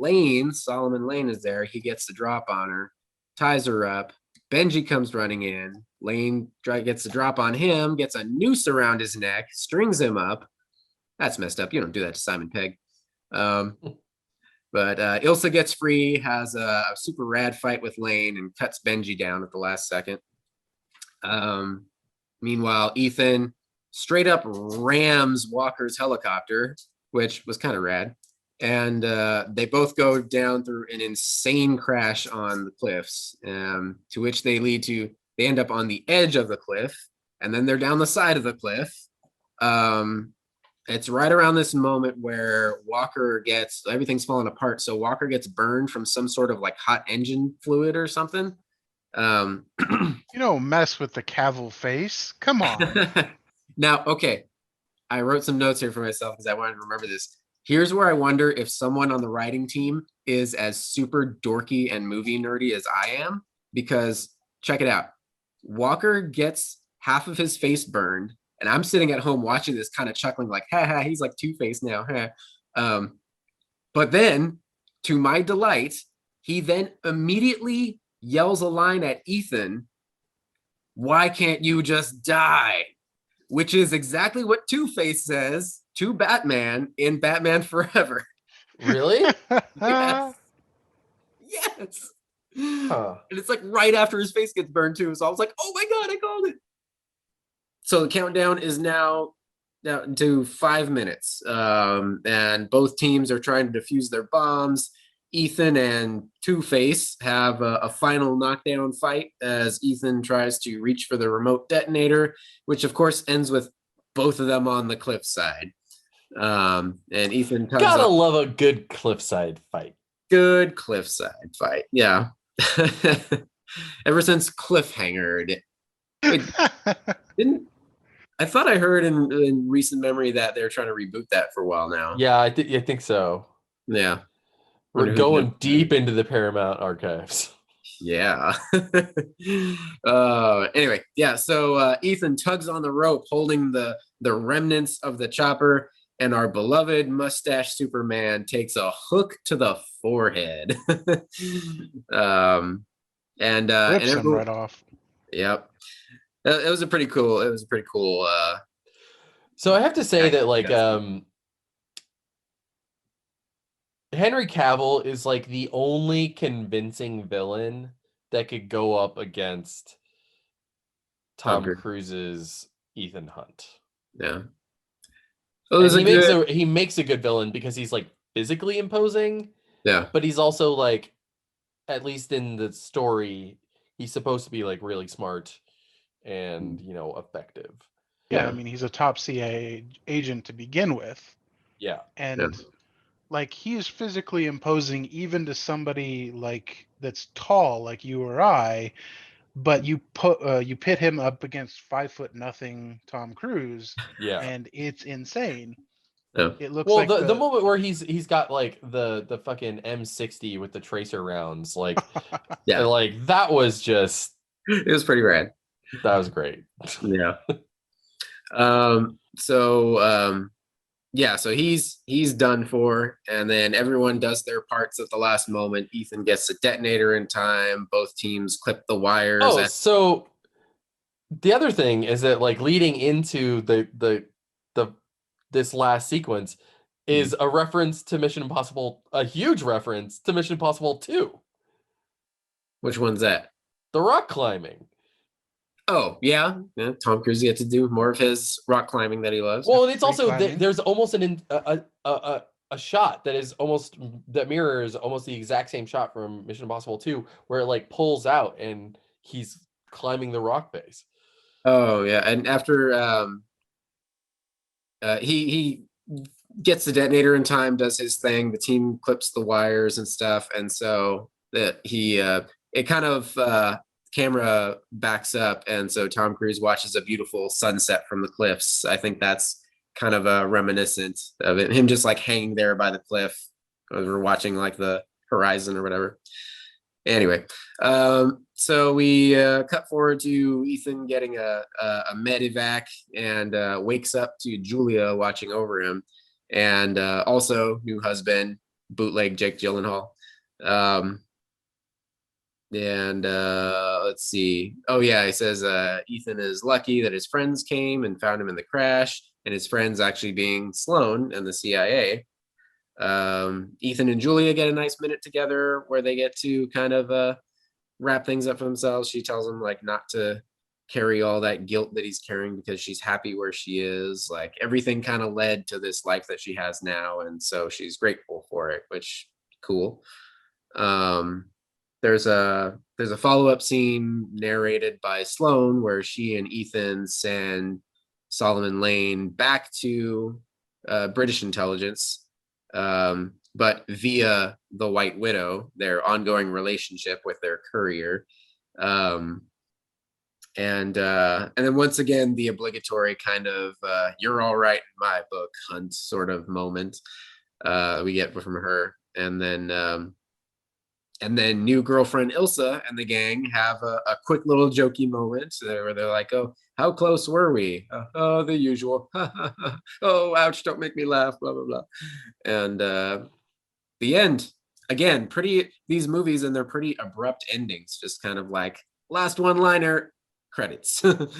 Solomon Lane is there. He gets the drop on her, ties her up. Benji comes running in. Lane gets the drop on him, gets a noose around his neck, strings him up. That's messed up. You don't do that to Simon Pegg. But Ilsa gets free, has a super rad fight with Lane, and cuts Benji down at the last second. Meanwhile, Ethan straight up rams Walker's helicopter, which was kind of rad. And they both go down through an insane crash on the cliffs, to which they end up on the edge of the cliff, and then they're down the side of the cliff. It's right around this moment where everything's falling apart. So Walker gets burned from some sort of like hot engine fluid or something. You don't mess with the Cavill face. Come on. Now, okay. I wrote some notes here for myself because I wanted to remember this. Here's where I wonder if someone on the writing team is as super dorky and movie nerdy as I am, because check it out. Walker gets half of his face burned, and I'm sitting at home watching this kind of chuckling like, ha, he's like Two-Face now. But then, to my delight, he then immediately yells a line at Ethan, "Why can't you just die?" Which is exactly what Two-Face says to Batman in Batman Forever. Really? Yes. Yes. Huh. And it's like right after his face gets burned too. So I was like, oh my God, I called it. So the countdown is now down to 5 minutes. And both teams are trying to defuse their bombs. Ethan and Two-Face have a final knockdown fight as Ethan tries to reach for the remote detonator, which of course ends with both of them on the cliffside. And Ethan tugs Gotta on. love a good cliffside fight. Good cliffside fight. Yeah. Ever since Cliffhanger. Wait, didn't I thought I heard in recent memory that they're trying to reboot that for a while now. Yeah, I think so. Yeah. We're Wonder who's going gonna- deep into the Paramount archives. Yeah. Anyway, yeah. So Ethan tugs on the rope, holding the remnants of the chopper, and our beloved mustache Superman takes a hook to the forehead. And Rips him everyone, right off. yep. It was a pretty cool. It was a pretty cool. So I have to say that like Yes. Henry Cavill is like the only convincing villain that could go up against Tom Cruise. Cruise's Ethan Hunt. Yeah. It And was a good. he makes a good villain because he's like physically imposing, Yeah. but he's also like, at least in the story, he's supposed to be like really smart and effective. Yeah, Yeah. I mean, he's a top CIA agent to begin with. Yeah. And Yeah. like he is physically imposing even to somebody like that's tall like you or I, but you pit him up against 5'0" Tom Cruise, Yeah. and it's insane. Yeah. It looks Well, like the moment where he's got like the fucking M60 with the tracer rounds, like Yeah. like that was just It was pretty rad. that was great. Yeah. So he's done for, and then everyone does their parts at the last moment. Ethan gets a detonator in time. Both teams clip the wires. Oh, so the other thing is that like leading into the this last sequence is a reference to Mission Impossible, a huge reference to Mission Impossible 2. Which one's that? The rock climbing. Oh, yeah. Tom Cruise gets to do more of his rock climbing that he loves. Well, and it's Free also climbing. there's almost a shot that is almost that mirrors almost the exact same shot from Mission Impossible 2 where it like pulls out and he's climbing the rock face. Oh, yeah. And after he gets the detonator in time, does his thing. The team clips the wires and stuff, and so that it kind of camera backs up, and so Tom Cruise watches a beautiful sunset from the cliffs. I think that's kind of reminiscent of it. Him just like hanging there by the cliff. We're watching like the horizon or whatever. Anyway, so we cut forward to Ethan getting a medevac and wakes up to Julia watching over him, and also new husband, bootleg Jake Gyllenhaal. And let's see. Oh yeah, he says Ethan is lucky that his friends came and found him in the crash, and his friends actually being Sloan and the CIA. Ethan and Julia get a nice minute together where they get to kind of wrap things up for themselves. She tells him like not to carry all that guilt that he's carrying because she's happy where she is. Like everything kind of led to this life that she has now, and so she's grateful for it, which cool. There's a follow-up scene narrated by Sloan where she and Ethan send Solomon Lane back to British intelligence, but via the White Widow, their ongoing relationship with their courier. And then once again, the obligatory kind of "you're all right in my book" Hunt sort of moment we get from her, and then new girlfriend Ilsa and the gang have a quick little jokey moment where they're like, "Oh, how close were we?" "Oh, the usual." "Oh, ouch! Don't make me laugh." Blah blah blah. And the end again. These movies and they're pretty abrupt endings. Just kind of like last one-liner, credits. But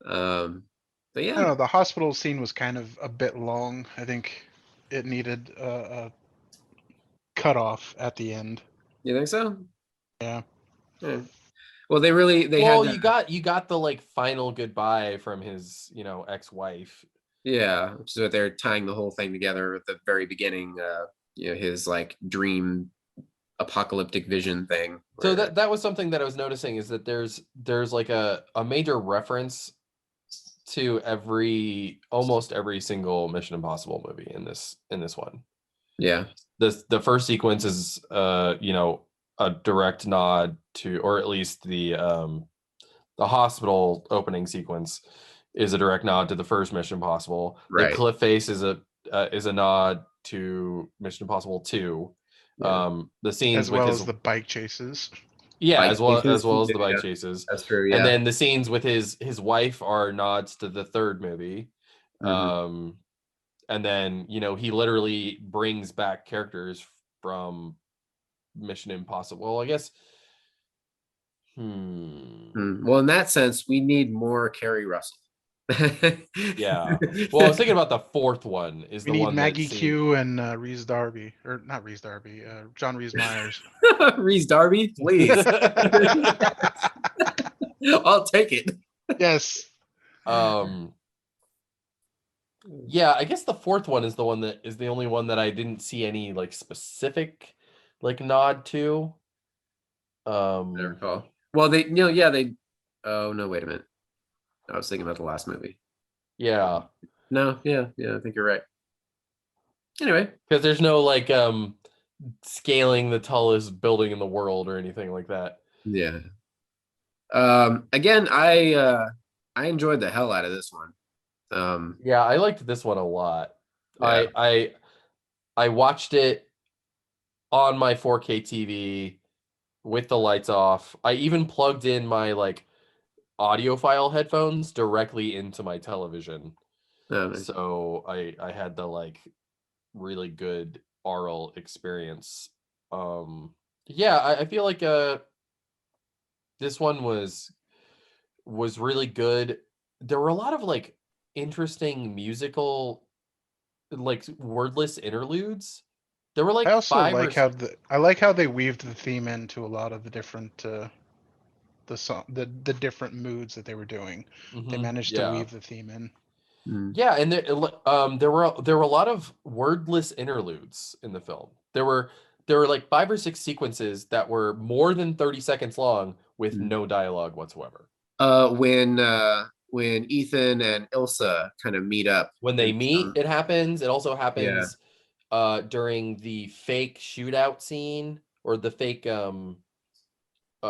I yeah, don't know, the hospital scene was kind of a bit long. I think it needed a cutoff at the end. you think so? Yeah. Yeah. Well, they Well, had you got the like final goodbye from his, ex-wife. yeah, so they're tying the whole thing together at the very beginning. His like dream apocalyptic vision thing. So where- that was something that I was noticing is that there's like a major reference to almost every single Mission Impossible movie in this one. Yeah. The first sequence is a direct nod to, or at least the hospital opening sequence is a direct nod to the first Mission Impossible. Right. The cliff face is a nod to Mission Impossible 2. Yeah. The scenes As well with as the bike chases. Bike as well chases? as the bike Yeah. chases. That's true. Yeah. And then the scenes with his wife are nods to the third movie. Mhm. And then, he literally brings back characters from Mission Impossible. Well, I guess. Well, in that sense, we need more Kerry Russell. Yeah. Well, I was thinking about the fourth one. Is We the need one Maggie that Q and Rhys Darby, or not Rhys Darby, John Rhys Myers. Rhys Darby, please. I'll take it. Yes. Yeah, I guess the fourth one is the one that is the only one that I didn't see any like specific like nod to. I recall. Well, they oh no, wait a minute. I was thinking about the last movie. Yeah. No, yeah, I think you're right. Anyway, because there's no like scaling the tallest building in the world or anything like that. Yeah. Again, I enjoyed the hell out of this one. Yeah, I liked this one a lot. Yeah. I watched it on my 4K TV with the lights off. I even plugged in my like audiophile headphones directly into my television. Oh, nice. So I had the like really good aural experience. Yeah, I feel like this one was really good. There were a lot of like interesting musical like wordless interludes. There were like I also five like how they weaved the theme into a lot of the different the different moods that they were doing. They managed to weave the theme in. Yeah, and there were a lot of wordless interludes in the film. There were like 5 or 6 sequences that were more than 30 seconds long with no dialogue whatsoever. When Ethan and Ilsa kind of meet up. When they meet, it happens. It also happens during the fake shootout scene, or the fake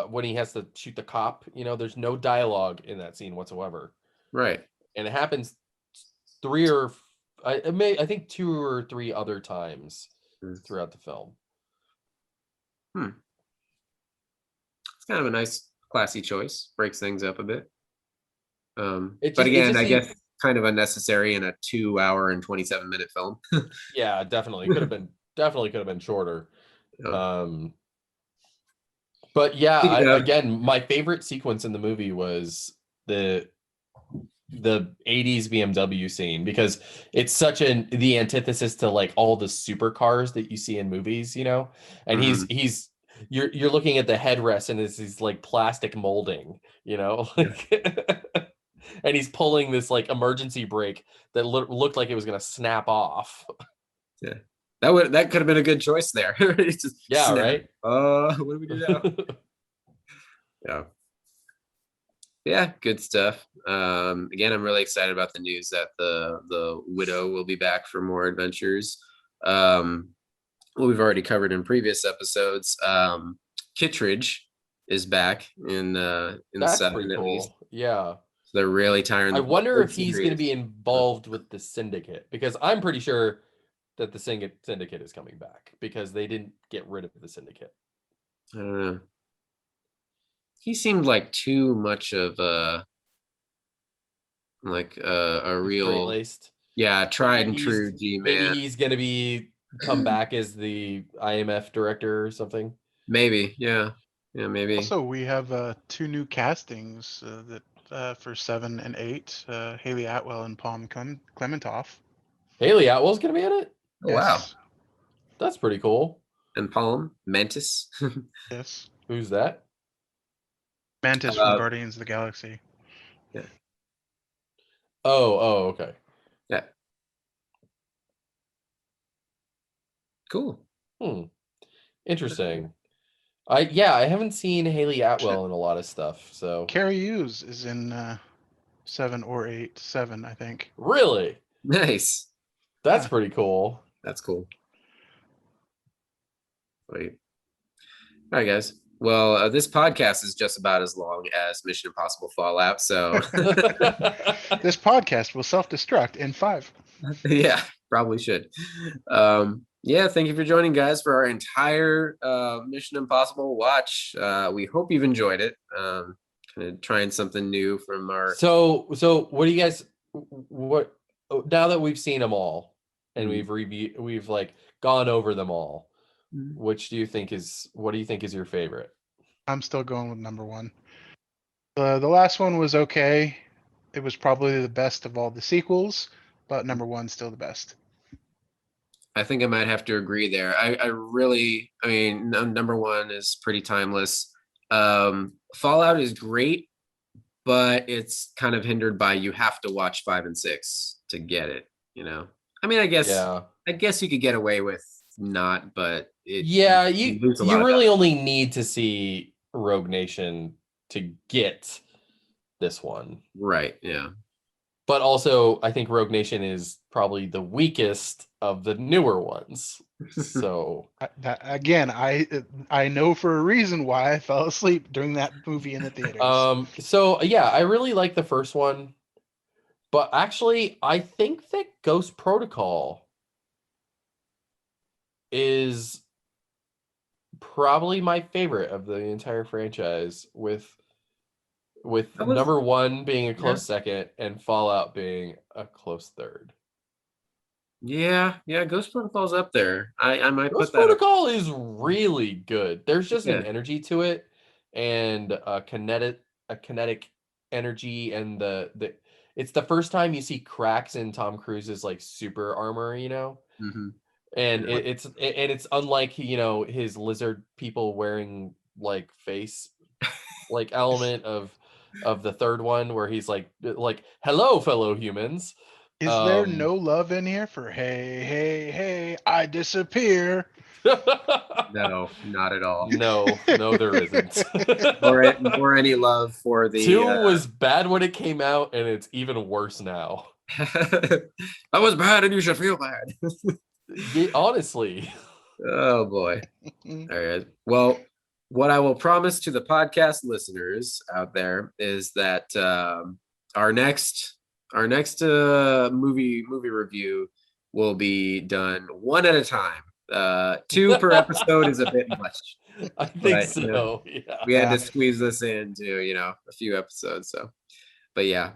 when he has to shoot the cop. There's no dialogue in that scene whatsoever. Right. And it happens I think 2 or 3 other times throughout the film. It's kind of a nice, classy choice. Breaks things up a bit. But I guess kind of unnecessary in a 2 hour and 27-minute film. Yeah, definitely could have been shorter. But yeah, again, my favorite sequence in the movie was the 80s BMW scene, because it's such the antithesis to like all the supercars that you see in movies, and he's you're looking at the headrest and it's these like plastic molding, and he's pulling this like emergency brake that looked like it was going to snap off. Yeah. That could have been a good choice there. It's just snap. Right. What do we do now? Yeah, good stuff. Again, I'm really excited about the news that the widow will be back for more adventures. What we've already covered in previous episodes. Kittredge is back in That's 7 pretty at cool. least. Yeah. So they're really tiring. I wonder if he's going to be involved with the syndicate, because I'm pretty sure that the syndicate is coming back, because they didn't get rid of the syndicate. I don't know. He seemed like too much of a real straight-laced. Yeah, tried and true G-man. Maybe he's going to come back as the IMF director or something. Maybe, yeah, maybe. Also, we have 2 new castings that for 7 and 8. Haley Atwell and Palm Clementoff. Haley Atwell's going to be in it? Oh, yes. Wow. That's pretty cool. And Palm Mantis. Yes. Who's that? Mantis from Guardians of the Galaxy. Yeah. Oh, okay. Yeah. Cool. Interesting. I haven't seen Haley Atwell in a lot of stuff. So Carrie Hughes is in 7 or 8. 7, I think. Really? Nice. That's Yeah. pretty cool. That's cool. Wait. All right, guys. Well, this podcast is just about as long as Mission Impossible Fallout. So, This podcast will self-destruct in 5. yeah, probably should. Yeah, thank you for joining, guys, for our entire Mission Impossible watch. We hope you've enjoyed it. Kind of trying something new from our. So what do you guys? What now that we've seen them all, and we've like gone over them all. What do you think is your favorite? I'm still going with number 1. The last one was okay. It was probably the best of all the sequels, but number 1's still the best. I think I might have to agree there. I mean, number 1 is pretty timeless. Fallout is great, but it's kind of hindered by you have to watch 5 and 6 to get it. You know, I mean, I guess you could get away with not, but you lose a lot of really value. only need to see Rogue Nation to get this one, Right? Yeah. but also I think Rogue Nation is probably the weakest of the newer ones. So I know for a reason why I fell asleep during that movie in the theaters. so yeah, I really like the first one, but actually I think that Ghost Protocol is probably my favorite of the entire franchise, with number 1 being a close second and Fallout being a close third. Yeah, Ghost Protocol's up there. I might Ghost put that up. Protocol is really good. There's just an Yeah. energy to it, and a kinetic energy, and the it's the first time you see cracks in Tom Cruise's like super armor, you know. Mhm. And Yeah. it's unlike, you know, his lizard people wearing like face like element of the third one, where he's like hello fellow humans. Is there no love in here for hey, I disappear? No, not at all. no there isn't. Or any love for the 2 was bad when it came out, and it's even worse now. that was bad and you should feel bad. Yeah, honestly. Oh boy. All right. Well, what I will promise to the podcast listeners out there is that our next movie review will be done one at a time. 2 per episode is a bit much. I think But, so. you know, Yeah. we had to squeeze this into, a few episodes. So, but yeah,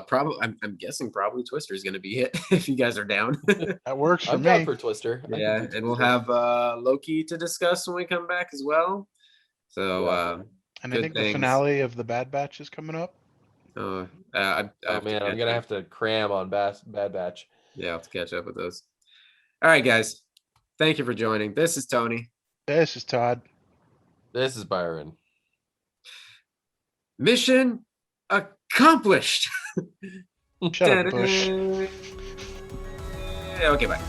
probably I'm guessing probably Twister is going to be it if you guys are down. That works for I'm me. down for Twister. I Yeah, can do and we'll Twister. have Loki to discuss when we come back as well. So, Yeah. And I good think things. the finale of the Bad Batch is coming up. I Oh have man, I'm gonna have to cram on Bad Batch. I'll have to catch up with those. All right, guys. Thank you for joining. This is Tony. This is Todd. This is Byron. Mission accomplished. Shut up, Bush. Okay, bye.